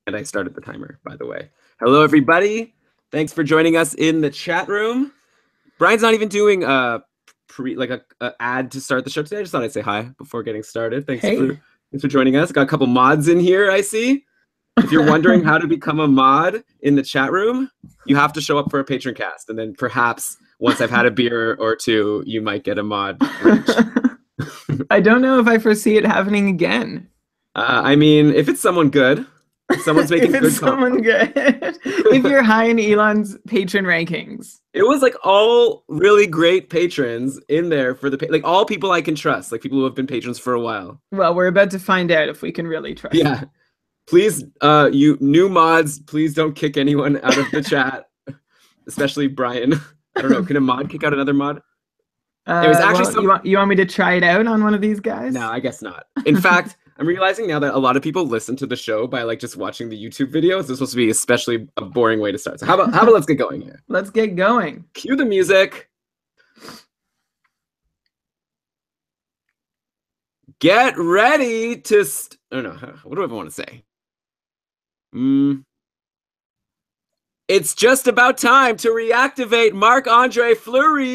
And I started the timer, by the way. Hello, everybody. Thanks for joining us in the chat room. Brian's not even doing a ad to start the show today. I just thought I'd say hi before getting started. Thanks for joining us. Got a couple mods in here, I see. If you're wondering how to become a mod in the chat room, you have to show up for a patron cast, and then perhaps once I've had a beer or two, you might get a mod. I don't know if I foresee it happening again. I mean, if it's someone good, if someoe's making if it's someone good, if you're high in Elon's patron rankings. It was like all really great patrons in there for the like all people I can trust, like people who have been patrons for a while. Well, we're about to find out if we can really trust. Yeah. Them. Please, you new mods, please don't kick anyone out of the chat, especially Brian. I don't know. Can a mod kick out another mod? There's actually you want me to try it out on one of these guys? No, I guess not. In fact, I'm realizing now that a lot of people listen to the show by like just watching the YouTube videos. This is supposed to be especially a boring way to start. So how about let's get going here? Let's get going. Cue the music. Get ready to I don't know. What do I even want to say? It's just about time to reactivate Marc-Andre Fleury.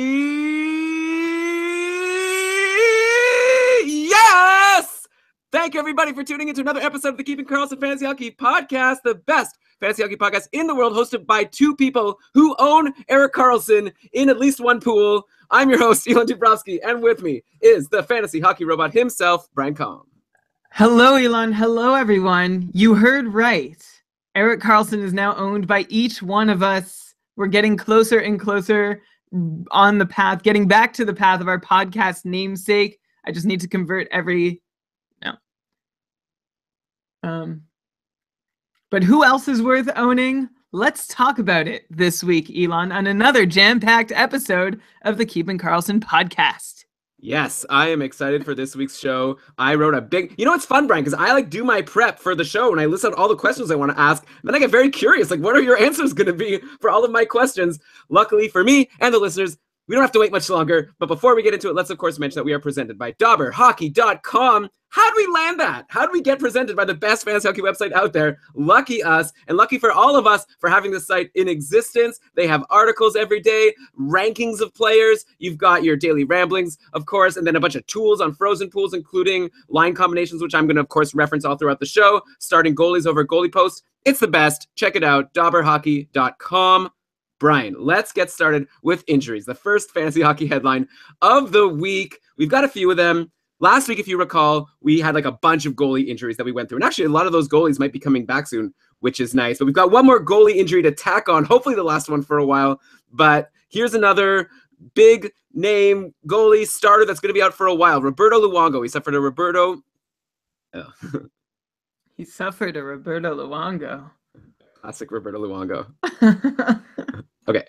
Yes! Thank you, everybody, for tuning into another episode of the Keeping Karlsson Fantasy Hockey Podcast, the best fantasy hockey podcast in the world, hosted by two people who own Erik Karlsson in at least one pool. I'm your host, Elon Dubrovsky, and with me is the fantasy hockey robot himself, Brian Calm. Hello, Elon. Hello, everyone. You heard right. Erik Karlsson is now owned by each one of us. We're getting closer and closer on the path, getting back to the path of our podcast namesake. I just need to convert every... No. But who else is worth owning? Let's talk about it this week, Elon, on another jam-packed episode of the Keeping Karlsson podcast. Yes, I am excited for this week's show. I wrote a big... You know what's fun, Brian? Because I do my prep for the show, and I list out all the questions I want to ask. And then I get very curious, like, what are your answers going to be for all of my questions? Luckily for me and the listeners, we don't have to wait much longer. But before we get into it, let's, of course, mention that we are presented by DauberHockey.com. How did we land that? How did we get presented by the best fantasy hockey website out there? Lucky us, and lucky for all of us for having this site in existence. They have articles every day, rankings of players. You've got your daily ramblings, of course, and then a bunch of tools on frozen pools, including line combinations, which I'm going to, of course, reference all throughout the show, starting goalies over goalie posts. It's the best. Check it out, DauberHockey.com. Brian, let's get started with injuries. The first fantasy hockey headline of the week. We've got a few of them. Last week, if you recall, we had like a bunch of goalie injuries that we went through. And actually, a lot of those goalies might be coming back soon, which is nice. But we've got one more goalie injury to tack on, hopefully the last one for a while. But here's another big name goalie starter that's going to be out for a while. Roberto Luongo. He suffered a Roberto Luongo. Classic Roberto Luongo. Okay.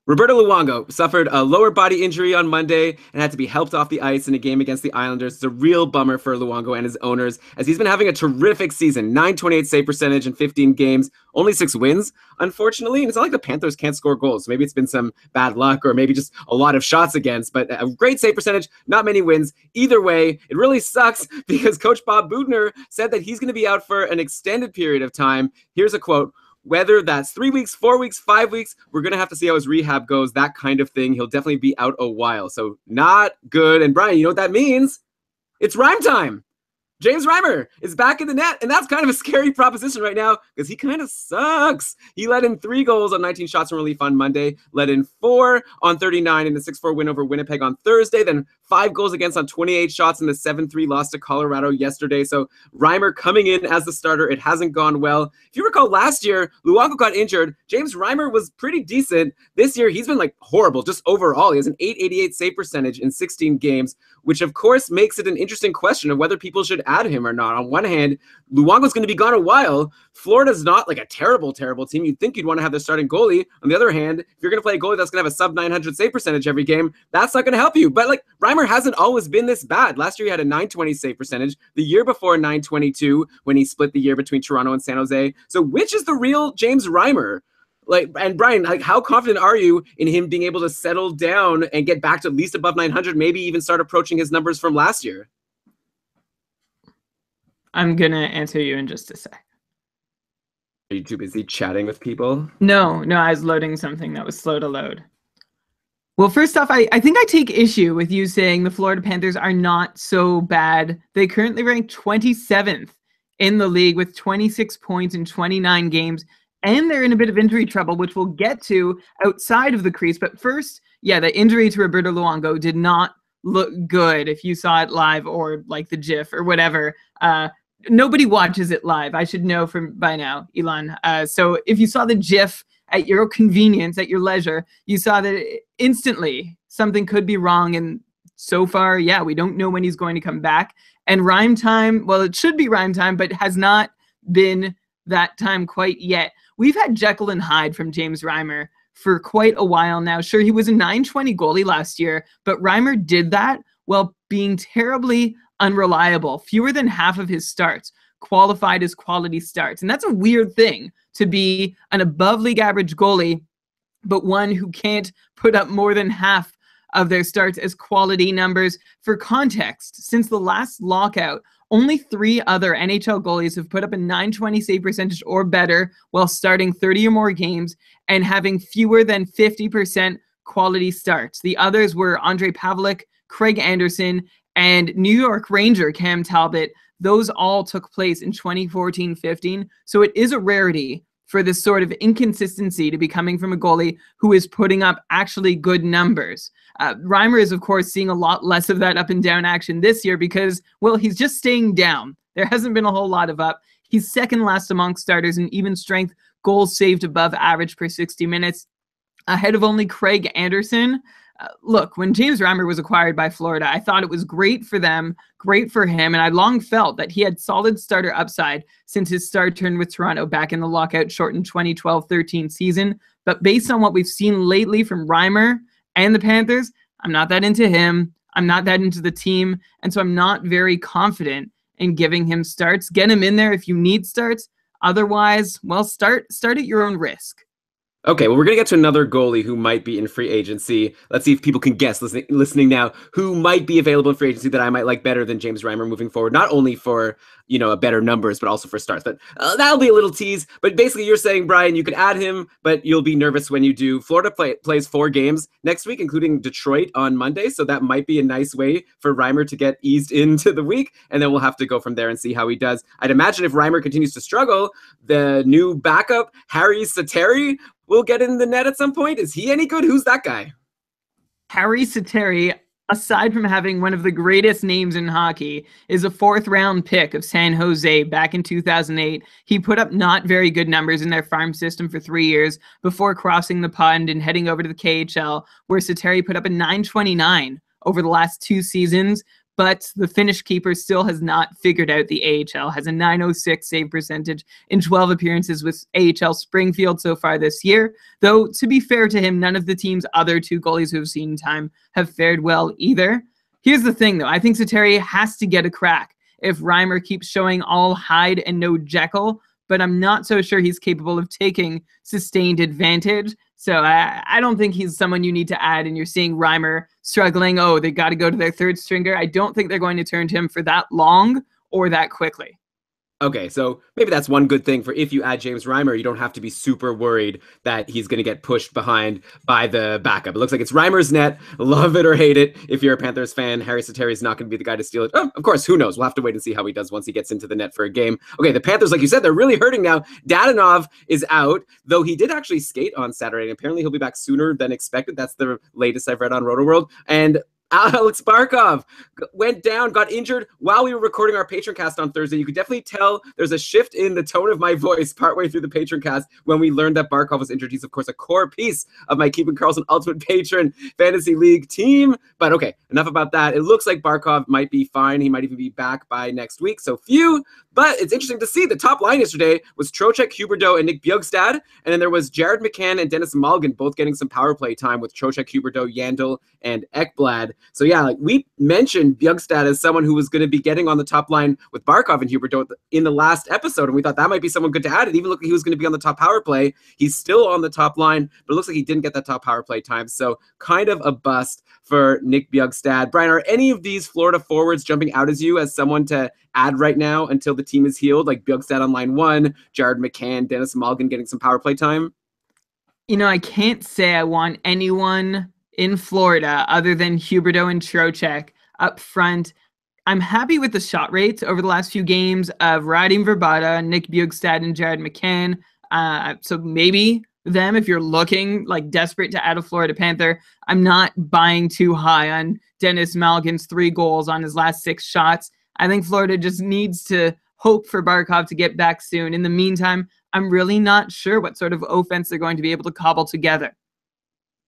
Roberto Luongo suffered a lower body injury on Monday and had to be helped off the ice in a game against the Islanders. It's a real bummer for Luongo and his owners, as he's been having a terrific season. .928 save percentage in 15 games, only 6 wins, unfortunately. And it's not like the Panthers can't score goals. So maybe it's been some bad luck or maybe just a lot of shots against, but a great save percentage, not many wins. Either way, it really sucks because Coach Bob Budner said that he's going to be out for an extended period of time. Here's a quote. Whether that's 3 weeks, 4 weeks, 5 weeks, we're going to have to see how his rehab goes, that kind of thing. He'll definitely be out a while. So not good. And Brian, you know what that means? It's rhyme time. James Reimer is back in the net, and that's kind of a scary proposition right now because he kind of sucks. He let in 3 goals on 19 shots from relief on Monday, let in 4 on 39 in the 6-4 win over Winnipeg on Thursday, then 5 goals against on 28 shots in the 7-3 loss to Colorado yesterday. So Reimer coming in as the starter. It hasn't gone well. If you recall last year, Luongo got injured. James Reimer was pretty decent. This year, he's been like horrible just overall. He has an .888 save percentage in 16 games, which of course makes it an interesting question of whether people should add him or not. On one hand, Luongo's going to be gone a while. Florida's not like a terrible team. You'd think you'd want to have their starting goalie. On the other hand, if you're going to play a goalie that's going to have a sub-900 save percentage every game, that's not going to help you. But like Reimer hasn't always been this bad. Last year he had a .920 save percentage. The year before, .922 when he split the year between Toronto and San Jose. So which is the real James Reimer? Like, and Brian, like, how confident are you in him being able to settle down and get back to at least above 900, maybe even start approaching his numbers from last year? I'm going to answer you in just a sec. Are you too busy chatting with people? No, I was loading something that was slow to load. Well, first off, I think I take issue with you saying the Florida Panthers are not so bad. They currently rank 27th in the league with 26 points in 29 games, and they're in a bit of injury trouble, which we'll get to outside of the crease. But first, yeah, the injury to Roberto Luongo did not look good if you saw it live or like the GIF or whatever. Nobody watches it live. I should know from by now, Elon. So if you saw the GIF at your convenience, at your leisure, you saw that instantly something could be wrong. And so far, yeah, we don't know when he's going to come back. And rhyme time, well, it should be rhyme time, but has not been that time quite yet. We've had Jekyll and Hyde from James Reimer for quite a while now. Sure, he was a 920 goalie last year, but Reimer did that while being terribly unreliable. Fewer than half of his starts qualified as quality starts. And that's a weird thing to be an above league average goalie, but one who can't put up more than half of their starts as quality numbers. For context, since the last lockout, only 3 other NHL goalies have put up a 920 save percentage or better while starting 30 or more games and having fewer than 50% quality starts. The others were Andrei Pavlik, Craig Anderson, and New York Ranger Cam Talbot. Those all took place in 2014-15. So it is a rarity for this sort of inconsistency to be coming from a goalie who is putting up actually good numbers. Reimer is, of course, seeing a lot less of that up and down action this year because, well, he's just staying down. There hasn't been a whole lot of up. He's second last among starters in even strength, goals saved above average per 60 minutes, ahead of only Craig Anderson. Look, when James Reimer was acquired by Florida, I thought it was great for them, great for him, and I long felt that he had solid starter upside since his star turn with Toronto back in the lockout-shortened 2012-13 season. But based on what we've seen lately from Reimer and the Panthers, I'm not that into him. I'm not that into the team, and so I'm not very confident in giving him starts. Get him in there if you need starts. Otherwise, well, start at your own risk. Okay, well, we're going to get to another goalie who might be in free agency. Let's see if people can guess, listening now, who might be available in free agency that I might like better than James Reimer moving forward, not only for, a better numbers, but also for starts. But that'll be a little tease. But basically, you're saying, Brian, you could add him, but you'll be nervous when you do. Florida plays 4 games next week, including Detroit on Monday, so that might be a nice way for Reimer to get eased into the week, and then we'll have to go from there and see how he does. I'd imagine if Reimer continues to struggle, the new backup, Harry Sateri, will get in the net at some point. Is he any good? Who's that guy? Harry Sateri, aside from having one of the greatest names in hockey, is a 4th-round pick of San Jose back in 2008. He put up not very good numbers in their farm system for 3 years before crossing the pond and heading over to the KHL, where Sateri put up a 929 over the last 2 seasons. But the Finnish keeper still has not figured out the AHL, has a 906 save percentage in 12 appearances with AHL Springfield so far this year. Though, to be fair to him, none of the team's other 2 goalies who have seen time have fared well either. Here's the thing, though. I think Sateri has to get a crack if Reimer keeps showing all Hyde and no Jekyll, but I'm not so sure he's capable of taking sustained advantage. So I don't think he's someone you need to add, and you're seeing Reimer struggling. Oh, they got to go to their 3rd stringer. I don't think they're going to turn to him for that long or that quickly. Okay, so maybe that's one good thing for if you add James Reimer, you don't have to be super worried that he's going to get pushed behind by the backup. It looks like it's Reimer's net. Love it or hate it. If you're a Panthers fan, Harry Sateri is not going to be the guy to steal it. Oh, of course, who knows? We'll have to wait and see how he does once he gets into the net for a game. Okay, the Panthers, like you said, they're really hurting now. Dadonov is out, though he did actually skate on Saturday, and apparently he'll be back sooner than expected. That's the latest I've read on RotoWorld. And Alex Barkov went down, got injured while we were recording our Patroncast on Thursday. You could definitely tell there's a shift in the tone of my voice partway through the Patroncast when we learned that Barkov was injured. He's, of course, a core piece of my Keeping Karlsson Ultimate Patron Fantasy League team. But okay, enough about that. It looks like Barkov might be fine. He might even be back by next week. So phew. But it's interesting to see the top line yesterday was Trocheck, Huberdeau, and Nick Bjugstad. And then there was Jared McCann and Dennis Malgin both getting some power play time with Trocheck, Huberdeau, Yandel, and Ekblad. So yeah, like we mentioned Bjugstad as someone who was going to be getting on the top line with Barkov and Huberdeau in the last episode. And we thought that might be someone good to add. It even looked like he was going to be on the top power play. He's still on the top line, but it looks like he didn't get that top power play time. So kind of a bust for Nick Bjugstad. Brian, are any of these Florida forwards jumping out as you as someone to add right now until the team is healed? Like Bjugstad on line one, Jared McCann, Dennis Malgin getting some power play time? I can't say I want anyone in Florida other than Huberdeau and Trocheck up front. I'm happy with the shot rates over the last few games of Radim Verbata, Nick Bjugstad, and Jared McCann. So maybe them if you're looking like desperate to add a Florida Panther. I'm not buying too high on Dennis Malgin's 3 goals on his last 6 shots. I think Florida just needs to hope for Barkov to get back soon. In the meantime, I'm really not sure what sort of offense they're going to be able to cobble together.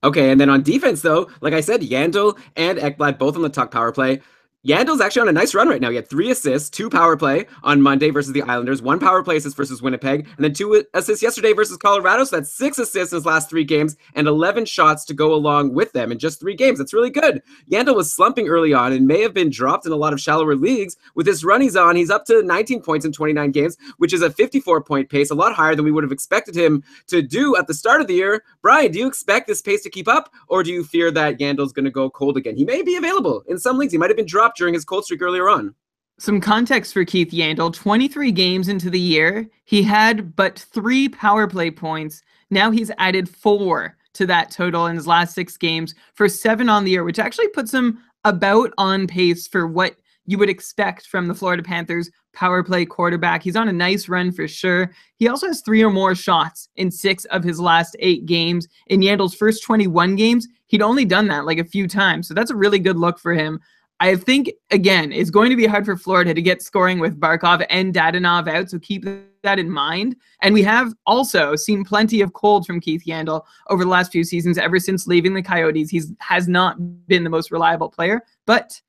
Okay, and then on defense, though, like I said, Yandel and Ekblad both on the top power play. Yandel's actually on a nice run right now. He had 3 assists, 2 power play on Monday versus the Islanders, 1 power play assist versus Winnipeg, and then 2 assists yesterday versus Colorado. So that's 6 assists in his last 3 games and 11 shots to go along with them in just 3 games. That's really good. Yandel was slumping early on and may have been dropped in a lot of shallower leagues. With this run he's on, he's up to 19 points in 29 games, which is a 54-point pace, a lot higher than we would have expected him to do at the start of the year. Brian, do you expect this pace to keep up, or do you fear that Yandel's going to go cold again? He may be available in some leagues. He might have been dropped during his cold streak earlier on. Some context for Keith Yandel: 23 games into the year, he had but 3 power play points. Now he's added 4 to that total in his last 6 games for 7 on the year, which actually puts him about on pace for what you would expect from the Florida Panthers power play quarterback. He's on a nice run for sure. He also has 3 or more shots in 6 of his last 8 games. In Yandel's first 21 games, he'd only done that like a few times. So that's a really good look for him. I think, again, it's going to be hard for Florida to get scoring with Barkov and Dadonov out, so keep that in mind. And we have also seen plenty of cold from Keith Yandel over the last few seasons. Ever since leaving the Coyotes, he has not been the most reliable player. But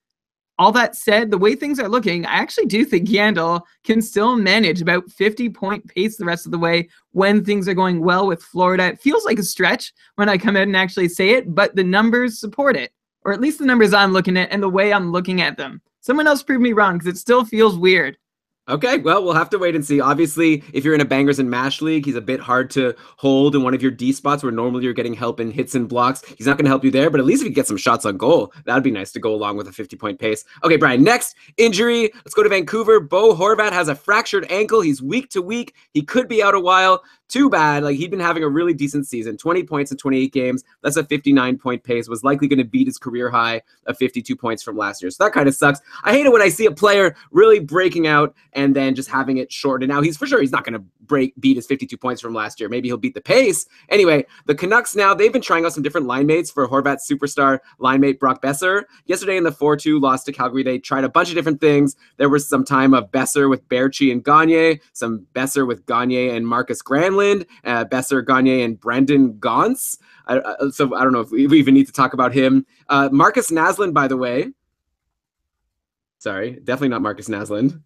all that said, the way things are looking, I actually do think Yandel can still manage about 50-point pace the rest of the way when things are going well with Florida. It feels like a stretch when I come out and actually say it, but the numbers support it. Or at least the numbers I'm looking at and the way I'm looking at them. Someone else prove me wrong, because it still feels weird. Okay, well, we'll have to wait and see. Obviously, if you're in a bangers and mash league, he's a bit hard to hold in one of your D spots where normally you're getting help in hits and blocks. He's not going to help you there, but at least if you get some shots on goal, that'd be nice to go along with a 50-point pace. Okay, Brian, next injury. Let's go to Vancouver. Bo Horvat has a fractured ankle. He's week to week. He could be out a while. Too bad. Like, he'd been having a really decent season. 20 points in 28 games. That's a 59-point pace. Was likely going to beat his career high of 52 points from last year. So that kind of sucks. I hate it when I see a player really breaking out and then just having it short. And now he's not going to beat his 52 points from last year. Maybe he'll beat the pace. Anyway, the Canucks now, they've been trying out some different line mates for Horvat's superstar line mate Brock Besser. Yesterday in the 4-2 loss to Calgary, they tried a bunch of different things. There was some time of Besser with Berchi and Gagne, some Besser with Gagne and Marcus Granlund, Besser, Gagne, and Brendan Gaunce. So I don't know if we even need to talk about him. Marcus Naslund, by the way. Sorry, definitely not Marcus Naslund.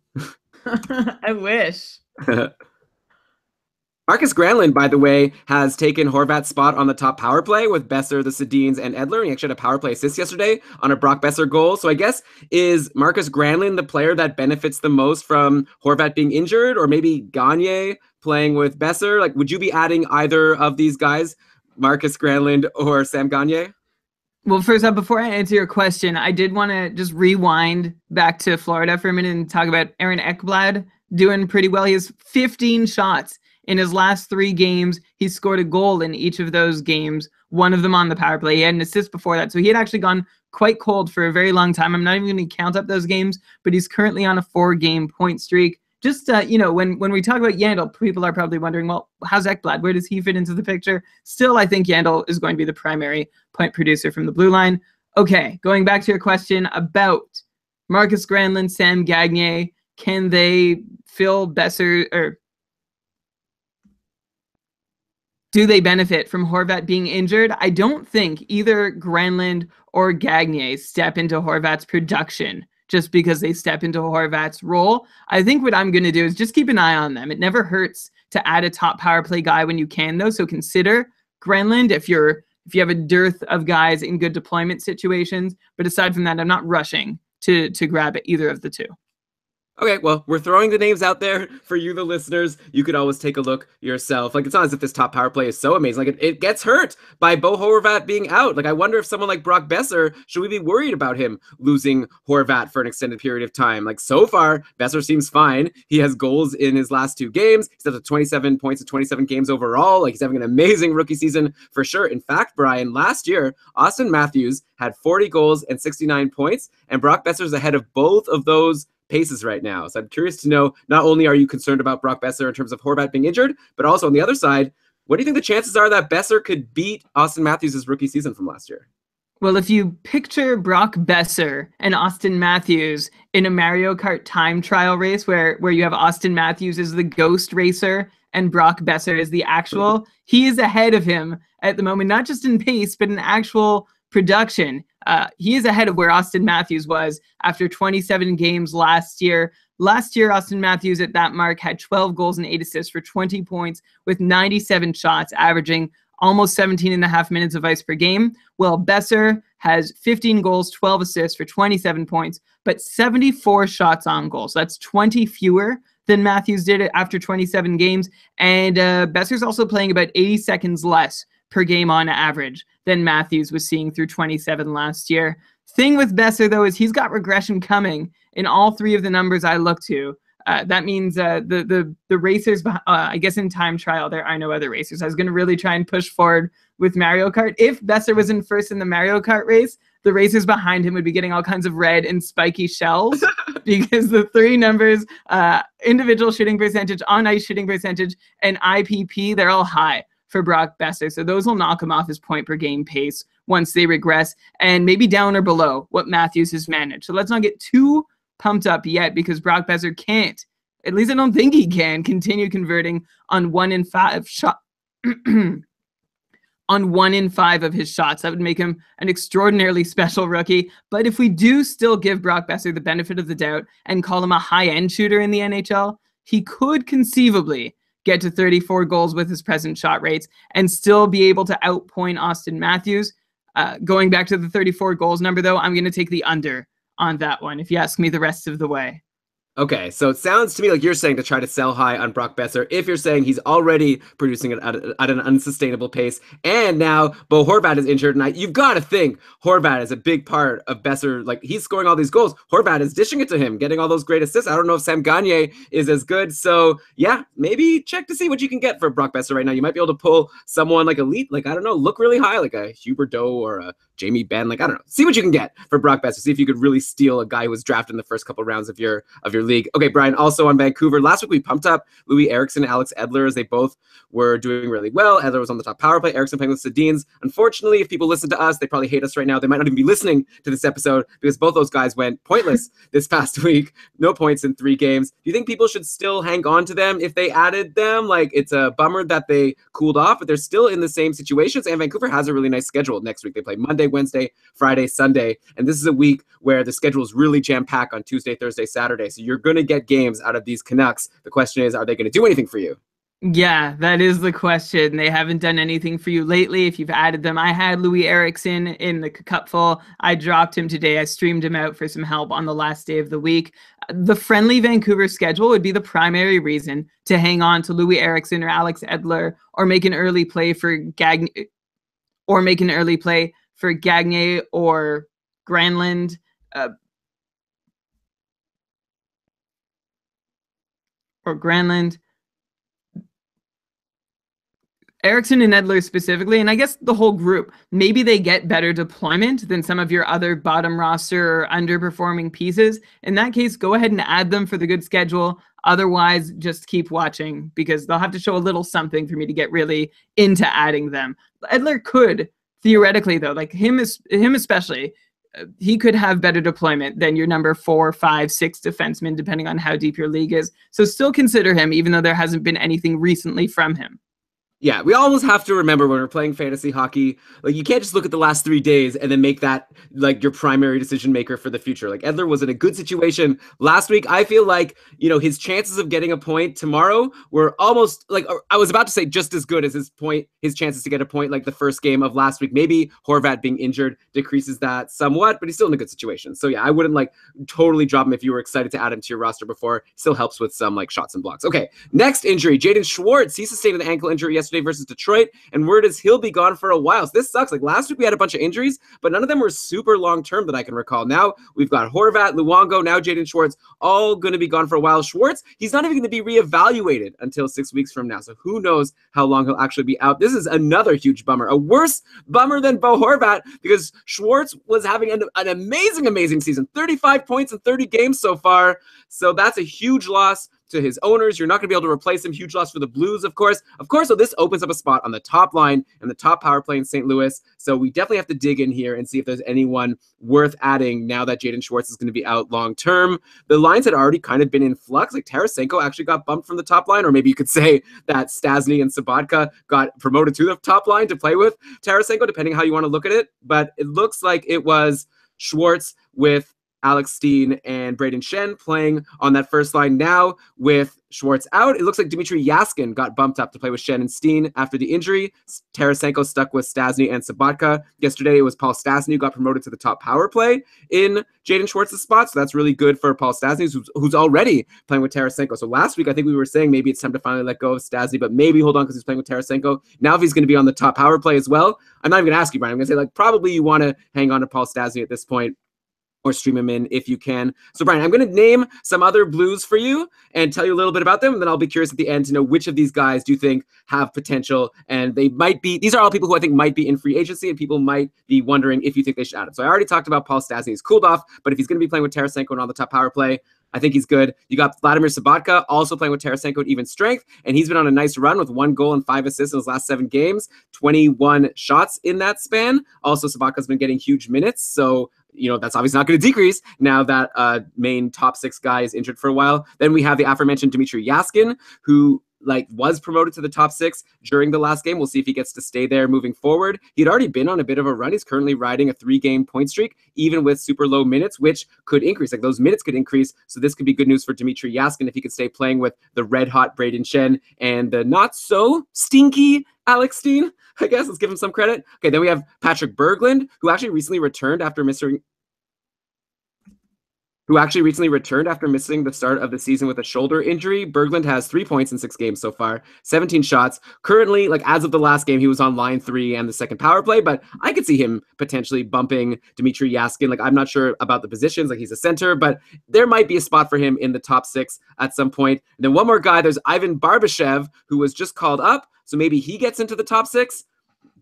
I wish. Marcus Granlund, by the way, has taken Horvat's spot on the top power play with Besser, the Sedins, and Edler. He actually had a power play assist yesterday on a Brock Besser goal. So I guess, is Marcus Granlund the player that benefits the most from Horvat being injured, or maybe Gagne playing with Besser? Like, would you be adding either of these guys, Marcus Granlund or Sam Gagne? Well, first up, before I answer your question, I did want to just rewind back to Florida for a minute and talk about Aaron Ekblad doing pretty well. He has 15 shots in his last 3 games. He scored a goal in each of those games, one of them on the power play. He had an assist before that. So he had actually gone quite cold for a very long time. I'm not even going to count up those games, but he's currently on a 4-game point streak. Just, when we talk about Yandel, people are probably wondering, well, how's Ekblad? Where does he fit into the picture? Still, I think Yandel is going to be the primary point producer from the blue line. Okay, going back to your question about Marcus Granlund, Sam Gagne, can they fill Besser, or do they benefit from Horvat being injured? I don't think either Granlund or Gagne step into Horvat's production just because they step into Horvat's role. I think what I'm going to do is just keep an eye on them. It never hurts to add a top power play guy when you can, though. So consider Granlund if you have a dearth of guys in good deployment situations. But aside from that, I'm not rushing to grab either of the two. Okay, well, we're throwing the names out there for you, the listeners. You could always take a look yourself. Like, it's not as if this top power play is so amazing. Like, it gets hurt by Bo Horvat being out. Like, I wonder if someone like Brock Besser, should we be worried about him losing Horvat for an extended period of time? Like, so far, Besser seems fine. He has goals in his last 2 games. He's up to 27 points in 27 games overall. Like, he's having an amazing rookie season for sure. In fact, Brian, last year, Austin Matthews had 40 goals and 69 points, and Brock Besser's ahead of both of those paces right now. So I'm curious to know, not only are you concerned about Brock Besser in terms of Horvat being injured, but also on the other side, what do you think the chances are that Besser could beat Austin Matthews' rookie season from last year? Well, if you picture Brock Besser and Austin Matthews in a Mario Kart time trial race where you have Austin Matthews as the ghost racer and Brock Besser is the actual, he is ahead of him at the moment, not just in pace, but in actual production. He is ahead of where Austin Matthews was after 27 games last year. Last year, Austin Matthews at that mark had 12 goals and 8 assists for 20 points with 97 shots, averaging almost 17 and a half minutes of ice per game. Well, Besser has 15 goals, 12 assists for 27 points, but 74 shots on goal. So that's 20 fewer than Matthews did after 27 games. And Besser's also playing about 80 seconds less per game on average than Matthews was seeing through 27 last year. Thing with Besser, though, is he's got regression coming in all 3 of the numbers I look to. That means the racers, I guess in time trial, there are no other racers. I was going to really try and push forward with Mario Kart. If Besser was in first in the Mario Kart race, the racers behind him would be getting all kinds of red and spiky shells because the 3 numbers, individual shooting percentage, on-ice shooting percentage, and IPP, they're all high for Brock Besser. So those will knock him off his point per game pace once they regress and maybe down or below what Matthews has managed. So let's not get too pumped up yet because Brock Besser can't, at least I don't think he can, continue converting on 1 in 5 shot on 1 in 5 of his shots. That would make him an extraordinarily special rookie. But if we do still give Brock Besser the benefit of the doubt and call him a high-end shooter in the NHL, he could conceivably get to 34 goals with his present shot rates and still be able to outpoint Austin Matthews. Going back to the 34 goals number, though, I'm going to take the under on that one, if you ask me the rest of the way. Okay, so it sounds to me like you're saying to try to sell high on Brock Besser if you're saying he's already producing it at an unsustainable pace, and now Bo Horvat is injured, and you've got to think Horvat is a big part of Besser. Like, he's scoring all these goals. Horvat is dishing it to him, getting all those great assists. I don't know if Sam Gagner is as good, so yeah, maybe check to see what you can get for Brock Besser right now. You might be able to pull someone like elite, like, I don't know, look really high, like a Hubert Doe or a Jamie Benn, like, I don't know. See what you can get for Brock Besser. See if you could really steal a guy who was drafted in the first couple rounds of your league. Okay, Brian, also on Vancouver, last week we pumped up Louis Eriksson and Alex Edler as they both were doing really well. Edler was on the top power play, Eriksson playing with Sedins. Unfortunately, if people listen to us, they probably hate us right now. They might not even be listening to this episode because both those guys went pointless this past week. No points in 3 games. Do you think people should still hang on to them if they added them? Like, it's a bummer that they cooled off, but they're still in the same situations. And Vancouver has a really nice schedule next week. They play Monday, Wednesday, Friday, Sunday. And this is a week where the schedule is really jam-packed on Tuesday, Thursday, Saturday. So you're going to get games out of these Canucks. The question is, are they going to do anything for you? Yeah, that is the question. They haven't done anything for you lately. If you've added them, I had Louis Eriksson in the cupful. I dropped him today. I streamed him out for some help on the last day of the week. The friendly Vancouver schedule would be the primary reason to hang on to Louis Eriksson or Alex Edler or make an early play for Gagner or Granlund. Eriksson and Edler specifically, and I guess the whole group, maybe they get better deployment than some of your other bottom roster or underperforming pieces. In that case, go ahead and add them for the good schedule. Otherwise, just keep watching because they'll have to show a little something for me to get really into adding them. Edler could, theoretically, though, like him especially, he could have better deployment than your number 4, 5, 6 defenseman, depending on how deep your league is. So still consider him, even though there hasn't been anything recently from him. Yeah, we always have to remember when we're playing fantasy hockey, like you can't just look at the last 3 days and then make that like your primary decision maker for the future. Like Edler was in a good situation last week. I feel like, his chances of getting a point tomorrow were almost like I was about to say just as good as his chances to get a point like the first game of last week. Maybe Horvat being injured decreases that somewhat, but he's still in a good situation. So yeah, I wouldn't like totally drop him if you were excited to add him to your roster before. Still helps with some like shots and blocks. Okay, next injury, Jaden Schwartz. He sustained an ankle injury yesterday versus Detroit, and word is he'll be gone for a while. So this sucks. Like last week we had a bunch of injuries, but none of them were super long term that I can recall. Now we've got Horvat, Luongo, now Jaden Schwartz, all going to be gone for a while. Schwartz, he's not even going to be reevaluated until 6 weeks from now. So who knows how long he'll actually be out. This is another huge bummer, a worse bummer than Bo Horvat, because Schwartz was having an amazing season, 35 points in 30 games so far. So that's a huge loss to his owners. You're not going to be able to replace him. Huge loss for the Blues, of course. So this opens up a spot on the top line and the top power play in St. Louis. So we definitely have to dig in here and see if there's anyone worth adding now that Jaden Schwartz is going to be out long term. The lines had already kind of been in flux. Like Tarasenko actually got bumped from the top line, or maybe you could say that Stastny and Sabatka got promoted to the top line to play with Tarasenko, depending how you want to look at it. But it looks like it was Schwartz with Alex Steen and Braden Shen playing on that first line. Now with Schwartz out, it looks like Dmitry Yaskin got bumped up to play with Shen and Steen after the injury. Tarasenko stuck with Stastny and Sabatka. Yesterday, it was Paul Stastny who got promoted to the top power play in Jaden Schwartz's spot, so that's really good for Paul Stastny, who's already playing with Tarasenko. So last week, I think we were saying maybe it's time to finally let go of Stastny, but maybe hold on because he's playing with Tarasenko. Now if he's going to be on the top power play as well, I'm not even going to ask you, Brian. I'm going to say like probably you want to hang on to Paul Stastny at this point, or stream them in if you can. So Brian, I'm going to name some other Blues for you and tell you a little bit about them. And then I'll be curious at the end to know which of these guys do you think have potential. And they might be, these are all people who I think might be in free agency, and people might be wondering if you think they should add him. So I already talked about Paul Stastny. He's cooled off, but if he's going to be playing with Tarasenko and on the top power play, I think he's good. You got Vladimir Sabatka also playing with Tarasenko at even strength, and he's been on a nice run with 1 goal and 5 assists in his last 7 games, 21 shots in that span. Also, Sabatka's been getting huge minutes, so that's obviously not going to decrease now that main top 6 guy is injured for a while. Then we have the aforementioned Dmitry Yaskin, who was promoted to the top 6 during the last game. We'll see if he gets to stay there moving forward. He'd already been on a bit of a run. He's currently riding a 3-game point streak, even with super low minutes, which could increase. Those minutes could increase. So this could be good news for Dmitry Yaskin if he could stay playing with the red hot Braden Shen and the not so stinky Alex Steen, I guess. Let's give him some credit. Okay, then we have Patrick Berglund, who actually recently returned after missing the start of the season with a shoulder injury. Berglund has 3 points in 6 games so far, 17 shots. Currently, as of the last game, he was on line 3 and the second power play, but I could see him potentially bumping Dmitry Yaskin. I'm not sure about the positions, he's a center, but there might be a spot for him in the top 6 at some point. And then one more guy, there's Ivan Barbashev, who was just called up, so maybe he gets into the top 6.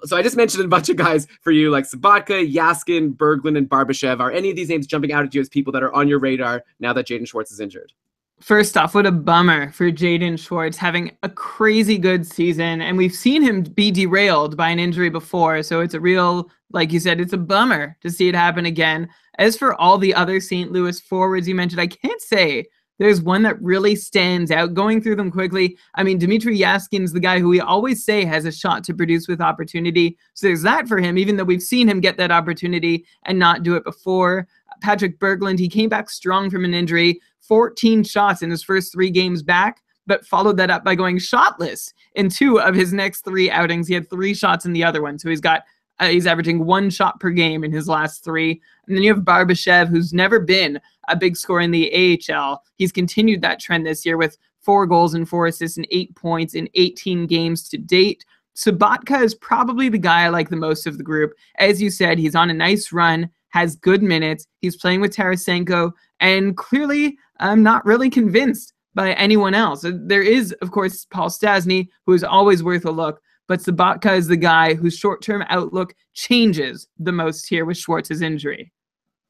So I just mentioned a bunch of guys for you, like Sabatka, Yaskin, Berglund, and Barbashev. Are any of these names jumping out at you as people that are on your radar now that Jaden Schwartz is injured? First off, what a bummer for Jaden Schwartz, having a crazy good season. And we've seen him be derailed by an injury before. So it's a real, like you said, it's a bummer to see it happen again. As for all the other St. Louis forwards you mentioned, I can't say there's one that really stands out. Going through them quickly, I mean, Dmitry Yaskin's the guy who we always say has a shot to produce with opportunity. So there's that for him, even though we've seen him get that opportunity and not do it before. Patrick Berglund, he came back strong from an injury, 14 shots in his first 3 games back, but followed that up by going shotless in 2 of his next 3 outings. He had 3 shots in the other one. So he's averaging 1 shot per game in his last 3. And then you have Barbashev, who's never been a big scorer in the AHL. He's continued that trend this year with 4 goals and 4 assists and 8 points in 18 games to date. Sabatka is probably the guy I like the most of the group. As you said, he's on a nice run, has good minutes. He's playing with Tarasenko, and clearly I'm not really convinced by anyone else. There is, of course, Paul Stastny, who is always worth a look, but Sabatka is the guy whose short-term outlook changes the most here with Schwartz's injury.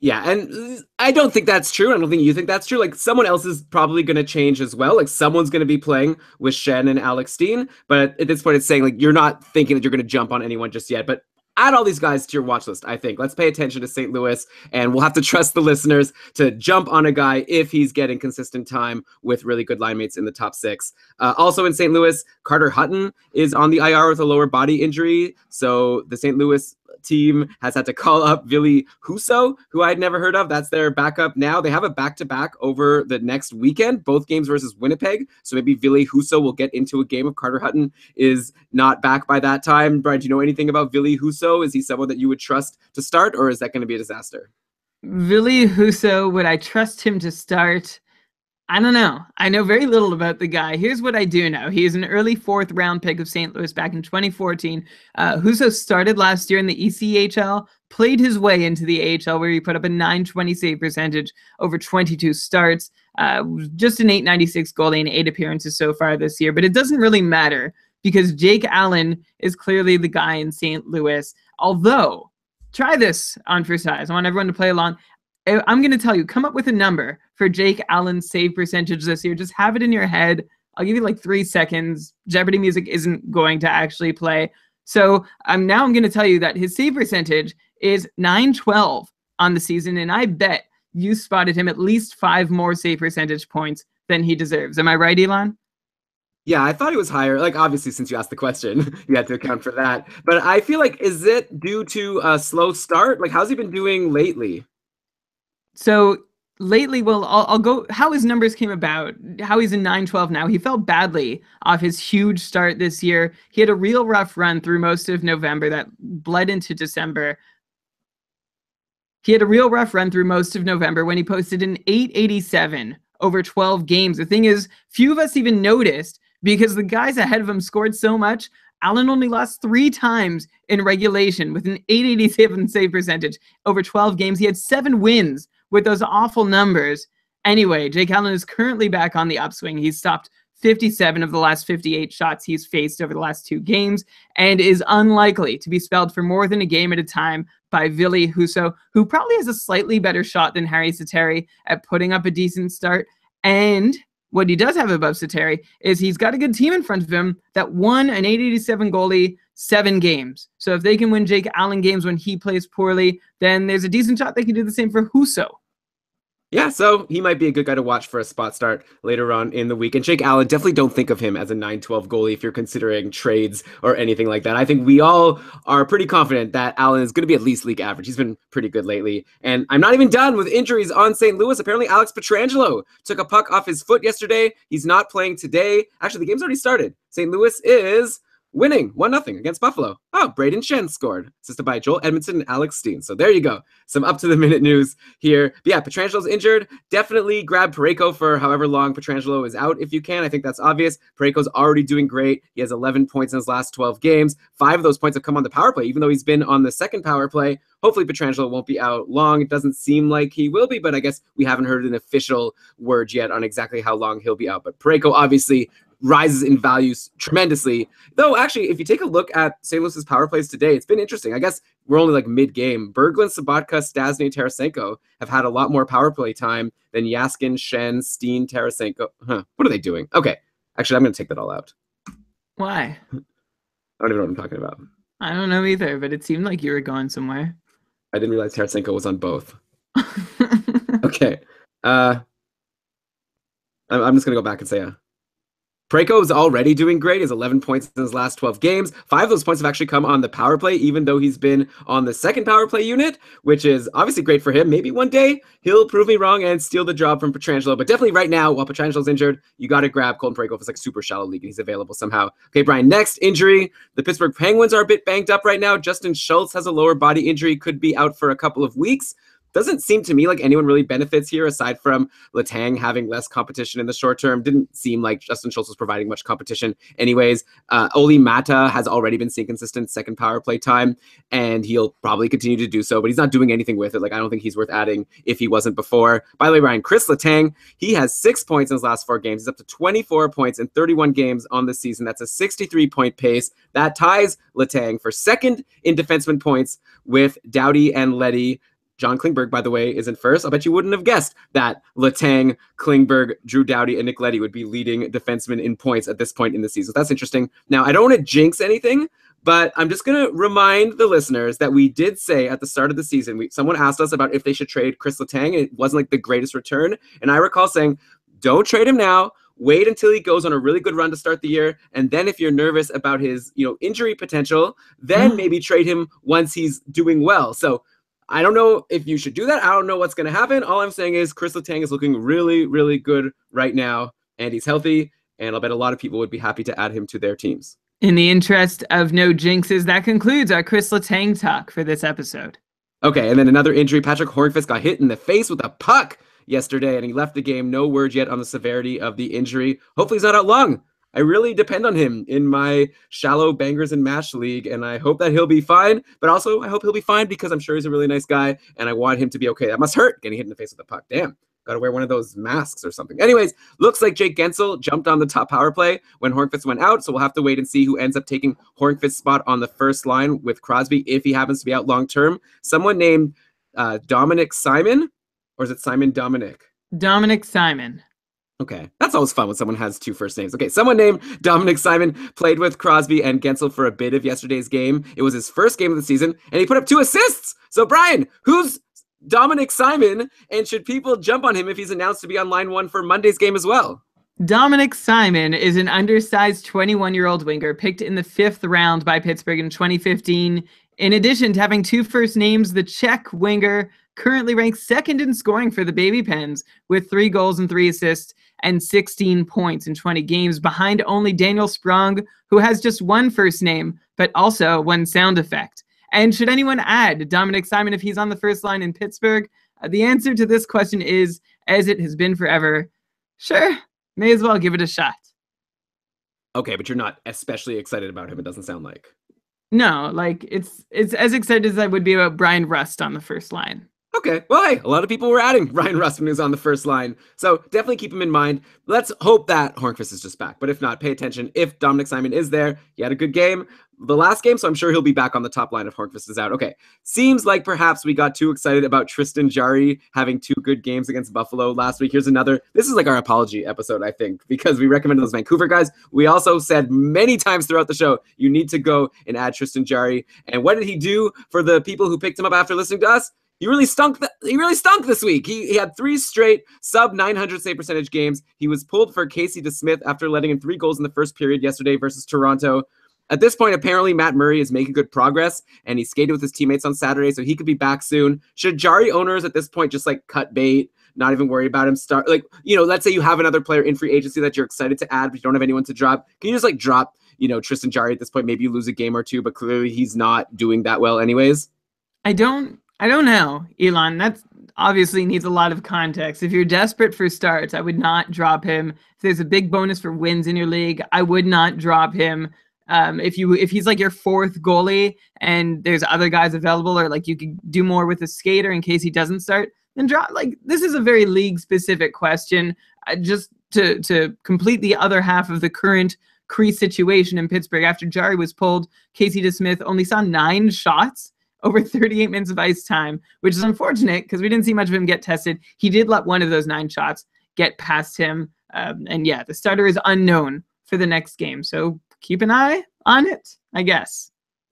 Yeah, and I don't think that's true. I don't think you think that's true. Someone else is probably going to change as well. Someone's going to be playing with Shen and Alex Steen. But at this point, it's saying, you're not thinking that you're going to jump on anyone just yet. But add all these guys to your watch list, I think. Let's pay attention to St. Louis, and we'll have to trust the listeners to jump on a guy if he's getting consistent time with really good line mates in the top six. Also in St. Louis, Carter Hutton is on the IR with a lower body injury. So the St. Louis team has had to call up Ville Husso, who I'd never heard of. That's their backup now. They have a back-to-back over the next weekend, both games versus Winnipeg. So maybe Ville Husso will get into a game if Carter Hutton is not back by that time. Brian, do you know anything about Ville Husso? Is he someone that you would trust to start, or is that going to be a disaster? Ville Husso, would I trust him to start? I don't know. I know very little about the guy. Here's what I do know. He is an early 4th round pick of St. Louis back in 2014. Husso started last year in the ECHL, played his way into the AHL where he put up a .920 save percentage over 22 starts, just an .896 goalie and 8 appearances so far this year. But it doesn't really matter because Jake Allen is clearly the guy in St. Louis. Although, try this on for size. I want everyone to play along. I'm going to tell you, come up with a number for Jake Allen's save percentage this year. Just have it in your head. I'll give you like 3 seconds. Jeopardy music isn't going to actually play. So now I'm going to tell you that his save percentage is .912 on the season, and I bet you spotted him at least 5 more save percentage points than he deserves. Am I right, Elon? Yeah, I thought it was higher. Like, obviously, since you asked the question, you had to account for that. But I feel like, is it due to a slow start? Like, how's he been doing lately? So lately, well, I'll go how his numbers came about, how he's in .912 now. He fell badly off his huge start this year. He had a real rough run through most of November that bled into December. He had a real rough run through most of November when he posted an .887 over 12 games. The thing is, few of us even noticed because the guys ahead of him scored so much. Allen only lost 3 times in regulation with an .887 save percentage over 12 games. He had 7 wins with those awful numbers. Anyway, Jake Allen is currently back on the upswing. He's stopped 57 of the last 58 shots he's faced over the last 2 games and is unlikely to be spelled for more than a game at a time by Ville Husso, who probably has a slightly better shot than Harri Sateri at putting up a decent start. And what he does have above Sateri is he's got a good team in front of him that won an .887 goalie 7 games. So if they can win Jake Allen games when he plays poorly, then there's a decent shot they can do the same for Husso. Yeah, so he might be a good guy to watch for a spot start later on in the week. And Jake Allen, definitely don't think of him as a .912 goalie if you're considering trades or anything like that. I think we all are pretty confident that Allen is going to be at least league average. He's been pretty good lately. And I'm not even done with injuries on St. Louis. Apparently, Alex Pietrangelo took a puck off his foot yesterday. He's not playing today. Actually, the game's already started. St. Louis is winning 1-0 against Buffalo. Oh, Braden Shen scored, assisted by Joel Edmondson and Alex Steen. So there you go. Some up-to-the-minute news here. But yeah, Pietrangelo's injured. Definitely grab Parayko for however long Pietrangelo is out if you can. I think that's obvious. Parayko's already doing great. He has 11 points in his last 12 games. 5 of those points have come on the power play, even though he's been on the second power play. Hopefully Pietrangelo won't be out long. It doesn't seem like he will be, but I guess we haven't heard an official word yet on exactly how long he'll be out. But Parayko obviously rises in values tremendously. Though, actually, if you take a look at St. Louis's power plays today, it's been interesting. I guess we're only like mid-game. Berglund, Sabatka, Stasny, Tarasenko have had a lot more power play time than Yaskin, Shen, Steen, Tarasenko. What are they doing? Okay. Actually, I'm going to take that all out. Why? I don't even know what I'm talking about. I don't know either, but it seemed like you were going somewhere. I didn't realize Tarasenko was on both. Okay. I'm just going to go back and say, Parayko is already doing great. He has 11 points in his last 12 games. 5 of those points have actually come on the power play, even though he's been on the second power play unit, which is obviously great for him. Maybe one day he'll prove me wrong and steal the job from Pietrangelo. But definitely right now, while Pietrangelo's injured, you got to grab Colton Parayko if it's like super shallow league and he's available somehow. Okay, Brian, next injury. The Pittsburgh Penguins are a bit banged up right now. Justin Schultz has a lower body injury, could be out for a couple of weeks. Doesn't seem to me like anyone really benefits here aside from Letang having less competition in the short term. Didn't seem like Justin Schultz was providing much competition anyways. Oli Mata has already been seeing consistent second power play time, and he'll probably continue to do so, but he's not doing anything with it. Like, I don't think he's worth adding if he wasn't before. By the way, Ryan, Chris Letang, he has 6 points in his last 4 games. He's up to 24 points in 31 games on the season. That's a 63-point pace. That ties Letang for second in defenseman points with Doughty and Leddy. John Klingberg, by the way, is in first. I bet you wouldn't have guessed that Letang, Klingberg, Drew Doughty, and Nick Leddy would be leading defensemen in points at this point in the season. That's interesting. Now, I don't want to jinx anything, But I'm just going to remind the listeners that we did say at the start of the season, someone asked us about if they should trade Chris Letang, and it wasn't like the greatest return. And I recall saying, don't trade him now. Wait until he goes on a really good run to start the year. And then if you're nervous about his, injury potential, then maybe trade him once he's doing well. So I don't know if you should do that. I don't know what's going to happen. All I'm saying is Chris Letang is looking really, really good right now, and he's healthy. And I'll bet a lot of people would be happy to add him to their teams. In the interest of no jinxes, that concludes our Chris Letang talk for this episode. Okay, and then another injury. Patrick Hornqvist got hit in the face with a puck yesterday, and he left the game. No word yet on the severity of the injury. Hopefully he's not out long. I really depend on him in my shallow bangers and mash league, and I hope that he'll be fine. But also, I hope he'll be fine because I'm sure he's a really nice guy, and I want him to be okay. That must hurt, getting hit in the face with a puck. Damn. Got to wear one of those masks or something. Anyways, looks like Jake Gensel jumped on the top power play when Hornqvist went out, so we'll have to wait and see who ends up taking Hornqvist's spot on the first line with Crosby if he happens to be out long term. Someone named Dominic Simon, or is it Simon Dominic? Dominic Simon. Okay, that's always fun when someone has two first names. Okay, someone named Dominic Simon played with Crosby and Gensel for a bit of yesterday's game. It was his first game of the season, and he put up 2 assists. So, Brian, who's Dominic Simon, and should people jump on him if he's announced to be on line 1 for Monday's game as well? Dominic Simon is an undersized 21-year-old winger picked in the 5th round by Pittsburgh in 2015. In addition to having 2 first names, the Czech winger currently ranks 2nd in scoring for the Baby Pens with 3 goals and 3 assists and 16 points in 20 games, behind only Daniel Sprong, who has just 1 first name, but also 1 sound effect. And should anyone add Dominic Simon if he's on the first line in Pittsburgh? The answer to this question is, as it has been forever, sure, may as well give it a shot. Okay, but you're not especially excited about him, it doesn't sound like. No, like, it's as excited as I would be about Brian Rust on the first line. Okay, well, hey, a lot of people were adding Ryan Rust when he was on the first line, so definitely keep him in mind. Let's hope that Hornqvist is just back, but if not, pay attention. If Dominic Simon is there, he had a good game the last game, so I'm sure he'll be back on the top line if Hornqvist is out. Okay, seems like perhaps we got too excited about Tristan Jarry having 2 good games against Buffalo last week. Here's another. This is like our apology episode, I think, because we recommended those Vancouver guys. We also said many times throughout the show, you need to go and add Tristan Jarry. And what did he do for the people who picked him up after listening to us? He really stunk. He really stunk this week. He had 3 straight sub 900 save percentage games. He was pulled for Casey DeSmith after letting in 3 goals in the first period yesterday versus Toronto. At this point, apparently Matt Murray is making good progress, and he skated with his teammates on Saturday, so he could be back soon. Should Jarry owners at this point just like cut bait, not even worry about him? Start let's say you have another player in free agency that you're excited to add, but you don't have anyone to drop. Can you just drop Tristan Jarry at this point? Maybe you lose a game or 2, but clearly he's not doing that well anyways. I don't know, Elon. That obviously needs a lot of context. If you're desperate for starts, I would not drop him. If there's a big bonus for wins in your league, I would not drop him. If he's like your 4th goalie and there's other guys available, or like you could do more with a skater in case he doesn't start, then drop. Like, this is a very league specific question. Just to complete the other half of the current crease situation in Pittsburgh after Jarry was pulled, Casey DeSmith only saw 9 shots over 38 minutes of ice time, which is unfortunate because we didn't see much of him get tested. He did let one of those 9 shots get past him. And yeah, the starter is unknown for the next game. So keep an eye on it, I guess.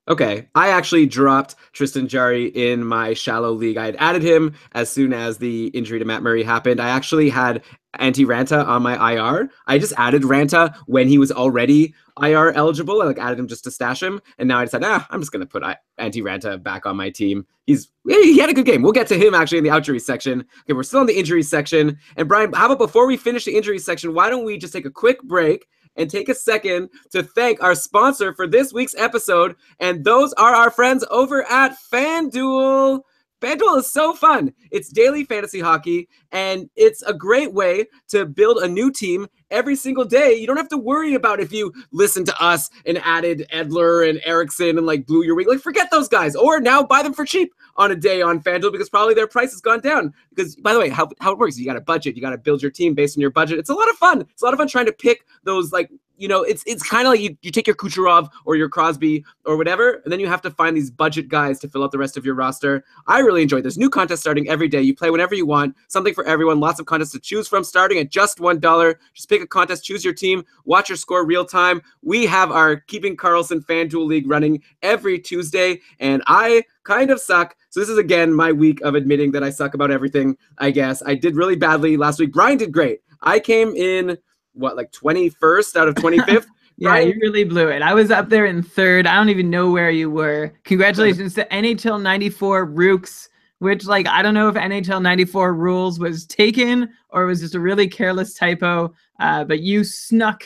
Okay, I actually dropped Tristan Jarry in my shallow league. I had added him as soon as the injury to Matt Murray happened. I actually had Antti Ranta on my IR. I just added Ranta when he was already IR eligible. I added him just to stash him, and now I decided, I'm just gonna put Antti Ranta back on my team. He had a good game. We'll get to him actually in the injury section. Okay, we're still in the injury section. And Brian, how about before we finish the injury section, why don't we just take a quick break and take a second to thank our sponsor for this week's episode, and those are our friends over at FanDuel. FanDuel is so fun. It's daily fantasy hockey, and it's a great way to build a new team every single day. You don't have to worry about if you listen to us and added Edler and Erickson and blew your week. Forget those guys, or now buy them for cheap on a day on FanDuel because probably their price has gone down. Because, by the way, how it works, you got a budget. You got to build your team based on your budget. It's a lot of fun. It's a lot of fun trying to pick those it's kind of like you take your Kucherov or your Crosby or whatever, and then you have to find these budget guys to fill out the rest of your roster. I really enjoy this. New contests starting every day. You play whenever you want. Something for everyone. Lots of contests to choose from starting at just $1. Just pick a contest, choose your team, watch your score real time. We have our Keeping Karlsson FanDuel League running every Tuesday, and I kind of suck. So this is, again, my week of admitting that I suck about everything, I guess. I did really badly last week. Brian did great. I came in, 21st out of 25th? Yeah, Brian, you really blew it. I was up there in third. I don't even know where you were. Congratulations to NHL 94 Rooks, which, I don't know if NHL 94 rules was taken or was just a really careless typo, but you snuck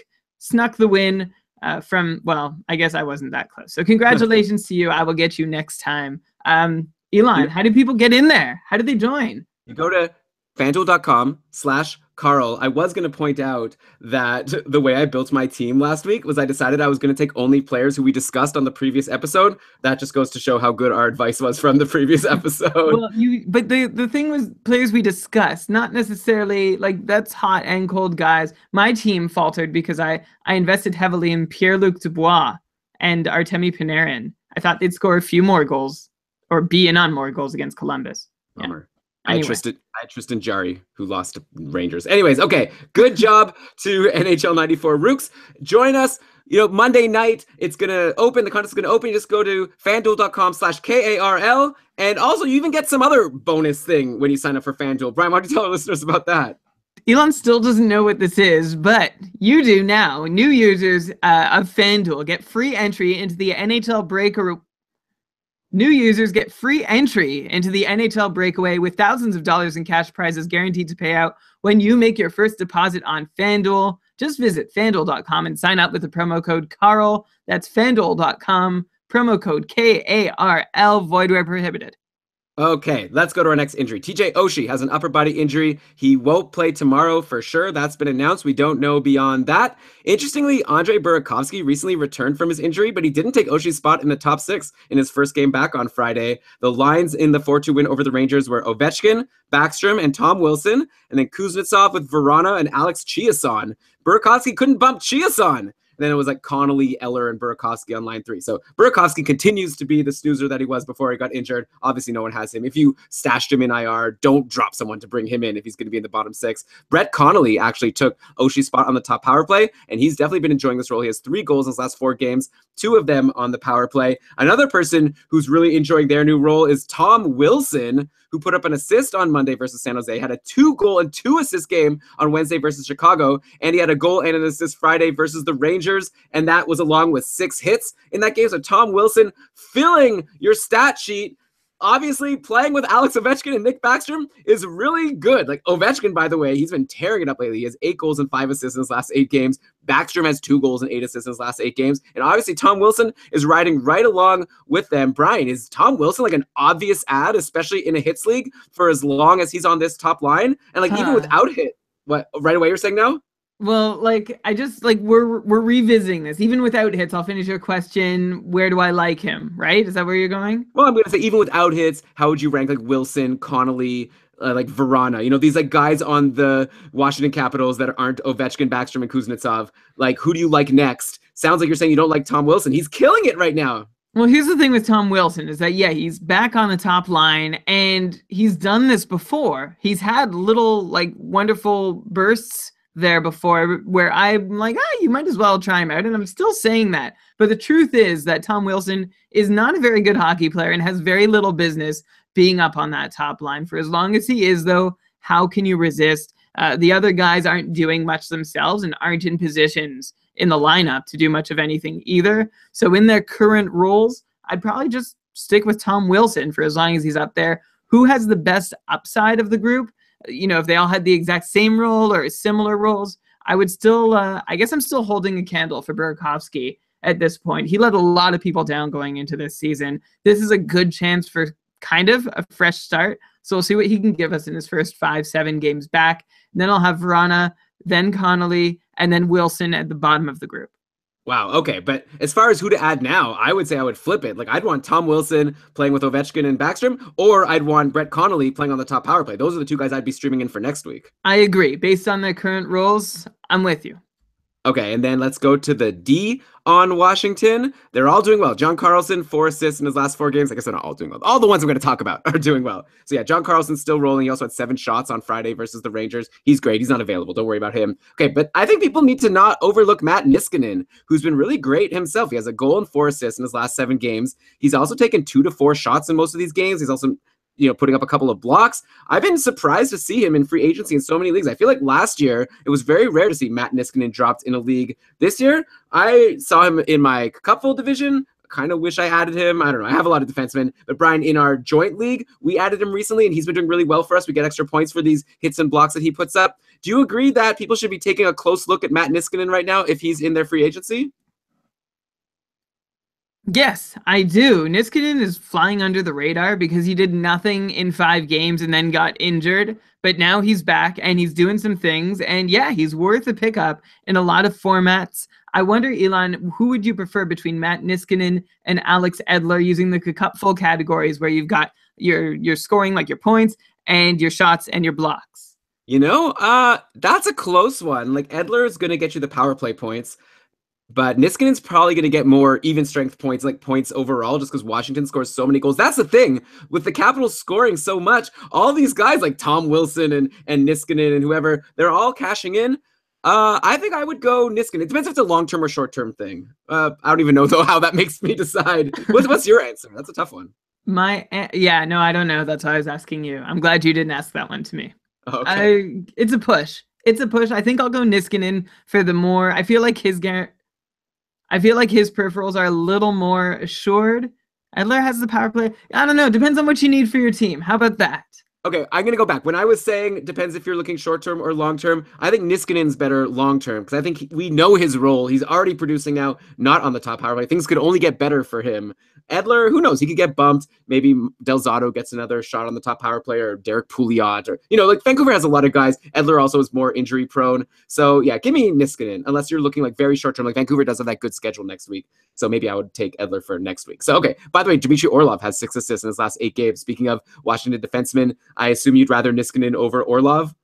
the win I guess I wasn't that close. So congratulations to you. I will get you next time. Elon, how do people get in there? How do they join? You go to fanduel.com/Carl. I was going to point out that the way I built my team last week was I decided I was going to take only players who we discussed on the previous episode. That just goes to show how good our advice was from the previous episode. Well, but the thing was players we discussed, not necessarily that's hot and cold guys. My team faltered because I invested heavily in Pierre-Luc Dubois and Artemi Panarin. I thought they'd score a few more goals or be in on more goals against Columbus. Bummer. Yeah. Anyway. I had Tristan Jarry, who lost to Rangers. Anyways, okay, good job to NHL 94 Rooks. Join us. Monday night, it's going to open. The contest is going to open. You just go to fanduel.com/KARL. And also, you even get some other bonus thing when you sign up for FanDuel. Brian, why don't you tell our listeners about that? Elon still doesn't know what this is, but you do now. New users of FanDuel get free entry into the NHL Breakaway. New users get free entry into the NHL Breakaway with thousands of dollars in cash prizes guaranteed to pay out when you make your first deposit on FanDuel. Just visit FanDuel.com and sign up with the promo code Carl. That's FanDuel.com, promo code KARL, void where prohibited. Okay, let's go to our next injury. TJ Oshie has an upper body injury. He won't play tomorrow for sure. That's been announced. We don't know beyond that. Interestingly, Andrei Burakovsky recently returned from his injury, but he didn't take Oshie's spot in the top six in his first game back on Friday. The lines in the 4-2 win over the Rangers were Ovechkin, Backstrom, and Tom Wilson, and then Kuznetsov with Vrana and Alex Chiasson. Burakovsky couldn't bump Chiasson. And then it was Connolly, Eller, and Burakovsky on line 3. So Burakovsky continues to be the snoozer that he was before he got injured. Obviously, no one has him. If you stashed him in IR, don't drop someone to bring him in if he's going to be in the bottom 6. Brett Connolly actually took Oshie's spot on the top power play, and he's definitely been enjoying this role. He has 3 goals in his last 4 games, 2 of them on the power play. Another person who's really enjoying their new role is Tom Wilson, who put up an assist on Monday versus San Jose, had a 2-goal and 2-assist game on Wednesday versus Chicago, and he had a goal and an assist Friday versus the Rangers, and that was along with 6 hits in that game. So Tom Wilson filling your stat sheet. Obviously, playing with Alex Ovechkin and Nick Backstrom is really good. Ovechkin, by the way, he's been tearing it up lately. He has 8 goals and 5 assists in his last 8 games. Backstrom has 2 goals and 8 assists in his last 8 games. And obviously, Tom Wilson is riding right along with them. Brian, is Tom Wilson an obvious ad, especially in a hits league, for as long as he's on this top line? And even without hit, what, right away you're saying no? Well, I just we're revisiting this. Even without hits, I'll finish your question. Where do I like him? Right? Is that where you're going? Well, I'm going to say even without hits, how would you rank Wilson, Connolly, Vrana? These guys on the Washington Capitals that aren't Ovechkin, Backstrom, and Kuznetsov. Who do you like next? Sounds like you're saying you don't like Tom Wilson. He's killing it right now. Well, here's the thing with Tom Wilson is that, he's back on the top line, and he's done this before. He's had little, wonderful bursts there before where I'm you might as well try him out, and I'm still saying that. But the truth is that Tom Wilson is not a very good hockey player and has very little business being up on that top line. For as long as he is, though, how can you resist? The other guys aren't doing much themselves and aren't in positions in the lineup to do much of anything either. So in their current roles, I'd probably just stick with Tom Wilson for as long as he's up there. Who has the best upside of the group? If they all had the exact same role or similar roles, I would still, I guess I'm still holding a candle for Burakovsky at this point. He let a lot of people down going into this season. This is a good chance for kind of a fresh start. So we'll see what he can give us in his first 5-7 games back. And then I'll have Vrana, then Connolly, and then Wilson at the bottom of the group. Wow, okay, but as far as who to add now, I would say I would flip it. I'd want Tom Wilson playing with Ovechkin and Backstrom, or I'd want Brett Connolly playing on the top power play. Those are the 2 guys I'd be streaming in for next week. I agree. Based on their current roles, I'm with you. Okay, and then let's go to the D on Washington. They're all doing well. John Carlson, 4 assists in his last 4 games. I guess they're not all doing well. All the ones I'm going to talk about are doing well. So yeah, John Carlson's still rolling. He also had 7 shots on Friday versus the Rangers. He's great. He's not available. Don't worry about him. Okay, but I think people need to not overlook Matt Niskanen, who's been really great himself. He has a goal and 4 assists in his last 7 games. He's also taken 2 to 4 shots in most of these games. He's also putting up a couple of blocks. I've been surprised to see him in free agency in so many leagues. I feel like last year it was very rare to see Matt Niskanen dropped in a league. This year, I saw him in my Cupful division. Kind of wish I added him. I don't know. I have a lot of defensemen. But Brian, in our joint league, we added him recently, and he's been doing really well for us. We get extra points for these hits and blocks that he puts up. Do you agree that people should be taking a close look at Matt Niskanen right now if he's in their free agency? Yes, I do. Niskanen is flying under the radar because he did nothing in 5 games and then got injured. But now he's back and he's doing some things. And yeah, he's worth a pickup in a lot of formats. I wonder, Elon, who would you prefer between Matt Niskanen and Alex Edler using the Cupful categories where you've got your scoring, like your points, and your shots and your blocks? That's a close one. Like Edler is going to get you the power play points. But Niskanen's probably going to get more even strength points, like points overall, just because Washington scores so many goals. That's the thing with the Capitals scoring so much. All these guys like Tom Wilson and Niskanen and whoever, they're all cashing in. I think I would go Niskanen. It depends if it's a long-term or short-term thing. I don't even know, though, how that makes me decide. What's your answer? That's a tough one. No, I don't know. That's why I was asking you. I'm glad you didn't ask that one to me. Okay. It's a push. I think I'll go Niskanen for the more. I feel like his peripherals are a little more assured. Edler has the power play. I don't know. Depends on what you need for your team. How about that? Okay, I'm going to go back. When I was saying depends if you're looking short-term or long-term, I think Niskanen's better long-term because I think we know his role. He's already producing now, not on the top power play. Things could only get better for him. Edler, who knows? He could get bumped. Maybe Del Zotto gets another shot on the top power play, or Derek Pouliot, or, like Vancouver has a lot of guys. Edler also is more injury prone. So yeah, give me Niskanen, unless you're looking like very short-term. Like Vancouver does have that good schedule next week. So maybe I would take Edler for next week. So, okay. By the way, Dmitry Orlov has 6 assists in his last 8 games. Speaking of Washington defensemen, I assume you'd rather Niskanen over Orlov?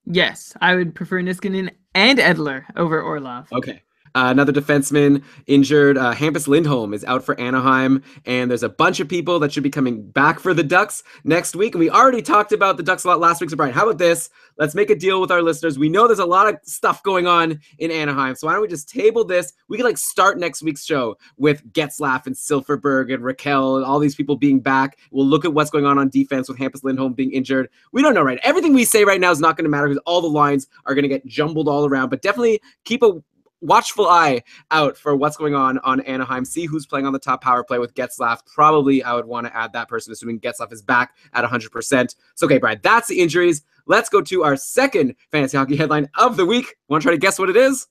Yes, I would prefer Niskanen and Edler over Orlov. Okay. Another defenseman injured. Hampus Lindholm is out for Anaheim, and there's a bunch of people that should be coming back for the Ducks next week. And we already talked about the Ducks a lot last week. So, Brian, how about this? Let's make a deal with our listeners. We know there's a lot of stuff going on in Anaheim, so why don't we just table this? We could start next week's show with Getzlaff and Silfverberg and Raquel and all these people being back. We'll look at what's going on defense with Hampus Lindholm being injured. We don't know, right? Everything we say right now is not going to matter because all the lines are going to get jumbled all around. But definitely keep a watchful eye out for what's going on Anaheim. See who's playing on the top power play with Getzlaff. Probably I would want to add that person, assuming Getzlaff is back at 100%. So, okay, Brian, that's the injuries. Let's go to our second fantasy hockey headline of the week. Want to try to guess what it is?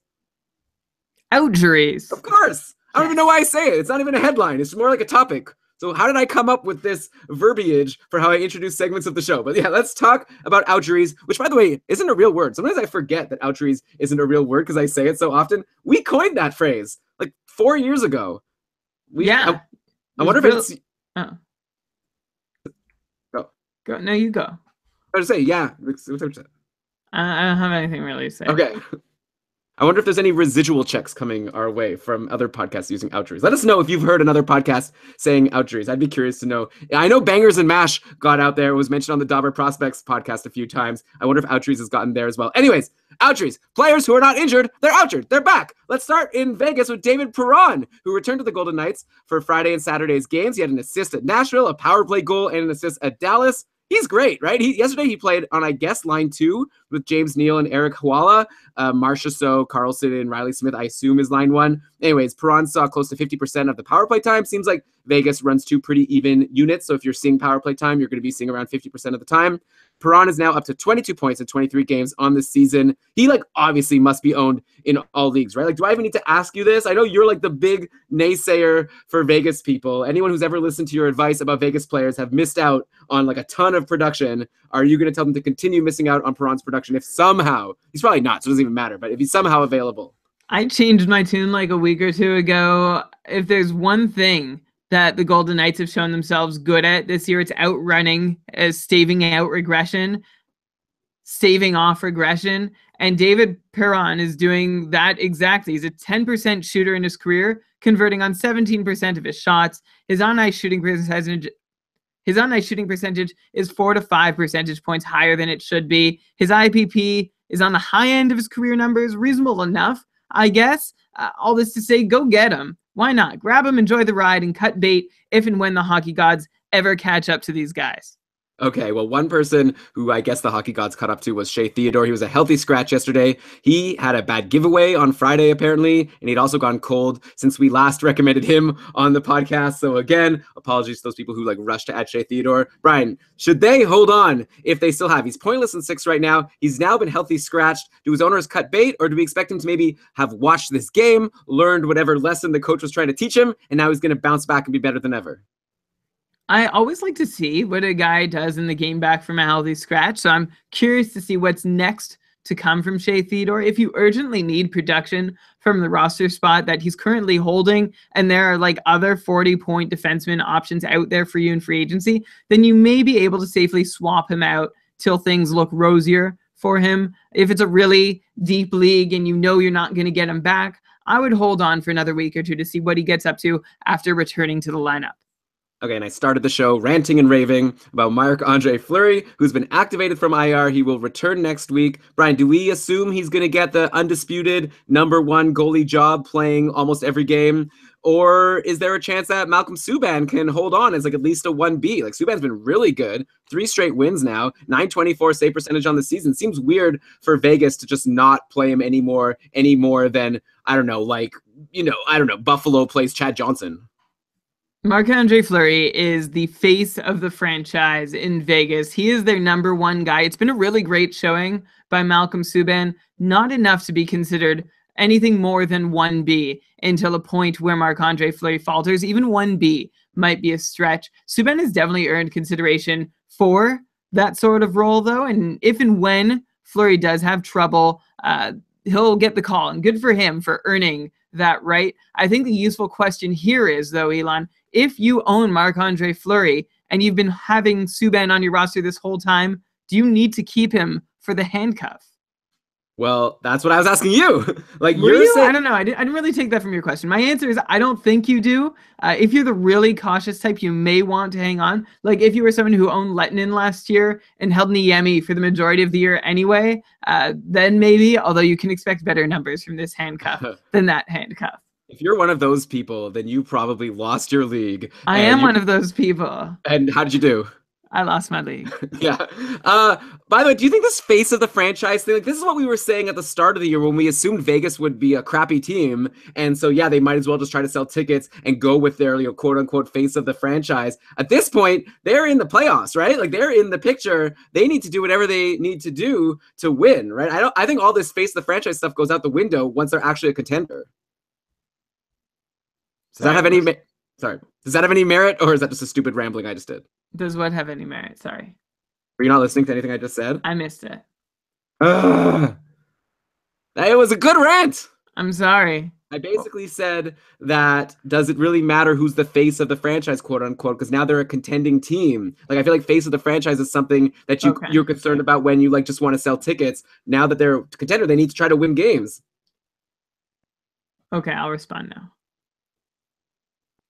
Outjuries. Of course. I don't even know why I say it. It's not even a headline. It's more like a topic. So how did I come up with this verbiage for how I introduce segments of the show? But yeah, let's talk about outjuries, which, by the way, isn't a real word. Sometimes I forget that outjuries isn't a real word because I say it so often. We coined that phrase 4 years ago. I wonder if it's... Oh. Go. No, you go. I was going to say, yeah. I don't have anything really to say. Okay. I wonder if there's any residual checks coming our way from other podcasts using outjuries. Let us know if you've heard another podcast saying outjuries. I'd be curious to know. I know Bangers and Mash got out there. It was mentioned on the Dauber Prospects podcast a few times. I wonder if outjuries has gotten there as well. Anyways, outjuries. Players who are not injured, they're outjured. They're back. Let's start in Vegas with David Perron, who returned to the Golden Knights for Friday and Saturday's games. He had an assist at Nashville, a power play goal, and an assist at Dallas. He's great, right? Yesterday he played on, I guess, line 2 with James Neal and Eric Hawala. Marcia So, Karlsson, and Riley Smith, I assume, is line 1. Anyways, Perron saw close to 50% of the power play time. Seems like Vegas runs 2 pretty even units. So if you're seeing power play time, you're going to be seeing around 50% of the time. Perron is now up to 22 points in 23 games on this season. He obviously must be owned in all leagues, right? Do I even need to ask you this? I know you're the big naysayer for Vegas people. Anyone who's ever listened to your advice about Vegas players have missed out on a ton of production. Are you going to tell them to continue missing out on Perron's production if somehow, he's probably not, so it doesn't even matter, but if he's somehow available? I changed my tune a week or 2 ago. If there's one thing that the Golden Knights have shown themselves good at this year, it's outrunning, staving off regression. And David Perron is doing that exactly. He's a 10% shooter in his career, converting on 17% of his shots. His on-ice shooting percentage is 4 to 5 percentage points higher than it should be. His IPP is on the high end of his career numbers, reasonable enough, I guess. All this to say, go get him. Why not? Grab him, enjoy the ride, and cut bait if and when the hockey gods ever catch up to these guys. Okay, well, one person who I guess the hockey gods caught up to was Shea Theodore. He was a healthy scratch yesterday. He had a bad giveaway on Friday, apparently, and he'd also gone cold since we last recommended him on the podcast. So again, apologies to those people who rushed to add Shea Theodore. Brian, should they hold on if they still have? He's pointless in 6 right now. He's now been healthy scratched. Do his owners cut bait, or do we expect him to maybe have watched this game, learned whatever lesson the coach was trying to teach him, and now he's going to bounce back and be better than ever? I always like to see what a guy does in the game back from a healthy scratch. So I'm curious to see what's next to come from Shea Theodore. If you urgently need production from the roster spot that he's currently holding, and there are other 40-point defenseman options out there for you in free agency, then you may be able to safely swap him out till things look rosier for him. If it's a really deep league and you know you're not going to get him back, I would hold on for another week or two to see what he gets up to after returning to the lineup. Okay, and I started the show ranting and raving about Marc-Andre Fleury, who's been activated from IR. He will return next week. Brian, do we assume he's going to get the undisputed #1 goalie job playing almost every game? Or is there a chance that Malcolm Subban can hold on as at least a 1B? Subban's been really good. 3 straight wins now. .924 save percentage on the season. Seems weird for Vegas to just not play him any more than, Buffalo plays Chad Johnson. Marc-Andre Fleury is the face of the franchise in Vegas. He is their #1 guy. It's been a really great showing by Malcolm Subban. Not enough to be considered anything more than 1B until a point where Marc-Andre Fleury falters. Even 1B might be a stretch. Subban has definitely earned consideration for that sort of role, though. And if and when Fleury does have trouble, he'll get the call. And good for him for earning that right. I think the useful question here is, though, Elon, if you own Marc-Andre Fleury and you've been having Subban on your roster this whole time, do you need to keep him for the handcuff? Well, that's what I was asking you. You're saying... I don't know. I didn't really take that from your question. My answer is I don't think you do. If you're the really cautious type, you may want to hang on. If you were someone who owned Lettinen last year and held Niemi for the majority of the year anyway, then maybe, although you can expect better numbers from this handcuff than that handcuff. If you're one of those people, then you probably lost your league. I am one of those people. And how did you do? I lost my league. Yeah. By the way, do you think this face of the franchise thing, this is what we were saying at the start of the year when we assumed Vegas would be a crappy team. And so, yeah, they might as well just try to sell tickets and go with their quote unquote face of the franchise. At this point, they're in the playoffs, right? They're in the picture. They need to do whatever they need to do to win, right? I think all this face of the franchise stuff goes out the window once they're actually a contender. Does that have any merit, or is that just a stupid rambling I just did? Does what have any merit? Sorry. Were you not listening to anything I just said? I missed it. It was a good rant. I'm sorry. I basically said that does it really matter who's the face of the franchise, quote unquote, because now they're a contending team. I feel like face of the franchise is something that you're concerned about when you just want to sell tickets. Now that they're a contender, they need to try to win games. Okay, I'll respond now.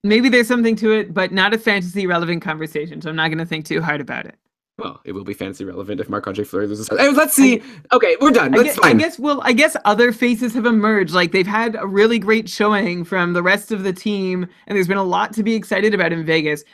Maybe there's something to it, but not a fantasy relevant conversation, so I'm not going to think too hard about it. Well, it will be fantasy relevant if Marc-Andre Fleury loses. Let's see. Okay, we're done. That's fine. I guess other faces have emerged. They've had a really great showing from the rest of the team, and there's been a lot to be excited about in Vegas.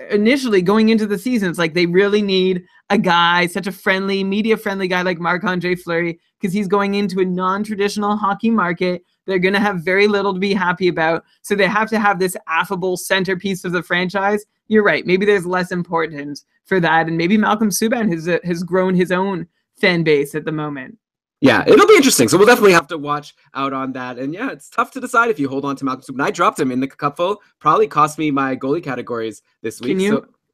Initially, going into the season, it's they really need a guy, such a media-friendly guy like Marc-Andre Fleury, because he's going into a non-traditional hockey market. They're going to have very little to be happy about, so they have to have this affable centerpiece of the franchise. You're right. Maybe there's less importance for that, and maybe Malcolm Subban has grown his own fan base at the moment. Yeah, it'll be interesting. So we'll definitely have to watch out on that. And yeah, it's tough to decide if you hold on to Malcolm Subban. I dropped him in the cupful. Probably cost me my goalie categories this week.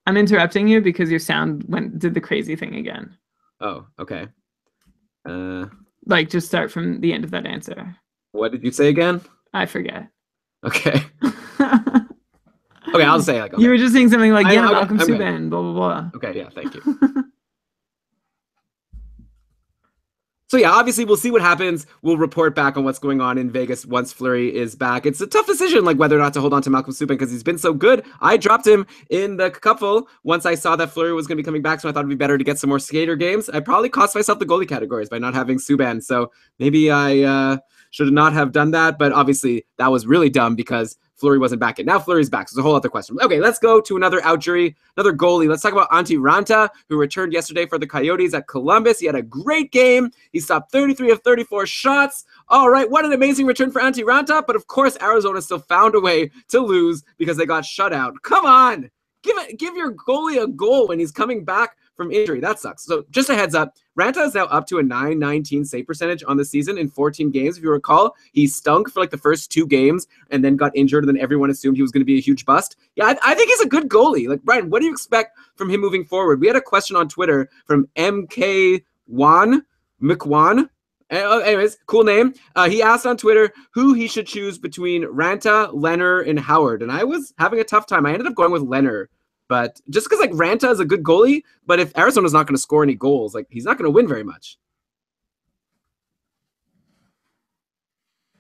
I'm interrupting you because your sound did the crazy thing again. Oh, okay. Just start from the end of that answer. What did you say again? I forget. Okay. Okay, I'll say okay. You were just saying something Malcolm Subban, blah, blah, blah. Okay, yeah, thank you. So yeah, obviously we'll see what happens. We'll report back on what's going on in Vegas once Fleury is back. It's a tough decision, like whether or not to hold on to Malcolm Subban because he's been so good. I dropped him in the couple once I saw that Fleury was going to be coming back, so I thought it'd be better to get some more skater games. I probably cost myself the goalie categories by not having Subban, so maybe I should not have done that. But obviously that was really dumb because Fleury wasn't back yet. Now Fleury's back, so it's a whole other question. Okay, let's go to another out jury, another goalie. Let's talk about Antti Ranta, who returned yesterday for the Coyotes at Columbus. He had a great game. He stopped 33 of 34 shots. All right, what an amazing return for Antti Ranta. But of course, Arizona still found a way to lose because they got shut out. Come on, give your goalie a goal when he's coming back from injury. That sucks. So just a heads up, Ranta is now up to a .919 save percentage on the season in 14 games. If you recall, he stunk for like the first 2 games and then got injured, and then everyone assumed he was going to be a huge bust. Yeah, I think he's a good goalie. Like, Brian, what do you expect from him moving forward? We had a question on Twitter from MKWan. Anyways, cool name. He asked on Twitter who he should choose between Ranta, Leonard, and Howard. And I was having a tough time. I ended up going with Leonard. But just because like Ranta is a good goalie, but if Arizona's not going to score any goals, like he's not going to win very much.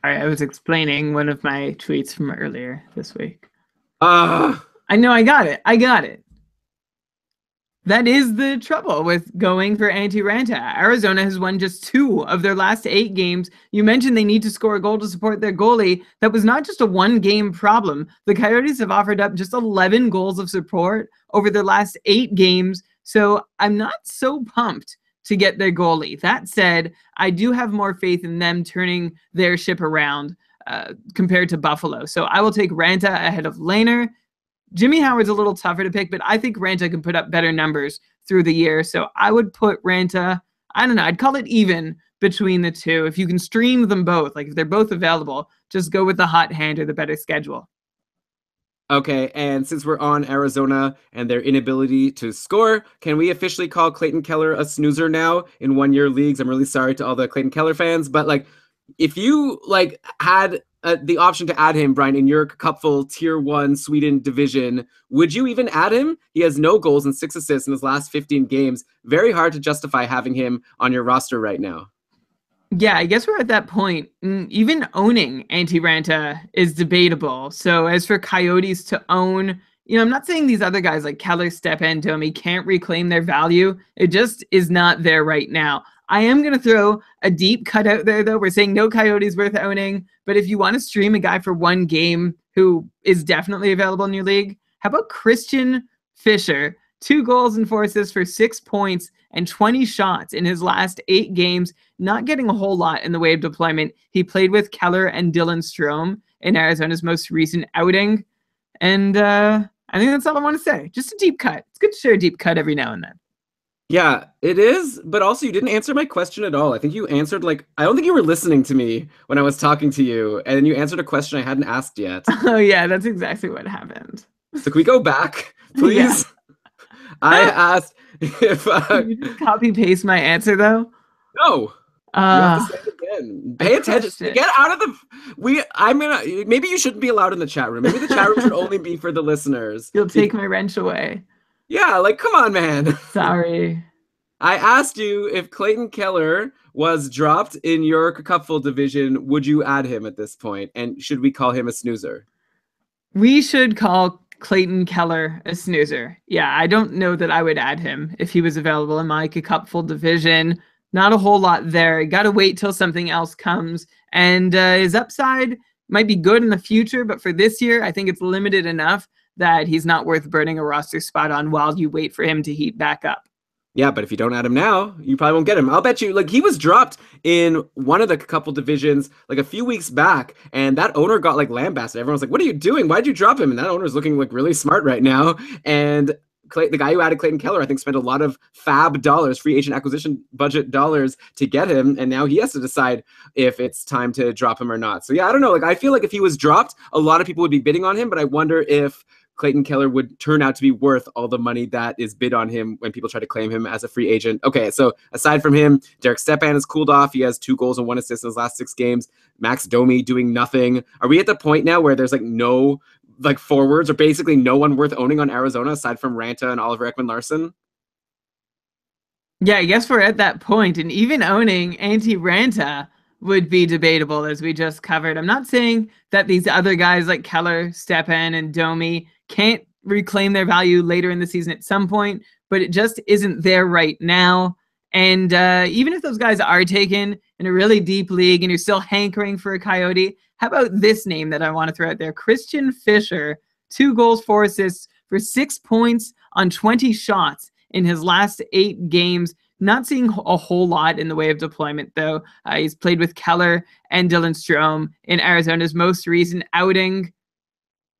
All right, I was explaining one of my tweets from earlier this week. I know, I got it. That is the trouble with going for Antti Ranta. Arizona has won just 2 of their last 8 games. You mentioned they need to score a goal to support their goalie. That was not just a 1-game problem. The Coyotes have offered up just 11 goals of support over their last 8 games. So I'm not so pumped to get their goalie. That said, I do have more faith in them turning their ship around compared to Buffalo. So I will take Ranta ahead of Lehner. Jimmy Howard's a little tougher to pick, but I think Ranta can put up better numbers through the year. So I would put Ranta, I don't know, I'd call it even between the two. If you can stream them both, like if they're both available, just go with the hot hand or the better schedule. Okay, and since we're on Arizona and their inability to score, can we officially call Clayton Keller a snoozer now in one-year leagues? I'm really sorry to all the Clayton Keller fans, but like if you like had the option to add him, Brian, in your cupful tier 1 Sweden division, would you even add him? He has no goals and 6 assists in his last 15 games. Very hard to justify having him on your roster right now. Yeah, I guess we're at that point. Even owning Antti Ranta is debatable. So as for Coyotes to own, I'm not saying these other guys like Keller, Stepan, Domi can't reclaim their value. It just is not there right now. I am going to throw a deep cut out there, though. We're saying no Coyotes worth owning. But if you want to stream a guy for 1 game who is definitely available in your league, how about Christian Fischer? 2 goals and 4 assists for 6 points and 20 shots in his last 8 games. Not getting a whole lot in the way of deployment. He played with Keller and Dylan Strome in Arizona's most recent outing. And I think that's all I want to say. Just a deep cut. It's good to share a deep cut every now and then. Yeah, it is, but also you didn't answer my question at all. I think you answered I don't think you were listening to me when I was talking to you, and then you answered a question I hadn't asked yet. Oh yeah, that's exactly what happened. So can we go back, please? Yeah. I asked if Can you just copy paste my answer though? No. You have to say it again. Pay attention. Get out of the maybe you shouldn't be allowed in the chat room. Maybe the chat room should only be for the listeners. You'll take my wrench away. Yeah, like, come on, man. Sorry. I asked you if Clayton Keller was dropped in your cupful division, would you add him at this point? And should we call him a snoozer? We should call Clayton Keller a snoozer. Yeah, I don't know that I would add him if he was available in my cupful division. Not a whole lot there. Got to wait till something else comes. And his upside might be good in the future, but for this year, I think it's limited enough that he's not worth burning a roster spot on while you wait for him to heat back up. Yeah, but if you don't add him now, you probably won't get him. I'll bet you, he was dropped in one of the couple divisions, a few weeks back, and that owner got, lambasted. Everyone was like, what are you doing? Why'd you drop him? And that owner's looking, really smart right now. And the guy who added Clayton Keller, I think, spent a lot of fab dollars, free agent acquisition budget dollars to get him, and now he has to decide if it's time to drop him or not. So, yeah, I don't know. I feel like if he was dropped, a lot of people would be bidding on him, but I wonder if Clayton Keller would turn out to be worth all the money that is bid on him when people try to claim him as a free agent. Okay, so aside from him, Derek Stepan has cooled off. He has 2 goals and 1 assist in his last 6 games. Max Domi doing nothing. Are we at the point now where there's no forwards or basically no one worth owning on Arizona aside from Ranta and Oliver Ekman-Larsson? Yeah, I guess we're at that point, and even owning anti-Ranta would be debatable, as we just covered. I'm not saying that these other guys like Keller, Stepan, and Domi can't reclaim their value later in the season at some point, but it just isn't there right now. And even if those guys are taken in a really deep league and you're still hankering for a Coyote, how about this name that I want to throw out there? Christian Fischer, 2 goals, 4 assists for 6 points on 20 shots in his last 8 games. Not seeing a whole lot in the way of deployment, though. He's played with Keller and Dylan Strome in Arizona's most recent outing.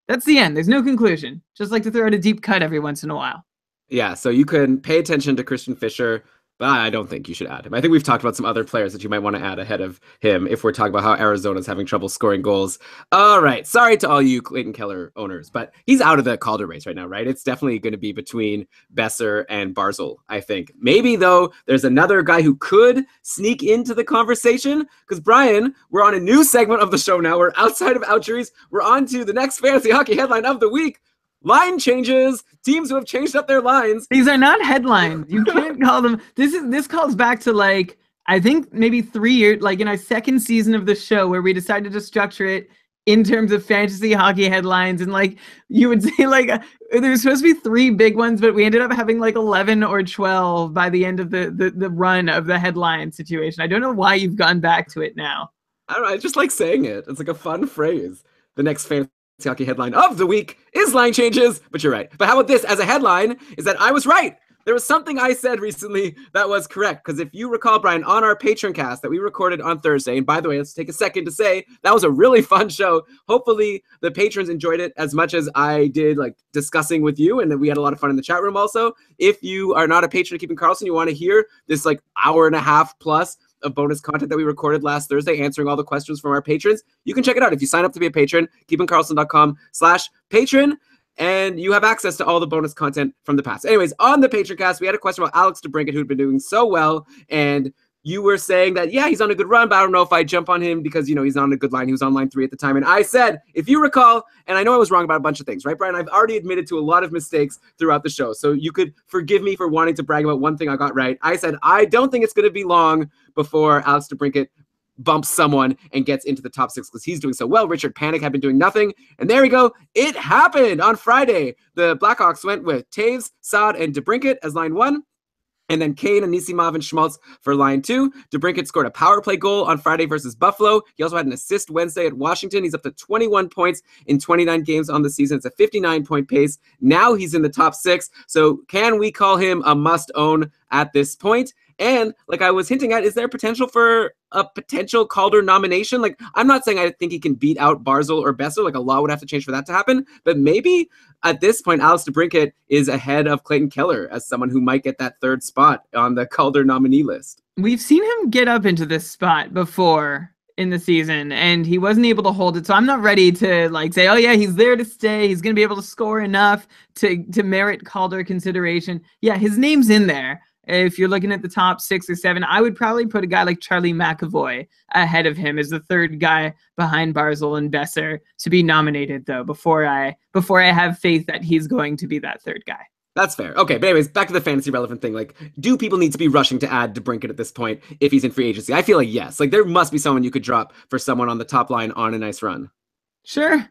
That's the end. There's no conclusion. Just like to throw out a deep cut every once in a while. Yeah, so you can pay attention to Christian Fischer, but I don't think you should add him. I think we've talked about some other players that you might want to add ahead of him if we're talking about how Arizona's having trouble scoring goals. All right, sorry to all you Clayton Keller owners, but he's out of the Calder race right now, right? It's definitely going to be between Besser and Barzal, I think. Maybe, though, there's another guy who could sneak into the conversation, because, Brian, we're on a new segment of the show now. We're outside of outjuries. We're on to the next fantasy hockey headline of the week. Line changes, teams who have changed up their lines. These are not headlines. You can't call them. This calls back to, like, I think maybe 3 years, like in our second season of the show, where we decided to structure it in terms of fantasy hockey headlines. And like you would say, like there was supposed to be 3 big ones, but we ended up having like 11 or 12 by the end of the run of the headline situation. I don't know why you've gone back to it now. I don't know. I just like saying it. It's like a fun phrase. The next fantasy hockey headline of the week is line changes, but you're right. But how about this as a headline is that I was right. There was something I said recently that was correct. Because if you recall, Brian, on our Patreon cast that we recorded on Thursday, and by the way, let's take a second to say that was a really fun show. Hopefully the patrons enjoyed it as much as I did, like discussing with you, and then we had a lot of fun in the chat room also. If you are not a patron of Keeping Karlsson, you want to hear this like hour and a half plus of bonus content that we recorded last Thursday, answering all the questions from our patrons, you can check it out. If you sign up to be a patron, keepingkarlsson.com/patron, and you have access to all the bonus content from the past. Anyways, on the Patreon cast, we had a question about Alex DeBrincat, who'd been doing so well, and you were saying that, yeah, he's on a good run, but I don't know if I jump on him because, you know, he's on a good line. He was on line 3 at the time. And I said, if you recall, and I know I was wrong about a bunch of things, right, Brian? I've already admitted to a lot of mistakes throughout the show. So you could forgive me for wanting to brag about one thing I got right. I said, I don't think it's going to be long before Alex DeBrincat bumps someone and gets into the top 6 because he's doing so well. Richard Panik had been doing nothing. And there we go. It happened on Friday. The Blackhawks went with Taves, Saad, and DeBrincat as line 1. And then Kane, Anisimov, and Schmaltz for line 2. DeBrincat scored a power play goal on Friday versus Buffalo. He also had an assist Wednesday at Washington. He's up to 21 points in 29 games on the season. It's a 59-point pace. Now he's in the top 6. So can we call him a must-own at this point? And like I was hinting at, is there potential for a potential Calder nomination? Like, I'm not saying I think he can beat out Barzal or Besser. Like, a law would have to change for that to happen. But maybe at this point, Alex DeBrincat is ahead of Clayton Keller as someone who might get that 3rd spot on the Calder nominee list. We've seen him get up into this spot before in the season, and he wasn't able to hold it. So I'm not ready to like say, oh yeah, he's there to stay. He's going to be able to score enough to merit Calder consideration. Yeah, his name's in there. If you're looking at the top 6 or 7, I would probably put a guy like Charlie McAvoy ahead of him as the 3rd guy behind Barzal and Besser to be nominated, though, before I have faith that he's going to be that 3rd guy. That's fair. Okay, but anyways, back to the fantasy relevant thing. Like, do people need to be rushing to add DeBrincat at this point if he's in free agency? I feel like yes. Like, there must be someone you could drop for someone on the top line on a nice run. Sure.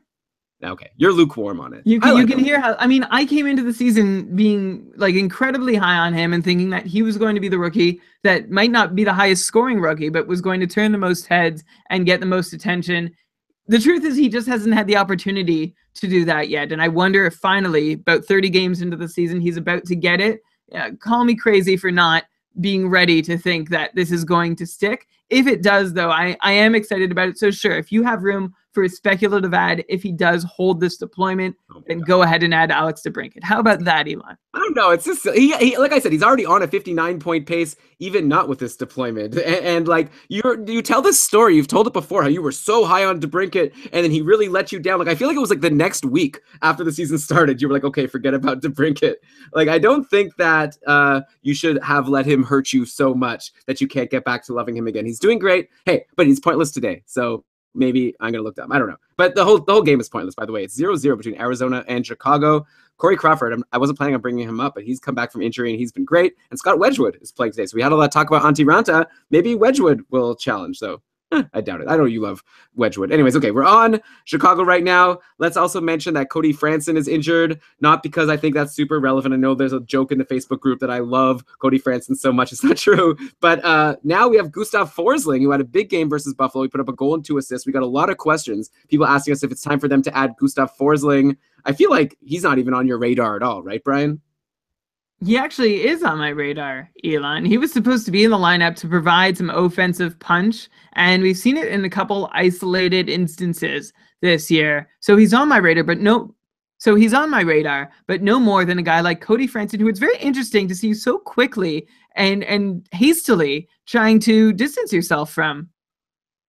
Okay, you're lukewarm on it. You can hear how, I mean, I came into the season being like incredibly high on him and thinking that he was going to be the rookie that might not be the highest scoring rookie, but was going to turn the most heads and get the most attention. The truth is he just hasn't had the opportunity to do that yet. And I wonder if finally, about 30 games into the season, he's about to get it. Call me crazy for not being ready to think that this is going to stick. If it does, though, I am excited about it. So sure, if you have room for a speculative ad, if he does hold this deployment, then go ahead and add Alex DeBrincat. How about that, Elon? I don't know. It's just he like I said, he's already on a 59-point pace, even not with this deployment. And like you tell this story, you've told it before, how you were so high on DeBrincat, and then he really let you down. Like I feel like it was like the next week after the season started, you were like, okay, forget about DeBrincat. Like I don't think that you should have let him hurt you so much that you can't get back to loving him again. He's doing great. Hey, but he's pointless today. So maybe I'm going to look dumb. I don't know. But the whole game is pointless, by the way. It's 0-0 between Arizona and Chicago. Corey Crawford, I wasn't planning on bringing him up, but he's come back from injury and he's been great. And Scott Wedgwood is playing today. So we had all that talk about Antti Ranta. Maybe Wedgwood will challenge, though. I doubt it. I know you love Wedgwood. Anyways, okay, we're on Chicago right now. Let's also mention that Cody Franson is injured, not because I think that's super relevant. I know there's a joke in the Facebook group that I love Cody Franson so much. It's not true. But now we have Gustav Forsling, who had a big game versus Buffalo. He put up a goal and 2 assists. We got a lot of questions. People asking us if it's time for them to add Gustav Forsling. I feel like he's not even on your radar at all, right, Brian? He actually is on my radar, Elon. He was supposed to be in the lineup to provide some offensive punch, and we've seen it in a couple isolated instances this year. So he's on my radar, but no more than a guy like Cody Franson, who it's very interesting to see you so quickly and hastily trying to distance yourself from.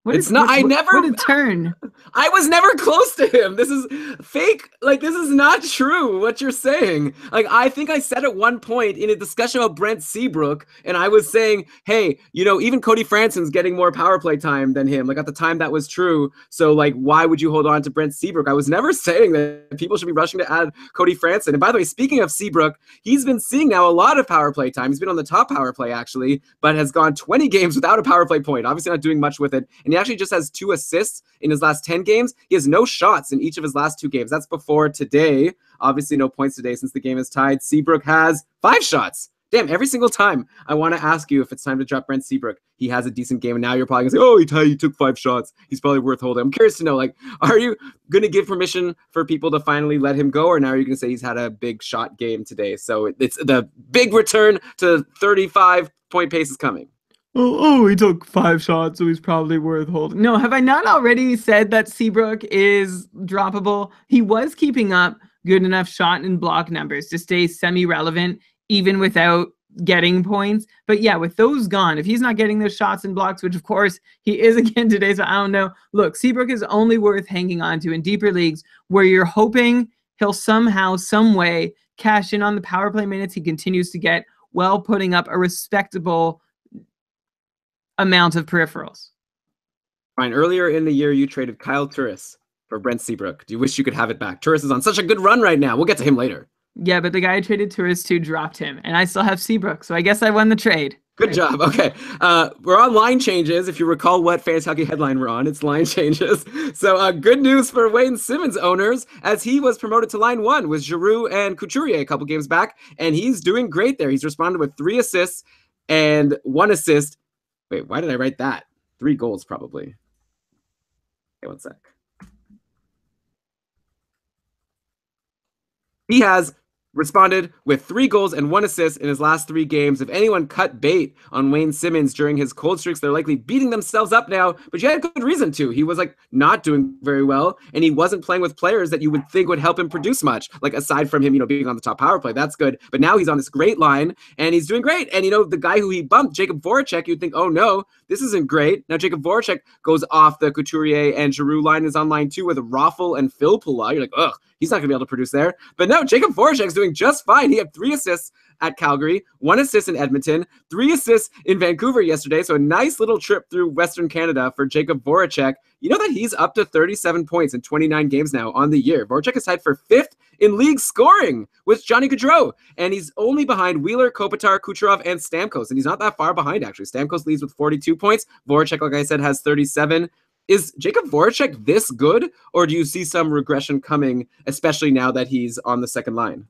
What a turn. I was never close to him. This is fake. Like, this is not true, what you're saying. Like, I think I said at one point in a discussion about Brent Seabrook, and I was saying, hey, you know, even Cody Franson's getting more power play time than him. Like, at the time, that was true. So, like, why would you hold on to Brent Seabrook? I was never saying that people should be rushing to add Cody Franson. And by the way, speaking of Seabrook, he's been seeing now a lot of power play time. He's been on the top power play, actually, but has gone 20 games without a power play point. Obviously not doing much with it. And he actually just has 2 assists in his last 10 games. He has no shots in each of his last 2 games. That's before today. Obviously no points today since the game is tied. Seabrook has 5 shots. Damn, every single time I want to ask you if it's time to drop Brent Seabrook, he has a decent game, and now you're probably going to say, oh, he took 5 shots. He's probably worth holding. I'm curious to know, like, are you going to give permission for people to finally let him go, or now are you going to say he's had a big shot game today? So it's the big return to 35-point pace is coming. Oh, he took 5 shots, so he's probably worth holding. No, have I not already said that Seabrook is droppable? He was keeping up good enough shot and block numbers to stay semi-relevant, even without getting points. But yeah, with those gone, if he's not getting those shots and blocks, which of course he is again today, so I don't know. Look, Seabrook is only worth hanging on to in deeper leagues where you're hoping he'll somehow, some way cash in on the power play minutes he continues to get while putting up a respectable amount of peripherals. Fine. Earlier in the year, you traded Kyle Turris for Brent Seabrook. Do you wish you could have it back? Turris is on such a good run right now. We'll get to him later. Yeah, but the guy I traded Turris to dropped him, and I still have Seabrook, so I guess I won the trade. Good job. Okay. We're on line changes. If you recall what Fantasy Hockey headline we're on, it's line changes. So good news for Wayne Simmons owners, as he was promoted to line 1 with Giroux and Couturier a couple games back, and he's doing great there. He's responded with 3 assists and 1 assist. Wait, why did I write that? 3 goals, probably. Okay, one sec. He has responded with 3 goals and 1 assist in his last 3 games. If anyone cut bait on Wayne Simmons during his cold streaks, they're likely beating themselves up now, but you had good reason to. He was like not doing very well, and he wasn't playing with players that you would think would help him produce much, like aside from him, you know, being on the top power play. That's good. But now he's on this great line, and he's doing great. And, you know, the guy who he bumped, Jacob Voracek, you'd think, oh no, this isn't great. Now Jacob Voracek goes off the Couturier and Giroux line, is on line 2 with Raffl and Phil Pula. You're like, ugh, he's not going to be able to produce there. But no, Jacob Voracek's doing just fine. He had 3 assists at Calgary, 1 assist in Edmonton, 3 assists in Vancouver yesterday. So a nice little trip through Western Canada for Jacob Voracek. You know that he's up to 37 points in 29 games now on the year. Voracek is tied for 5th in league scoring with Johnny Gaudreau. And he's only behind Wheeler, Kopitar, Kucherov, and Stamkos. And he's not that far behind, actually. Stamkos leads with 42 points. Voracek, like I said, has 37. Is Jacob Voracek this good, or do you see some regression coming, especially now that he's on the second line?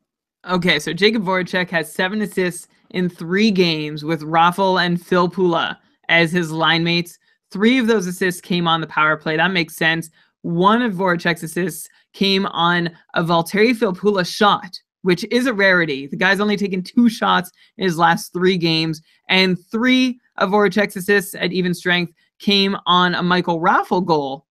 Okay, so Jacob Voracek has 7 assists in 3 games with Raffl and Phil Pula as his line mates. 3 of those assists came on the power play. That makes sense. 1 of Voracek's assists came on a Valtteri Filppula shot, which is a rarity. The guy's only taken 2 shots in his last 3 games, and 3 of Voracek's assists at even strength came on a Michael Raffl goal.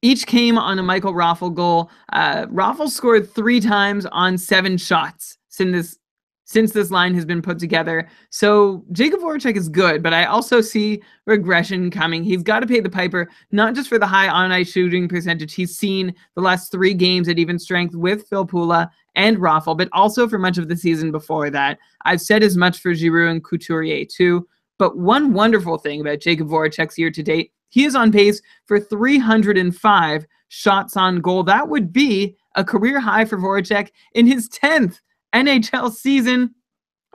Each came on a Michael Raffl goal. Raffl scored 3 times on 7 shots since this line has been put together. So Jacob Voracek is good, but I also see regression coming. He's got to pay the piper, not just for the high on-ice shooting percentage he's seen the last 3 games at even strength with Phil Pula and Raffl, but also for much of the season before that. I've said as much for Giroux and Couturier too. But one wonderful thing about Jacob Voracek's year-to-date, he is on pace for 305 shots on goal. That would be a career high for Voracek in his 10th NHL season.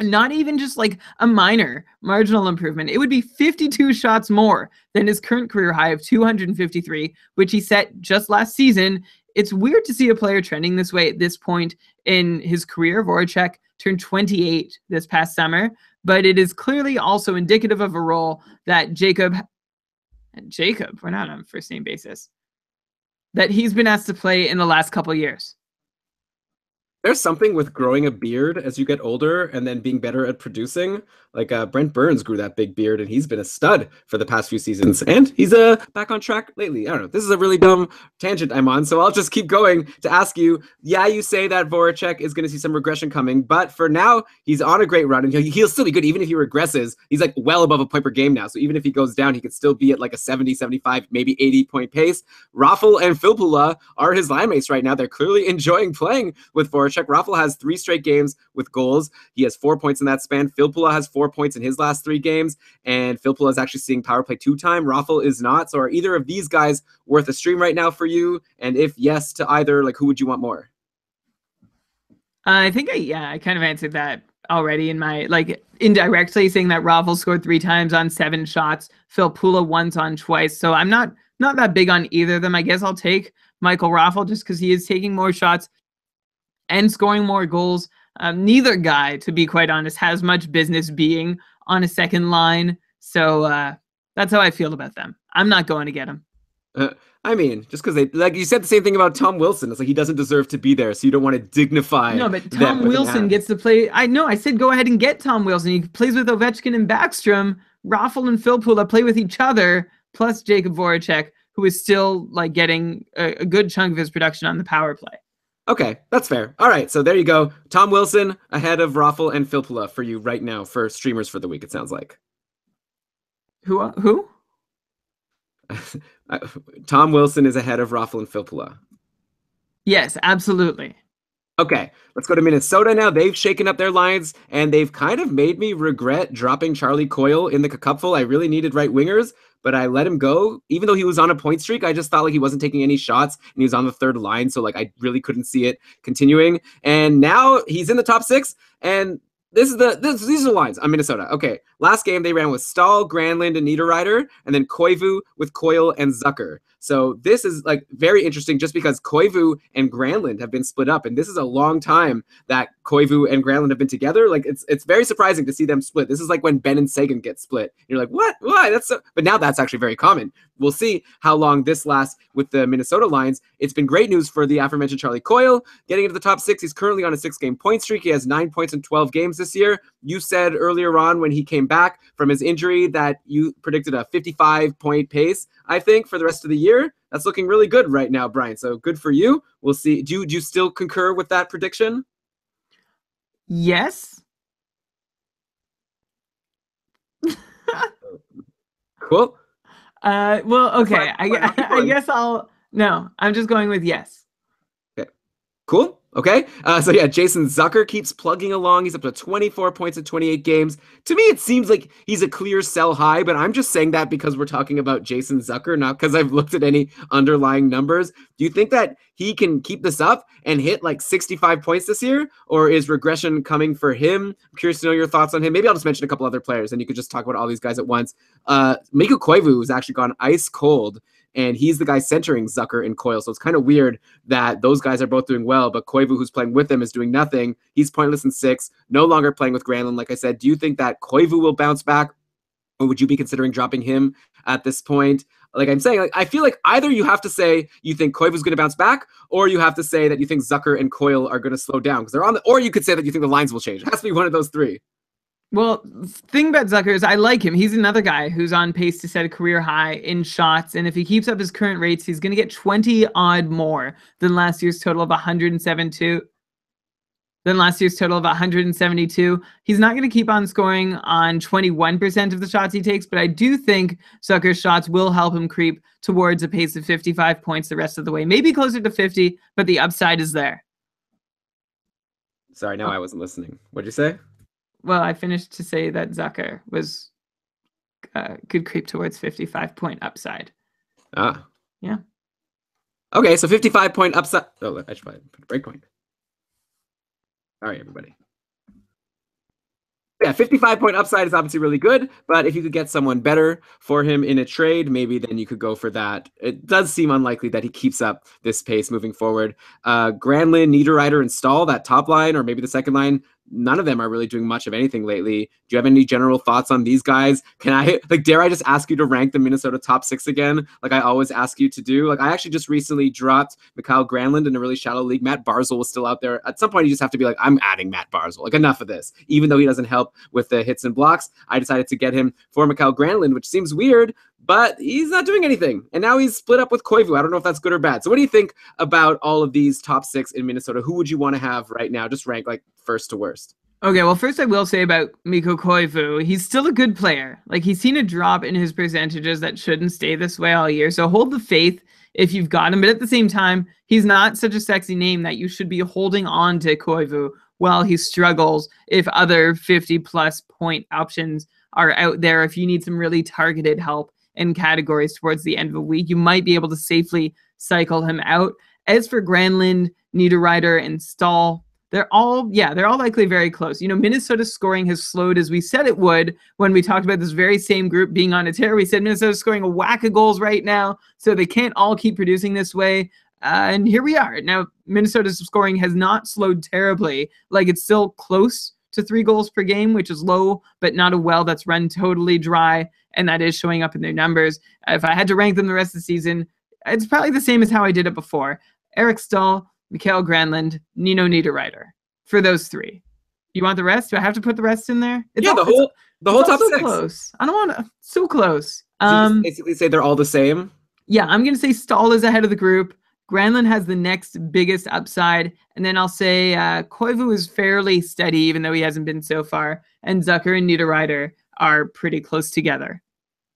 Not even just like a minor marginal improvement. It would be 52 shots more than his current career high of 253, which he set just last season. It's weird to see a player trending this way at this point in his career. Voracek turned 28 this past summer, but it is clearly also indicative of a role that Jacob, we're not on a first name basis, that he's been asked to play in the last couple of years. There's something with growing a beard as you get older and then being better at producing. Like Brent Burns grew that big beard and he's been a stud for the past few seasons. And he's back on track lately. I don't know. This is a really dumb tangent I'm on, so I'll just keep going to ask you. Yeah, you say that Voracek is going to see some regression coming, but for now, he's on a great run and he'll still be good even if he regresses. He's like well above a point per game now. So even if he goes down, he could still be at like a 70, 75, maybe 80 point pace. Raffl and Filppula are his line mates right now. They're clearly enjoying playing with Voracek. Raffl has 3 straight games with goals. He has 4 points in that span. Filppula has 4 points in his last 3 games, and Filppula is actually seeing power play 2 time. Raffl is not. So are either of these guys worth a stream right now for you? And if yes to either, like who would you want more? I think I kind of answered that already in my, like, indirectly saying that Raffl scored 3 times on 7 shots, Filppula once on twice. So I'm not that big on either of them. I guess I'll take Michael Raffl just because he is taking more shots and scoring more goals. Neither guy, to be quite honest, has much business being on a second line. So that's how I feel about them. I'm not going to get him. I mean, just because they, like you said the same thing about Tom Wilson. It's like he doesn't deserve to be there, so you don't want to dignify. No, but Tom Wilson gets to play. I know. I said go ahead and get Tom Wilson. He plays with Ovechkin and Backstrom. Raffl and Filppula play with each other, plus Jacob Voracek, who is still like getting a good chunk of his production on the power play. Okay, that's fair. All right, so there you go. Tom Wilson ahead of Raffl and Filppula for you right now for streamers for the week, it sounds like. Who? Tom Wilson is ahead of Raffl and Filppula. Yes, absolutely. Okay, let's go to Minnesota now. They've shaken up their lines, and they've kind of made me regret dropping Charlie Coyle in the cupful. I really needed right wingers, but I let him go. Even though he was on a point streak, I just thought like he wasn't taking any shots, and he was on the 3rd line, so like I really couldn't see it continuing. And now he's in the top 6, and these are the lines on Minnesota. Okay, last game they ran with Stahl, Granlund, and Niederreiter, and then Koivu with Coyle and Zucker. So this is like very interesting just because Koivu and Granlund have been split up, and this is a long time that Koivu and Granlund have been together. Like it's very surprising to see them split. This is like when Ben and Sagan get split. You're like, what? Why? That's so... But now that's actually very common. We'll see how long this lasts with the Minnesota lines. It's been great news for the aforementioned Charlie Coyle getting into the top 6. He's currently on a 6-game point streak. He has 9 points in 12 games this year. You said earlier on when he came back from his injury that you predicted a 55-point pace, I think, for the rest of the year. That's looking really good right now, Brian. So good for you. We'll see. Do you still concur with that prediction? Yes. Cool. Well, okay. I guess I'm just going with yes. Okay. Cool. Okay. So yeah, Jason Zucker keeps plugging along. He's up to 24 points in 28 games. To me, it seems like he's a clear sell high, but I'm just saying that because we're talking about Jason Zucker, not because I've looked at any underlying numbers. Do you think that he can keep this up and hit like 65 points this year, or is regression coming for him? I'm curious to know your thoughts on him. Maybe I'll just mention a couple other players and you could just talk about all these guys at once. Mikko Koivu has actually gone ice cold, and he's the guy centering Zucker and Coyle. So it's kind of weird that those guys are both doing well, but Koivu, who's playing with them, is doing nothing. He's pointless in 6, no longer playing with Granlund. Like I said, do you think that Koivu will bounce back, or would you be considering dropping him at this point? Like I'm saying, like, I feel like either you have to say you think Koivu's going to bounce back, or you have to say that you think Zucker and Coyle are going to slow down because they're on the, or you could say that you think the lines will change. It has to be one of those 3. Well, the thing about Zucker is I like him. He's another guy who's on pace to set a career high in shots. And if he keeps up his current rates, he's going to get 20 odd more than last year's total of 172. He's not going to keep on scoring on 21% of the shots he takes, but I do think Zucker's shots will help him creep towards a pace of 55 points the rest of the way. Maybe closer to 50, but the upside is there. Sorry, no, I wasn't listening. What'd you say? Well, I finished to say that Zucker was could creep towards 55-point upside. Ah. Yeah. Okay, so 55-point upside. Oh, I should probably put a breakpoint. All right, everybody. Yeah, 55-point upside is obviously really good, but if you could get someone better for him in a trade, maybe then you could go for that. It does seem unlikely that he keeps up this pace moving forward. Granlund, Niederreiter, and Stahl, that top line, or maybe the second line, none of them are really doing much of anything lately. Do you have any general thoughts on these guys? Dare I just ask you to rank the Minnesota top six again? Like I always ask you to do. Like I actually just recently dropped Mikhail Granlund in a really shallow league. Matt Barzal was still out there. At some point, you just have to be like, I'm adding Matt Barzal. Like enough of this. Even though he doesn't help with the hits and blocks, I decided to get him for Mikhail Granlund, which seems weird, but he's not doing anything. And now he's split up with Koivu. I don't know if that's good or bad. So what do you think about all of these top six in Minnesota? Who would you want to have right now? Just rank like first to worst. Okay, well, first I will say about Mikko Koivu, he's still a good player. Like, he's seen a drop in his percentages that shouldn't stay this way all year. So hold the faith if you've got him. But at the same time, he's not such a sexy name that you should be holding on to Koivu while he struggles if other 50-plus point options are out there. If you need some really targeted help in categories towards the end of a week, you might be able to safely cycle him out. As for Granlund, Niederreiter, and Stahl, they're all likely very close. You know, Minnesota's scoring has slowed as we said it would when we talked about this very same group being on a tear. We said Minnesota's scoring a whack of goals right now, so they can't all keep producing this way. And here we are. Now, Minnesota's scoring has not slowed terribly. Like, it's still close to 3 goals per game, which is low, but not a well that's run totally dry, and that is showing up in their numbers. If I had to rank them the rest of the season, it's probably the same as how I did it before. Eric Stahl, Mikael Granlund, Nino Niederreiter. For those 3. You want the rest? Do I have to put the rest in there? The whole top so 6. Close. I don't want to. So close. So you just basically say they're all the same? Yeah, I'm going to say Stahl is ahead of the group. Granlund has the next biggest upside. And then I'll say Koivu is fairly steady, even though he hasn't been so far. And Zucker and Niederreiter are pretty close together.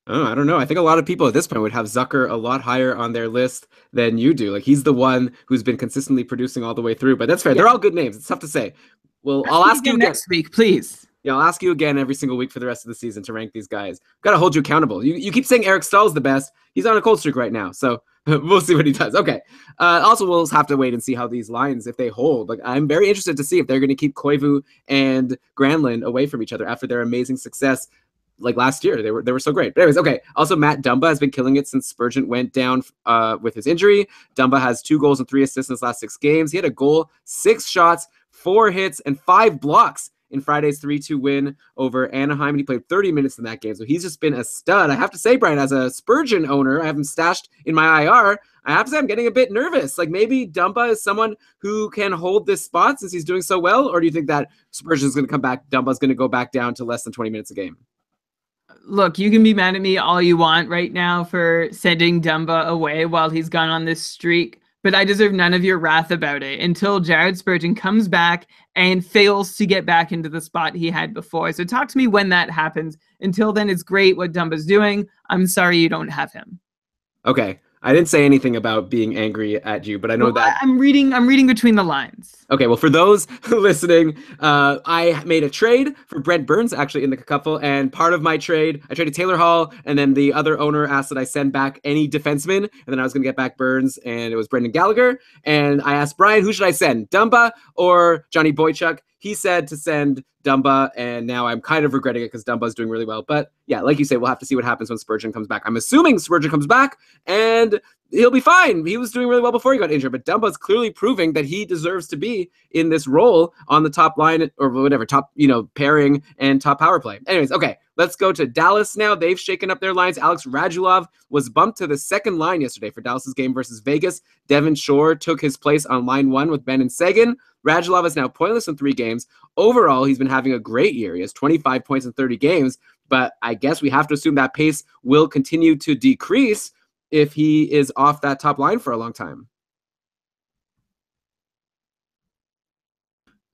Oh, I don't know. I think a lot of people at this point would have Zucker a lot higher on their list than you do. Like he's the one who's been consistently producing all the way through. But that's fair. Yeah. They're all good names. It's tough to say. Well, I'll ask you again next week, please. Yeah, I'll ask you again every single week for the rest of the season to rank these guys. Got to hold you accountable. You keep saying Eric Stahl's the best. He's on a cold streak right now, so we'll see what he does. Okay. Also, we'll have to wait and see how these lines, if they hold. Like, I'm very interested to see if they're going to keep Koivu and Granlund away from each other after their amazing success. Like last year, they were so great. But anyways, okay. Also, Matt Dumba has been killing it since Spurgeon went down with his injury. Dumba has 2 goals and 3 assists in his last 6 games. He had a goal, 6 shots, 4 hits, and 5 blocks in Friday's 3-2 win over Anaheim, and he played 30 minutes in that game. So he's just been a stud. I have to say, Brian, as a Spurgeon owner, I have him stashed in my IR. I have to say I'm getting a bit nervous. Like maybe Dumba is someone who can hold this spot since he's doing so well, or do you think that Spurgeon's going to come back, Dumba's going to go back down to less than 20 minutes a game? Look, you can be mad at me all you want right now for sending Dumba away while he's gone on this streak, but I deserve none of your wrath about it until Jared Spurgeon comes back and fails to get back into the spot he had before. So talk to me when that happens. Until then, it's great what Dumba's doing. I'm sorry you don't have him. Okay. I didn't say anything about being angry at you, but I know that I'm reading between the lines. Okay, well, for those listening, I made a trade for Brent Burns actually in the couple, and part of my trade, I traded Taylor Hall, and then the other owner asked that I send back any defenseman, and then I was going to get back Burns, and it was Brendan Gallagher, and I asked Brian, who should I send, Dumba or Johnny Boychuk? He said to send Dumba, and now I'm kind of regretting it because Dumba's doing really well. But yeah, like you say, we'll have to see what happens when Spurgeon comes back. I'm assuming Spurgeon comes back, and he'll be fine. He was doing really well before he got injured, but Dumba's clearly proving that he deserves to be in this role on the top line or whatever, top, pairing and top power play. Anyways, okay, let's go to Dallas now. They've shaken up their lines. Alex Radulov was bumped to the second line yesterday for Dallas's game versus Vegas. Devin Shore took his place on line 1 with Ben and Sagan. Radulov is now pointless in 3 games. Overall, he's been having a great year. He has 25 points in 30 games, but I guess we have to assume that pace will continue to decrease if he is off that top line for a long time.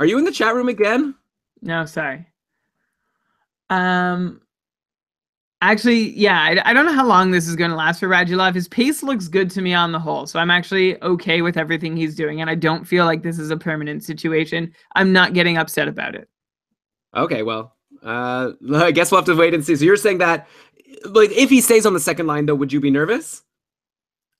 Are you in the chat room again? No, sorry. Actually, yeah, I don't know how long this is going to last for Radulov. His pace looks good to me on the whole, so I'm actually okay with everything he's doing, and I don't feel like this is a permanent situation. I'm not getting upset about it. Okay, well, I guess we'll have to wait and see. So you're saying that, like, if he stays on the second line, though, would you be nervous?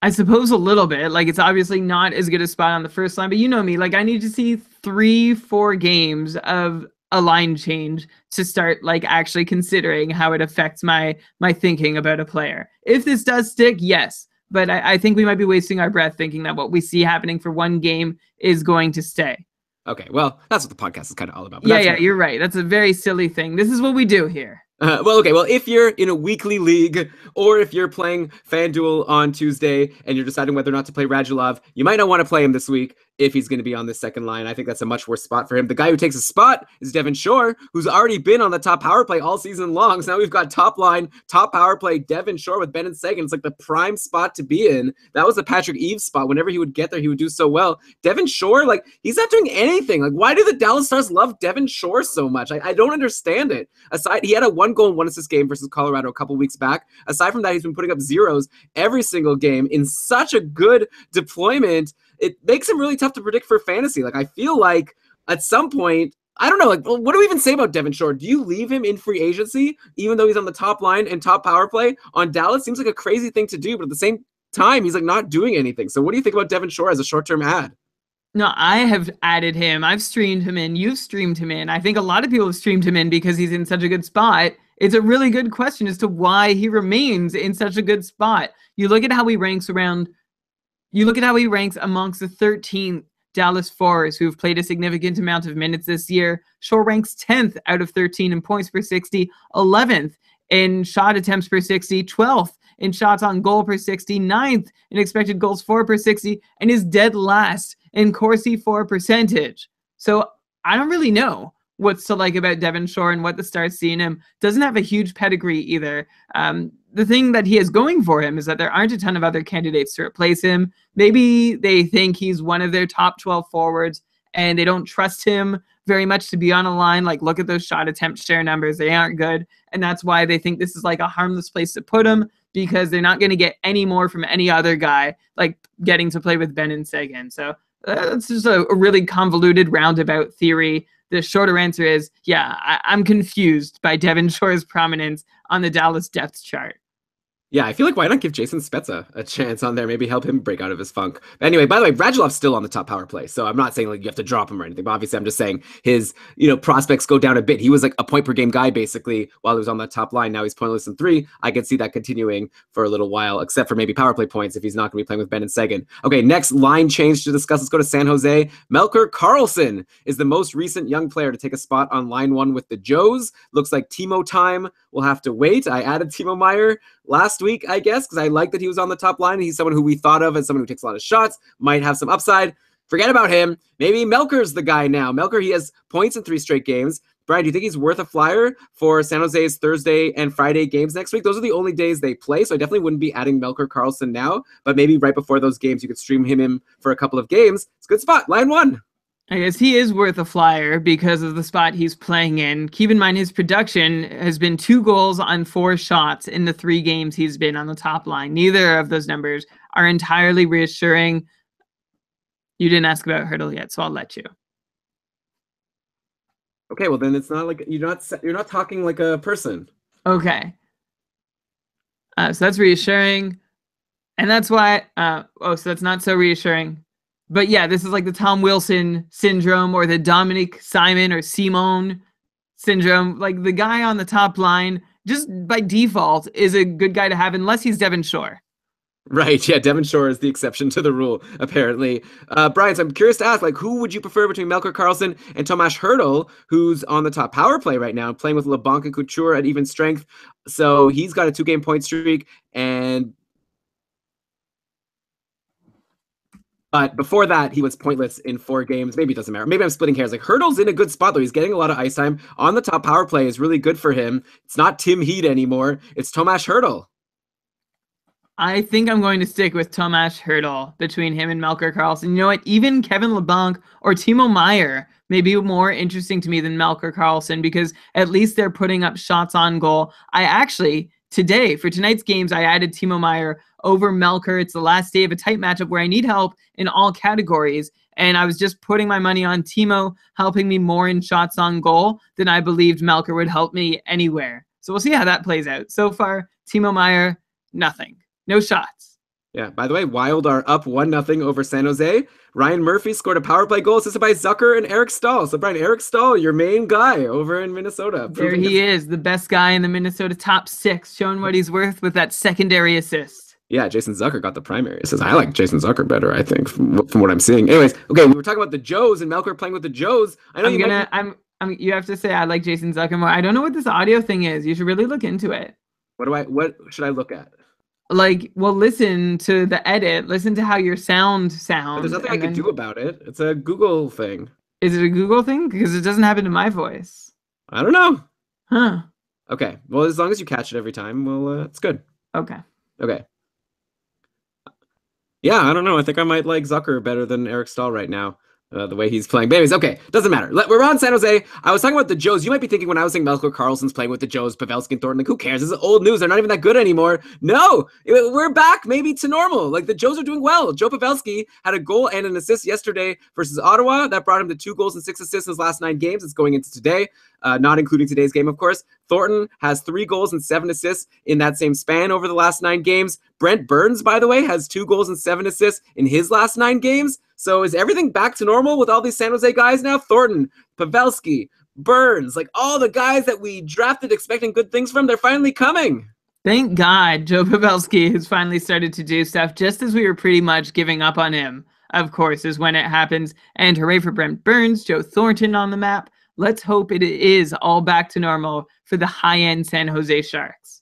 I suppose a little bit. Like, it's obviously not as good a spot on the first line, but you know me. Like, I need to see 3, 4 games of a line change to start like actually considering how it affects my thinking about a player. If this does stick, yes. But I think we might be wasting our breath thinking that what we see happening for one game is going to stay. Okay, well, that's what the podcast is kind of all about. But Yeah, that's yeah, you're right. That's a very silly thing. This is what we do here. well, if you're in a weekly league or if you're playing FanDuel on Tuesday and you're deciding whether or not to play Radulov, you might not want to play him this week if he's going to be on this second line. I think that's a much worse spot for him. The guy who takes a spot is Devin Shore, who's already been on the top power play all season long. So now we've got top line, top power play, Devin Shore with Benn Seguin. It's like the prime spot to be in. That was the Patrick Eaves spot. Whenever he would get there, he would do so well. Devin Shore, like, he's not doing anything. Like, why do the Dallas Stars love Devin Shore so much? I don't understand it. Aside, he had a 1 goal and 1 assist game versus Colorado a couple weeks back. Aside from that, he's been putting up zeros every single game in such a good deployment. It makes him really tough to predict for fantasy. Like, I feel like at some point, I don't know, like, what do we even say about Devin Shore? Do you leave him in free agency, even though he's on the top line and top power play on Dallas? Seems like a crazy thing to do, but at the same time, he's like not doing anything. So what do you think about Devin Shore as a short-term ad? No, I have added him. I've streamed him in. You've streamed him in. I think a lot of people have streamed him in because he's in such a good spot. It's a really good question as to why he remains in such a good spot. You look at how he ranks amongst the 13th Dallas forwards who've played a significant amount of minutes this year. Shore ranks 10th out of 13 in points per 60, 11th in shot attempts per 60, 12th in shots on goal per 60, 9th in expected goals for per 60, and is dead last in Corsi for percentage. So I don't really know what's to like about Devin Shore and what the Stars see in him. Doesn't have a huge pedigree either. The thing that he has going for him is that there aren't a ton of other candidates to replace him. Maybe they think he's one of their top 12 forwards and they don't trust him very much to be on a line. Like, look at those shot attempt share numbers. They aren't good. And that's why they think this is like a harmless place to put him, because they're not going to get any more from any other guy, like getting to play with Benn Seguin. So that's just a really convoluted roundabout theory. The shorter answer is, yeah, I'm confused by Devin Shore's prominence on the Dallas depth chart. Yeah, I feel like why not give Jason Spezza a chance on there? Maybe help him break out of his funk. Anyway, by the way, Radulov's still on the top power play, so I'm not saying like you have to drop him or anything. But obviously, I'm just saying his prospects go down a bit. He was like a point per game guy basically while he was on that top line. Now he's pointless in 3. I could see that continuing for a little while, except for maybe power play points if he's not going to be playing with Benn Seguin. Okay, next line change to discuss. Let's go to San Jose. Melker Karlsson is the most recent young player to take a spot on line 1 with the Joes. Looks like Timo time will have to wait. I added Timo Meier last week, I guess, because I like that he was on the top line. He's someone who we thought of as someone who takes a lot of shots, might have some upside. Forget about him. Maybe Melker's the guy now. Melker, he has points in 3 straight games. Brian, do you think he's worth a flyer for San Jose's Thursday and Friday games next week? Those are the only days they play, so I definitely wouldn't be adding Melker Karlsson now, but maybe right before those games, you could stream him in for a couple of games. It's a good spot. Line 1. I guess he is worth a flyer because of the spot he's playing in. Keep in mind his production has been 2 goals on 4 shots in the 3 games he's been on the top line. Neither of those numbers are entirely reassuring. You didn't ask about Hurdle yet, so I'll let you. Okay, well then it's not like you're not talking like a person. Okay. So that's reassuring. And that's why so that's not so reassuring. But yeah, this is like the Tom Wilson syndrome or the Dominic Simon or Simone syndrome. Like, the guy on the top line, just by default, is a good guy to have unless he's Devin Shore. Right, yeah, Devin Shore is the exception to the rule, apparently. Brian, so I'm curious to ask, like, who would you prefer between Melker Karlsson and Tomas Hurdle, who's on the top power play right now, playing with LeBlanc and Couture at even strength? So he's got a 2-game point streak, but before that, he was pointless in 4 games. Maybe it doesn't matter. Maybe I'm splitting hairs. Like, Hurdle's in a good spot, though. He's getting a lot of ice time. On the top power play is really good for him. It's not Tim Heat anymore. It's Tomas Hurdle. I think I'm going to stick with Tomas Hurdle between him and Melker Karlsson. You know what? Even Kevin LeBlanc or Timo Meier may be more interesting to me than Melker Karlsson, because at least they're putting up shots on goal. I actually, today, for tonight's games, I added Timo Meier over Melker. It's the last day of a tight matchup where I need help in all categories. And I was just putting my money on Timo helping me more in shots on goal than I believed Melker would help me anywhere. So we'll see how that plays out. So far, Timo Meier, nothing. No shots. Yeah, by the way, Wild are up 1-0 over San Jose. Ryan Murphy scored a power play goal assisted by Zucker and Eric Stahl. So, Brian, Eric Stahl, your main guy over in Minnesota, There proving he his. is, the best guy in the Minnesota top six, showing what he's worth with that secondary assist. Yeah, Jason Zucker got the primary assist. I like Jason Zucker better, I think, from what I'm seeing. Anyways, okay, we were talking about the Joes and Melker playing with the Joes. I know I'm you might gonna, be. you have to say I like Jason Zucker more. I don't know what this audio thing is. You should really look into it. What should I look at? Like, well, listen to the edit, listen to how your But there's sound, nothing I and could do then about it. It's a Google thing. is it a Google thing? Because it doesn't happen to my voice. I don't know. Huh. Okay, well, as long as you catch it every time, well, it's good. Okay. Okay. Yeah, I don't know. I think I might like Zucker better than Eric Stahl right now. The way he's playing. But anyways, okay, doesn't matter. We're on San Jose. I was talking about the Joes. You might be thinking when I was saying Melker Karlsson's playing with the Joes, Pavelski and Thornton, like, who cares? This is old news. They're not even that good anymore. No, we're back maybe to normal. Like, the Joes are doing well. Joe Pavelski had a goal and an assist yesterday versus Ottawa. That brought him to 2 goals and 6 assists in his last 9 games. It's going into today, not including today's game, of course. Thornton has 3 goals and 7 assists in that same span over the last 9 games. Brent Burns, by the way, has 2 goals and 7 assists in his last 9 games. So is everything back to normal with all these San Jose guys now? Thornton, Pavelski, Burns, like all the guys that we drafted expecting good things from, they're finally coming. Thank God Joe Pavelski has finally started to do stuff just as we were pretty much giving up on him, of course, is when it happens. And hooray for Brent Burns, Joe Thornton on the map. Let's hope it is all back to normal for the high-end San Jose Sharks.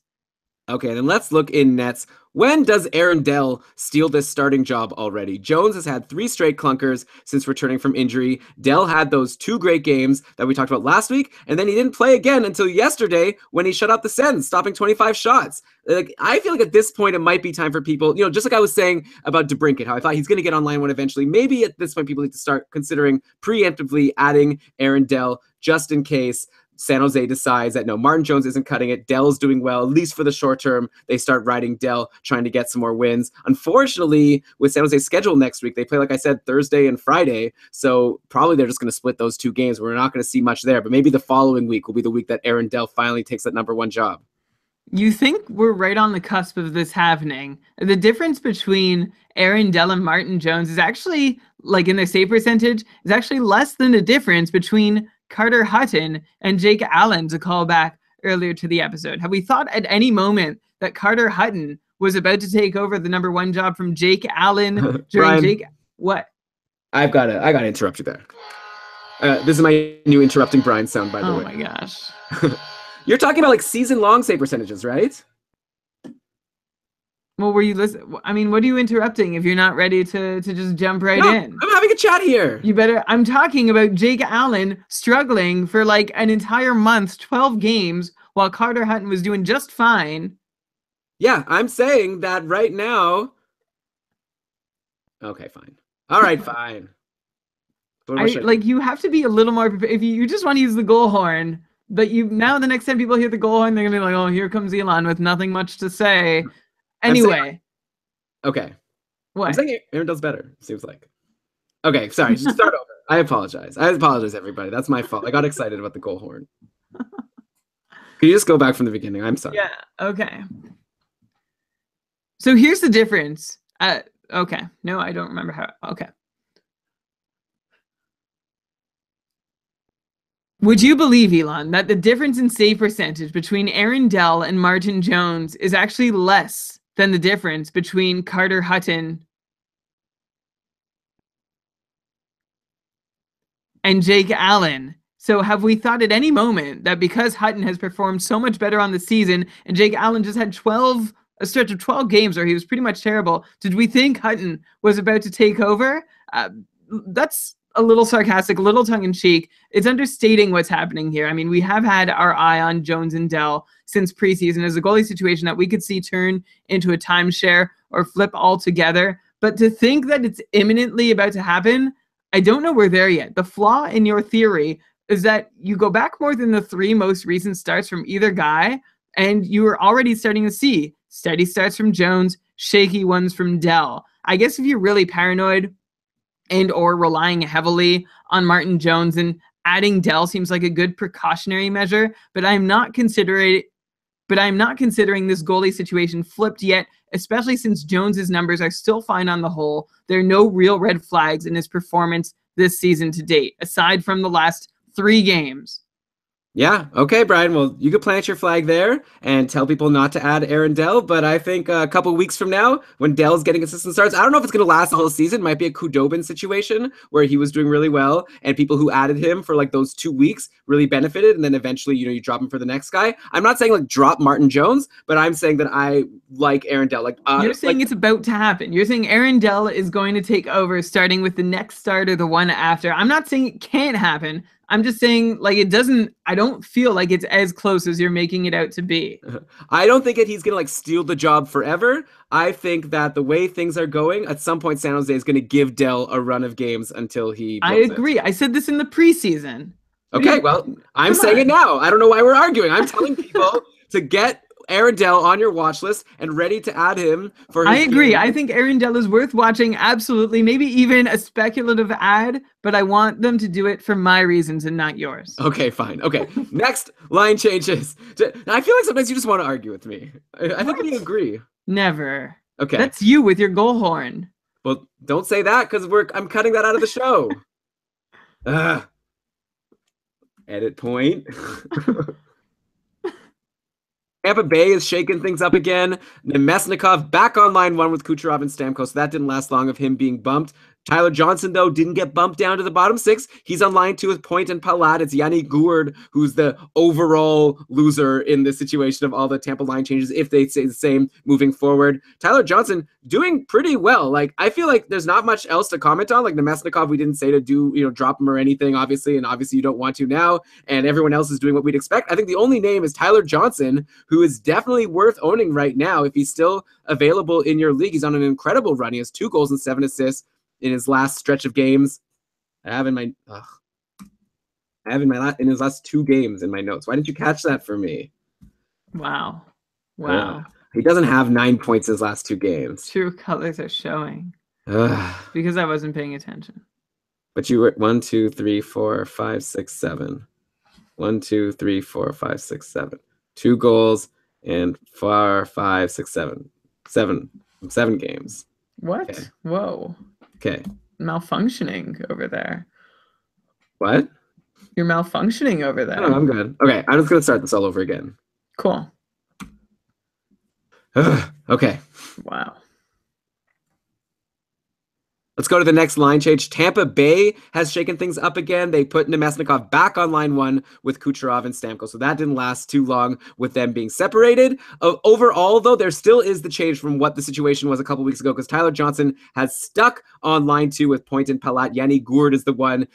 Okay, then let's look in nets. When does Aaron Dell steal this starting job already? Jones has had 3 straight clunkers since returning from injury. Dell had those 2 great games that we talked about last week, and then he didn't play again until yesterday when he shut out the Sens, stopping 25 shots. Like, I feel like at this point it might be time for people, just like I was saying about DeBrincat, how I thought he's going to get on line one eventually. Maybe at this point people need to start considering preemptively adding Aaron Dell just in case San Jose decides that no, Martin Jones isn't cutting it. Dell's doing well, at least for the short term. They start riding Dell, trying to get some more wins. Unfortunately, with San Jose's schedule next week, they play, like I said, Thursday and Friday. So probably they're just going to split those 2 games. We're not going to see much there. But maybe the following week will be the week that Aaron Dell finally takes that number 1 job. You think we're right on the cusp of this happening. The difference between Aaron Dell and Martin Jones is actually, like in their save percentage, is actually less than the difference between Carter Hutton and Jake Allen, to call back earlier to the episode. Have we thought at any moment that Carter Hutton was about to take over the number 1 job from Jake Allen during Brian, What? I gotta interrupt you there. This is my new interrupting Brian sound, by the way. Oh my gosh. You're talking about like season-long save percentages, right? Well, were you listening? I mean, what are you interrupting if you're not ready to just jump right in? I'm having a chat here. You better. I'm talking about Jake Allen struggling for like an entire month, 12 games, while Carter Hutton was doing just fine. Yeah, I'm saying that right now. Okay, fine. All right, fine. You have to be a little more prepared. If you just want to use the goal horn, but now the next time people hear the goal horn, they're gonna be like, "Oh, here comes Elon with nothing much to say." Anyway. Okay. What? I'm saying Aaron does better, seems like. Okay, sorry. Just start over. I apologize, everybody. That's my fault. I got excited about the goal horn. Can you just go back from the beginning? I'm sorry. Yeah, okay. So here's the difference. Okay. No, I don't remember how. Okay. Would you believe, Elon, that the difference in save percentage between Aaron Dell and Martin Jones is actually less than the difference between Carter Hutton and Jake Allen? So have we thought at any moment that because Hutton has performed so much better on the season and Jake Allen just had a stretch of 12 games where he was pretty much terrible, did we think Hutton was about to take over? That's a little sarcastic, a little tongue-in-cheek. It's understating what's happening here. I mean, we have had our eye on Jones and Dell since preseason as a goalie situation that we could see turn into a timeshare or flip altogether. But to think that it's imminently about to happen, I don't know we're there yet. The flaw in your theory is that you go back more than the 3 most recent starts from either guy, and you are already starting to see steady starts from Jones, shaky ones from Dell. I guess if you're really paranoid and or relying heavily on Martin Jones, and adding Dell seems like a good precautionary measure, but I'm not considering this goalie situation flipped yet especially since Jones's numbers are still fine on the whole. There are no real red flags in his performance this season to date, aside from the last 3 games. Yeah, okay, Brian. Well, you could plant your flag there and tell people not to add Aaron Dell, but I think a couple weeks from now, when Dell's getting consistent starts, I don't know if it's going to last the whole season. It might be a Kudobin situation where he was doing really well, and people who added him for like those 2 weeks really benefited, and then eventually, you drop him for the next guy. I'm not saying like drop Martin Jones, but I'm saying that I like Aaron Dell. You're saying it's about to happen. You're saying Aaron Dell is going to take over starting with the next start or the one after. I'm not saying it can't happen. I'm just saying, like, I don't feel like it's as close as you're making it out to be. I don't think that he's going to, like, steal the job forever. I think that the way things are going, at some point, San Jose is going to give Dell a run of games until he blows I agree. I said this in the preseason. Okay, well, I'm saying it now. I don't know why we're arguing. I'm telling people to get Aaron Dell on your watch list and ready to add him for his I agree. game. I think Aaron Dell is worth watching, absolutely. Maybe even a speculative ad, but I want them to do it for my reasons and not yours. Okay, fine. Okay, next line changes. I feel like sometimes you just want to argue with me. I think we agree. Never. Okay. That's you with your goal horn. Well, don't say that because I'm cutting that out of the show. Edit point. Tampa Bay is shaking things up again. Nemesnikov back on line 1 with Kucherov and Stamkos. So that didn't last long of him being bumped. Tyler Johnson, though, didn't get bumped down to the bottom 6. He's on line 2 with Point and Palat. It's Yanni Gourde who's the overall loser in this situation of all the Tampa line changes, if they stay the same moving forward. Tyler Johnson doing pretty well. Like, I feel like there's not much else to comment on. Like, Nemesnikov, we didn't say to do, drop him or anything, obviously, and obviously you don't want to now, and everyone else is doing what we'd expect. I think the only name is Tyler Johnson, who is definitely worth owning right now if he's still available in your league. He's on an incredible run. He has 2 goals and 7 assists in his last stretch of games. In his last 2 games in my notes. Why didn't you catch that for me? Wow. He doesn't have 9 points in his last 2 games. True colors are showing. Because I wasn't paying attention. But you were 1, 2, 3, 4, 5, 6, 7. 1, 2, 3, 4, 5, 6, 7. 2 goals and 4, 5, 6, 7. 7 games. What? Okay. Whoa. Okay. Malfunctioning over there. What? You're malfunctioning over there. No, I'm good. Okay, I'm just going to start this all over again. Cool. Okay. Wow. Let's go to the next line change. Tampa Bay has shaken things up again. They put Nemesnikov back on line 1 with Kucherov and Stamkos. So that didn't last too long with them being separated. Overall, though, there still is the change from what the situation was a couple weeks ago because Tyler Johnson has stuck on line 2 with Point and Palat. Yanni Gourde is the one,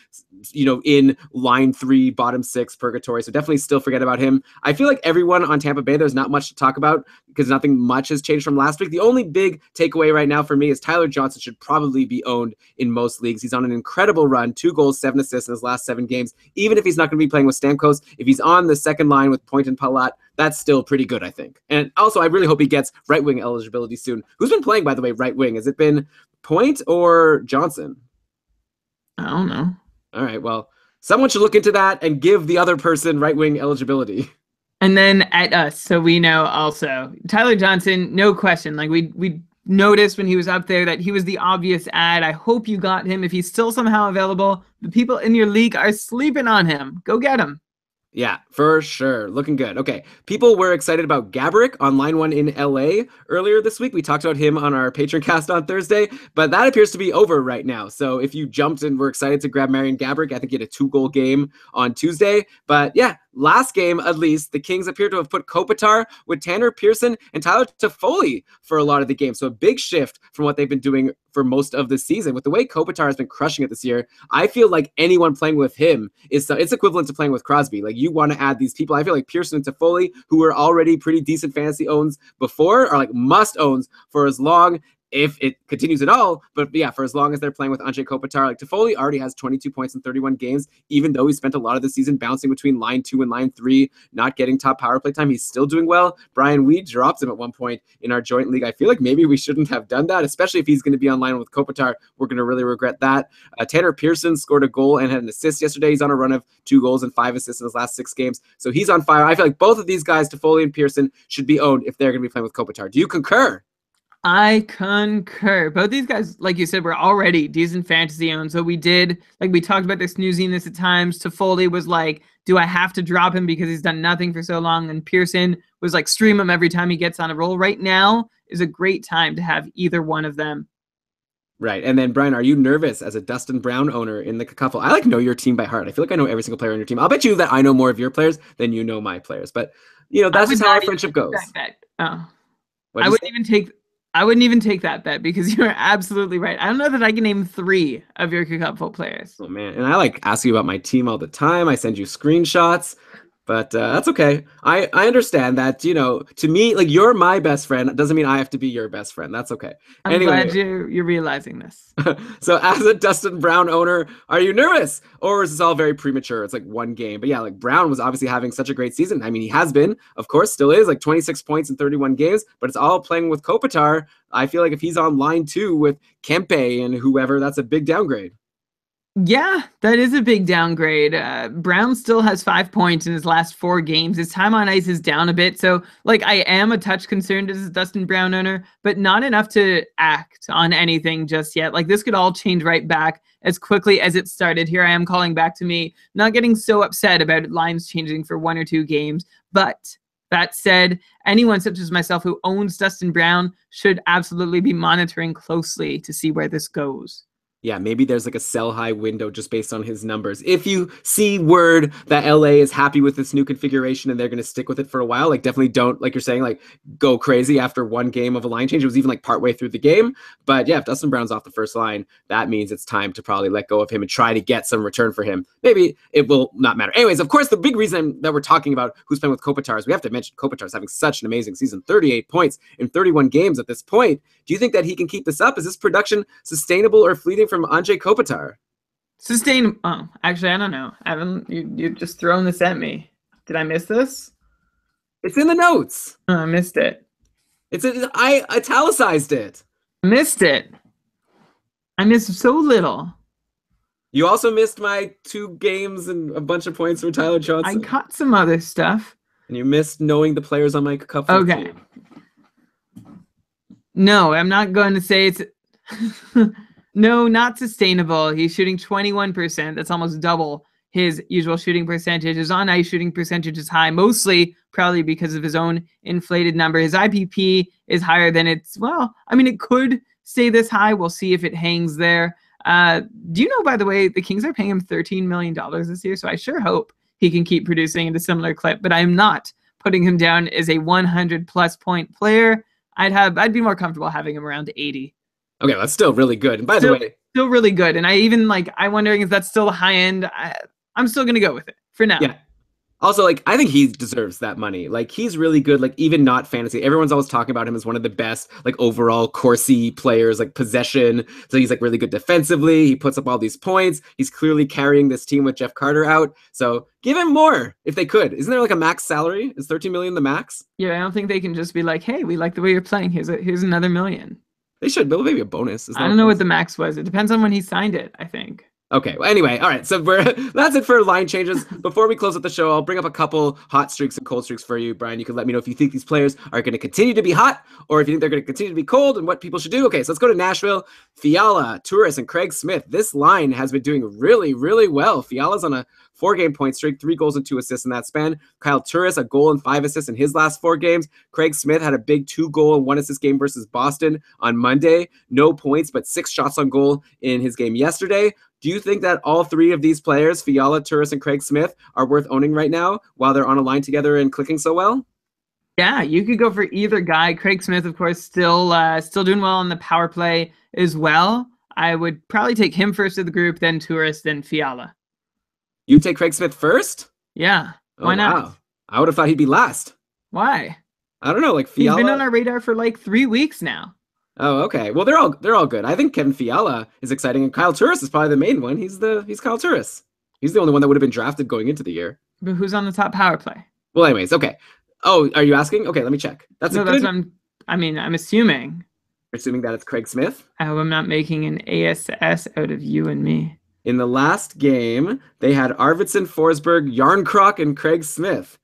in line 3, bottom 6 purgatory. So definitely still forget about him. I feel like everyone on Tampa Bay, there's not much to talk about because nothing much has changed from last week. The only big takeaway right now for me is Tyler Johnson should probably be owned in most leagues. He's on an incredible run, 2 goals, 7 assists in his last 7 games. Even if he's not going to be playing with Stamkos, if he's on the second line with Point and Palat, that's still pretty good, I think. And also, I really hope he gets right wing eligibility soon. Who's been playing, by the way, right wing? Has it been Point or Johnson? I don't know. All right, well, someone should look into that and give the other person right wing eligibility. And then at us, so we know also. Tyler Johnson, no question. Like we noticed when he was up there that he was the obvious ad. I hope you got him. If he's still somehow available, the people in your league are sleeping on him. Go get him. Yeah, for sure. Looking good. Okay. People were excited about Gaborik on line 1 in LA earlier this week. We talked about him on our Patreon cast on Thursday, but that appears to be over right now. So if you jumped and were excited to grab Marian Gaborik, I think he had a 2-goal game on Tuesday. But yeah, last game, at least, the Kings appear to have put Kopitar with Tanner Pearson and Tyler Toffoli for a lot of the game. So a big shift from what they've been doing for most of the season. With the way Kopitar has been crushing it this year, I feel like anyone playing with him it's equivalent to playing with Crosby. Like, you want to add these people. I feel like Pearson and Toffoli, who were already pretty decent fantasy owns before, are like must owns for as long if it continues at all. But yeah, for as long as they're playing with Anze Kopitar, like Toffoli already has 22 points in 31 games, even though he spent a lot of the season bouncing between line 2 and line 3, not getting top power play time. He's still doing well. Brian, we dropped him at one point in our joint league. I feel like maybe we shouldn't have done that, especially if he's going to be on line with Kopitar. We're going to really regret that. Tanner Pearson scored a goal and had an assist yesterday. He's on a run of 2 goals and 5 assists in his last 6 games. So he's on fire. I feel like both of these guys, Toffoli and Pearson, should be owned if they're going to be playing with Kopitar. Do you concur? I concur. Both these guys, like you said, were already decent fantasy owned. So we did, like we talked about, this snoozing this at times. Toffoli was like, do I have to drop him because he's done nothing for so long? And Pearson was like, stream him every time he gets on a roll. Right now is a great time to have either one of them. Right. And then, Brian, are you nervous as a Dustin Brown owner in the Cacuffle? I like know your team by heart. I feel like I know every single player on your team. I'll bet you that I know more of your players than you know my players. But, I that's would just how our not even friendship take goes. that bet. Oh, What'd I you wouldn't say? even take. I wouldn't even take that bet because you're absolutely right. I don't know that I can name three of your Cupful players. Oh, man. And I like ask you about my team all the time. I send you screenshots. But that's okay. I understand that, to me, like you're my best friend. It doesn't mean I have to be your best friend. That's okay. I'm Anyway, glad you're realizing this. so as a Dustin Brown owner, are you nervous? Or is this all very premature? It's like one game. But yeah, like Brown was obviously having such a great season. I mean, he has been, of course, still is like 26 points in 31 games, but it's all playing with Kopitar. I feel like if he's on line two with Kempe and whoever, that's a big downgrade. Yeah, that is a big downgrade. Brown still has 5 points in his last 4 games. His time on ice is down a bit. So, like, I am a touch concerned as a Dustin Brown owner, but not enough to act on anything just yet. Like, this could all change right back as quickly as it started. Here I am calling back to me, not getting so upset about lines changing for 1 or 2 games. But that said, anyone such as myself who owns Dustin Brown should absolutely be monitoring closely to see where this goes. Yeah, maybe there's like a sell high window just based on his numbers. If you see word that LA is happy with this new configuration and they're going to stick with it for a while, like definitely don't, like you're saying, like go crazy after one game of a line change. It was even like partway through the game. But yeah, if Dustin Brown's off the first line, that means it's time to probably let go of him and try to get some return for him. Maybe it will not matter. Anyways, of course, the big reason that we're talking about who's playing with Kopitar is we have to mention Kopitar is having such an amazing season, 38 points in 31 games at this point. Do you think that he can keep this up? Is this production sustainable or fleeting from Andrei Kopitar? Sustain. Oh, actually, I don't know. Evan, you just thrown this at me. Did I miss this? It's in the notes. Oh, I missed it. I italicized it. I missed it. I missed so little. You also missed my 2 games and a bunch of points for Tyler I Johnson. caught some other stuff. And you missed knowing the players on my cup. Okay. Team. No, I'm not going to say it's. No, not sustainable. He's shooting 21%. That's almost double his usual shooting percentage. His on ice shooting percentage is high, mostly probably because of his own inflated number. His IPP is higher than it's, well, I mean, it could stay this high. We'll see if it hangs there. Do you know, by the way, the Kings are paying him $13 million this year, so I sure hope he can keep producing at a similar clip, but I'm not putting him down as a 100-plus point player. I'd be more comfortable having him around 80. Okay, that's still really good. And by the way, still really good. And I'm wondering if that's still the high end. I'm still gonna go with it for now. Yeah. Also, like, I think he deserves that money. Like, he's really good, like, even not fantasy. Everyone's always talking about him as one of the best, like, overall Corsi players, like, possession. So he's, like, really good defensively. He puts up all these points. He's clearly carrying this team with Jeff Carter out. So give him more if they could. Isn't there, like, a max salary? Is 13 million the max? Yeah, I don't think they can just be like, hey, we like the way you're playing. Here's another million. They should. Maybe a bonus. I don't know what the max was. It depends on when he signed it, I think. Okay. Well, anyway, all right. So that's it for line changes. Before we close up the show, I'll bring up a couple hot streaks and cold streaks for you, Brian. You can let me know if you think these players are going to continue to be hot or if you think they're going to continue to be cold and what people should do. Okay, so let's go to Nashville. Fiala, Turris, and Craig Smith. This line has been doing really, really well. Fiala's on a 4-game point streak, 3 goals and 2 assists in that span. Kyle Turris, a goal and 5 assists in his last 4 games. Craig Smith had a big 2-goal and 1 assist game versus Boston on Monday. No points, but 6 shots on goal in his game yesterday. Do you think that all 3 of these players, Fiala, Turris, and Craig Smith, are worth owning right now while they're on a line together and clicking so well? Yeah, you could go for either guy. Craig Smith, of course, still doing well on the power play as well. I would probably take him first of the group, then Turris, then Fiala. You take Craig Smith first? Yeah. Why not? Wow. I would have thought he'd be last. Why? I don't know, like Fiala. He's been on our radar for like 3 weeks now. Oh, okay. Well, they're all good. I think Kevin Fiala is exciting, and Kyle Turris is probably the main one. He's Kyle Turris. He's the only one that would have been drafted going into the year. But who's on the top power play? Well, anyways, okay. Oh, are you asking? Okay, let me check. That's what I'm assuming. You're assuming that it's Craig Smith? I hope I'm not making an ASS out of you and me. In the last game, they had Arvidsson, Forsberg, Yarncroc, and Craig Smith.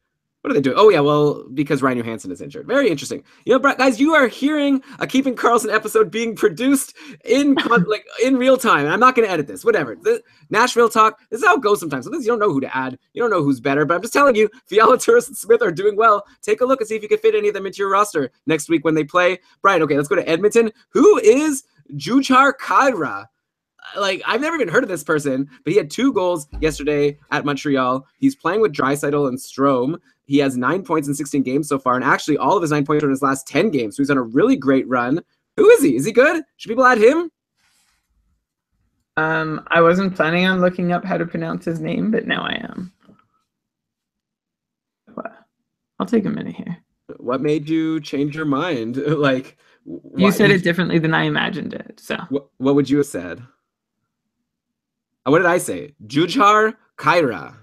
What are they doing? Oh yeah, well, because Ryan Johansson is injured. Very interesting. Guys, you are hearing a Keeping Karlsson episode being produced like in real time. And I'm not going to edit this. Whatever. The Nashville talk. This is how it goes sometimes. Sometimes you don't know who to add. You don't know who's better. But I'm just telling you, Fiala, Turris, and Smith are doing well. Take a look and see if you can fit any of them into your roster next week when they play. Brian, okay, let's go to Edmonton. Who is Jujhar Khaira? Like, I've never even heard of this person, but he had 2 goals yesterday at Montreal. He's playing with Draisaitl and Strome. He has 9 points in 16 games so far, and actually all of his 9 points are in his last 10 games, so he's on a really great run. Who is he? Is he good? Should people add him? I wasn't planning on looking up how to pronounce his name, but now I am. I'll take a minute here. What made you change your mind? Like, you said it differently than I imagined it, so. What would you have said? What did I say? Jujhar Khaira.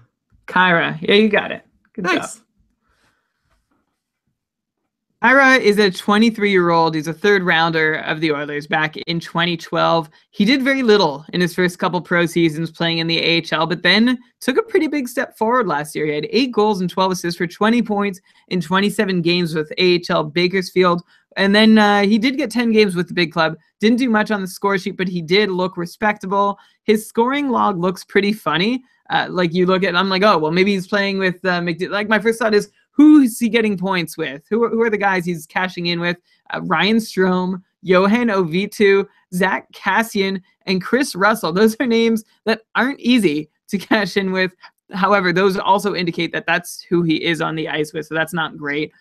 Khaira. Yeah, you got it. Good nice. job. Khaira is a 23-year-old. He's a 3rd rounder of the Oilers back in 2012. He did very little in his first couple pro seasons playing in the AHL, but then took a pretty big step forward last year. He had 8 goals and 12 assists for 20 points in 27 games with AHL Bakersfield. And then he did get 10 games with the big club. Didn't do much on the score sheet, but he did look respectable. His scoring log looks pretty funny. Like you look at it, I'm like, oh, well, maybe he's playing with like my first thought is, who is he getting points with? Who are the guys he's cashing in with? Ryan Strome, Johan Ovitu, Zach Kassian, and Chris Russell. Those are names that aren't easy to cash in with. However, those also indicate that that's who he is on the ice with, so that's not great.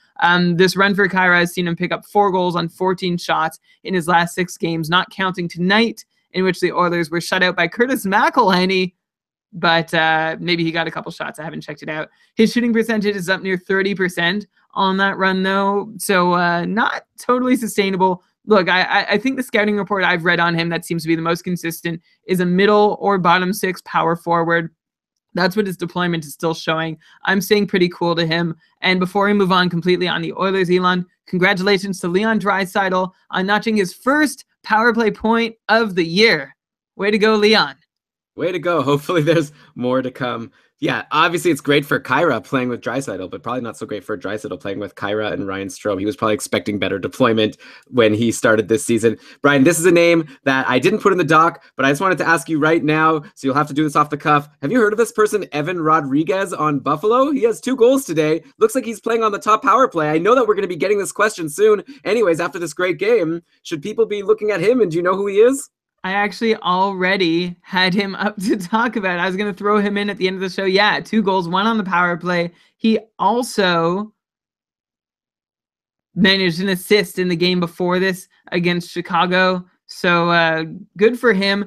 This run for Khaira has seen him pick up 4 goals on 14 shots in his last 6 games, not counting tonight, in which the Oilers were shut out by Curtis McElhinney, but maybe he got a couple shots. I haven't checked it out. His shooting percentage is up near 30% on that run, though, so not totally sustainable. Look, I think the scouting report I've read on him that seems to be the most consistent is a middle or bottom 6 power forward. That's what his deployment is still showing. I'm staying pretty cool to him. And before we move on completely on the Oilers, Elon, congratulations to Leon Draisaitl on notching his first power play point of the year. Way to go, Leon. Way to go. Hopefully there's more to come. Yeah, obviously it's great for Khaira playing with Draisaitl, but probably not so great for Draisaitl playing with Khaira and Ryan Strome. He was probably expecting better deployment when he started this season. Brian, this is a name that I didn't put in the doc, but I just wanted to ask you right now, so you'll have to do this off the cuff. Have you heard of this person, Evan Rodriguez on Buffalo? He has 2 goals today. Looks like he's playing on the top power play. I know that we're going to be getting this question soon. Anyways, after this great game, should people be looking at him, and do you know who he is? I actually already had him up to talk about. I was going to throw him in at the end of the show. Yeah, 2 goals, 1 on the power play. He also managed an assist in the game before this against Chicago. So good for him.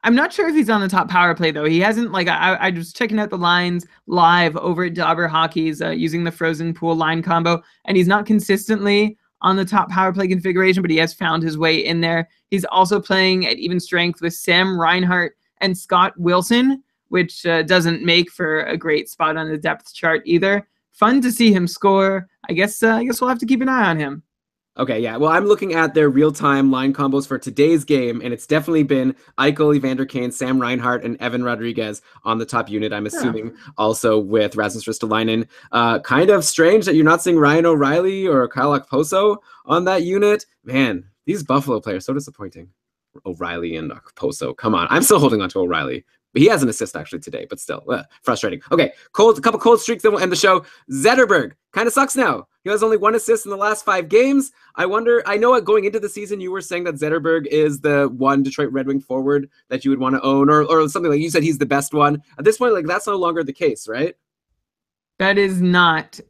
I'm not sure if he's on the top power play, though. He hasn't, like, I was checking out the lines live over at Dauber Hockey's using the Frozen Pool line combo, and he's not consistently on the top power play configuration, but he has found his way in there. He's also playing at even strength with Sam Reinhart and Scott Wilson, which doesn't make for a great spot on the depth chart either. Fun to see him score. I guess we'll have to keep an eye on him. Okay, yeah. Well, I'm looking at their real-time line combos for today's game, and it's definitely been Eichel, Evander Kane, Sam Reinhart, and Evan Rodriguez on the top unit. I'm assuming also with Rasmus Ristolainen. Kind of strange that you're not seeing Ryan O'Reilly or Kyle Okposo on that unit. Man, these Buffalo players, so disappointing. O'Reilly and Okposo. Come on. I'm still holding on to O'Reilly. But he has an assist actually today, but still frustrating. Okay, a couple cold streaks, then we'll end the show. Zetterberg kind of sucks now. He has only 1 assist in the last 5 games. I know going into the season, you were saying that Zetterberg is the one Detroit Red Wing forward that you would want to own, or something like you said he's the best one. At this point, like that's no longer the case, right? That is not.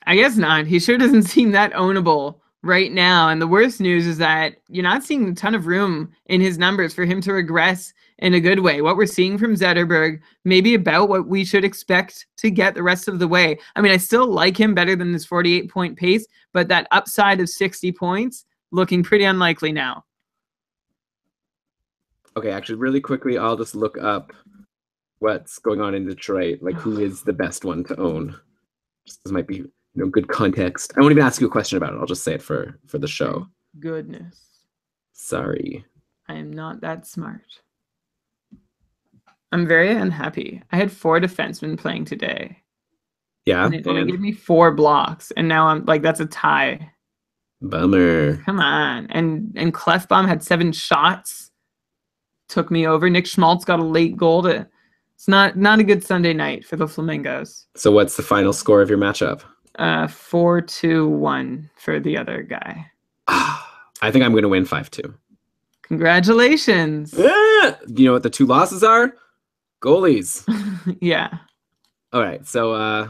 I guess not. He sure doesn't seem that ownable right now. And the worst news is that you're not seeing a ton of room in his numbers for him to regress in a good way. What we're seeing from Zetterberg may be about what we should expect to get the rest of the way. I mean, I still like him better than this 48-point pace, but that upside of 60 points looking pretty unlikely now. Okay, actually, really quickly, I'll just look up what's going on in Detroit, like who is the best one to own. Just this might be good context. I won't even ask you a question about it. I'll just say it for the show. Goodness. Sorry. I am not that smart. I'm very unhappy. I had 4 defensemen playing today. Yeah, And it only gave me 4 blocks, and now I'm like, that's a tie. bummer. Come on. And Clefbaum had 7 shots. Took me over. Nick Schmaltz got a late goal. It's not a good Sunday night for the Flamingos. So what's the final score of your matchup? 4-2-1 for the other guy. I think I'm going to win 5-2. Congratulations. You know what the 2 losses are? Goalies. Yeah. All right, so I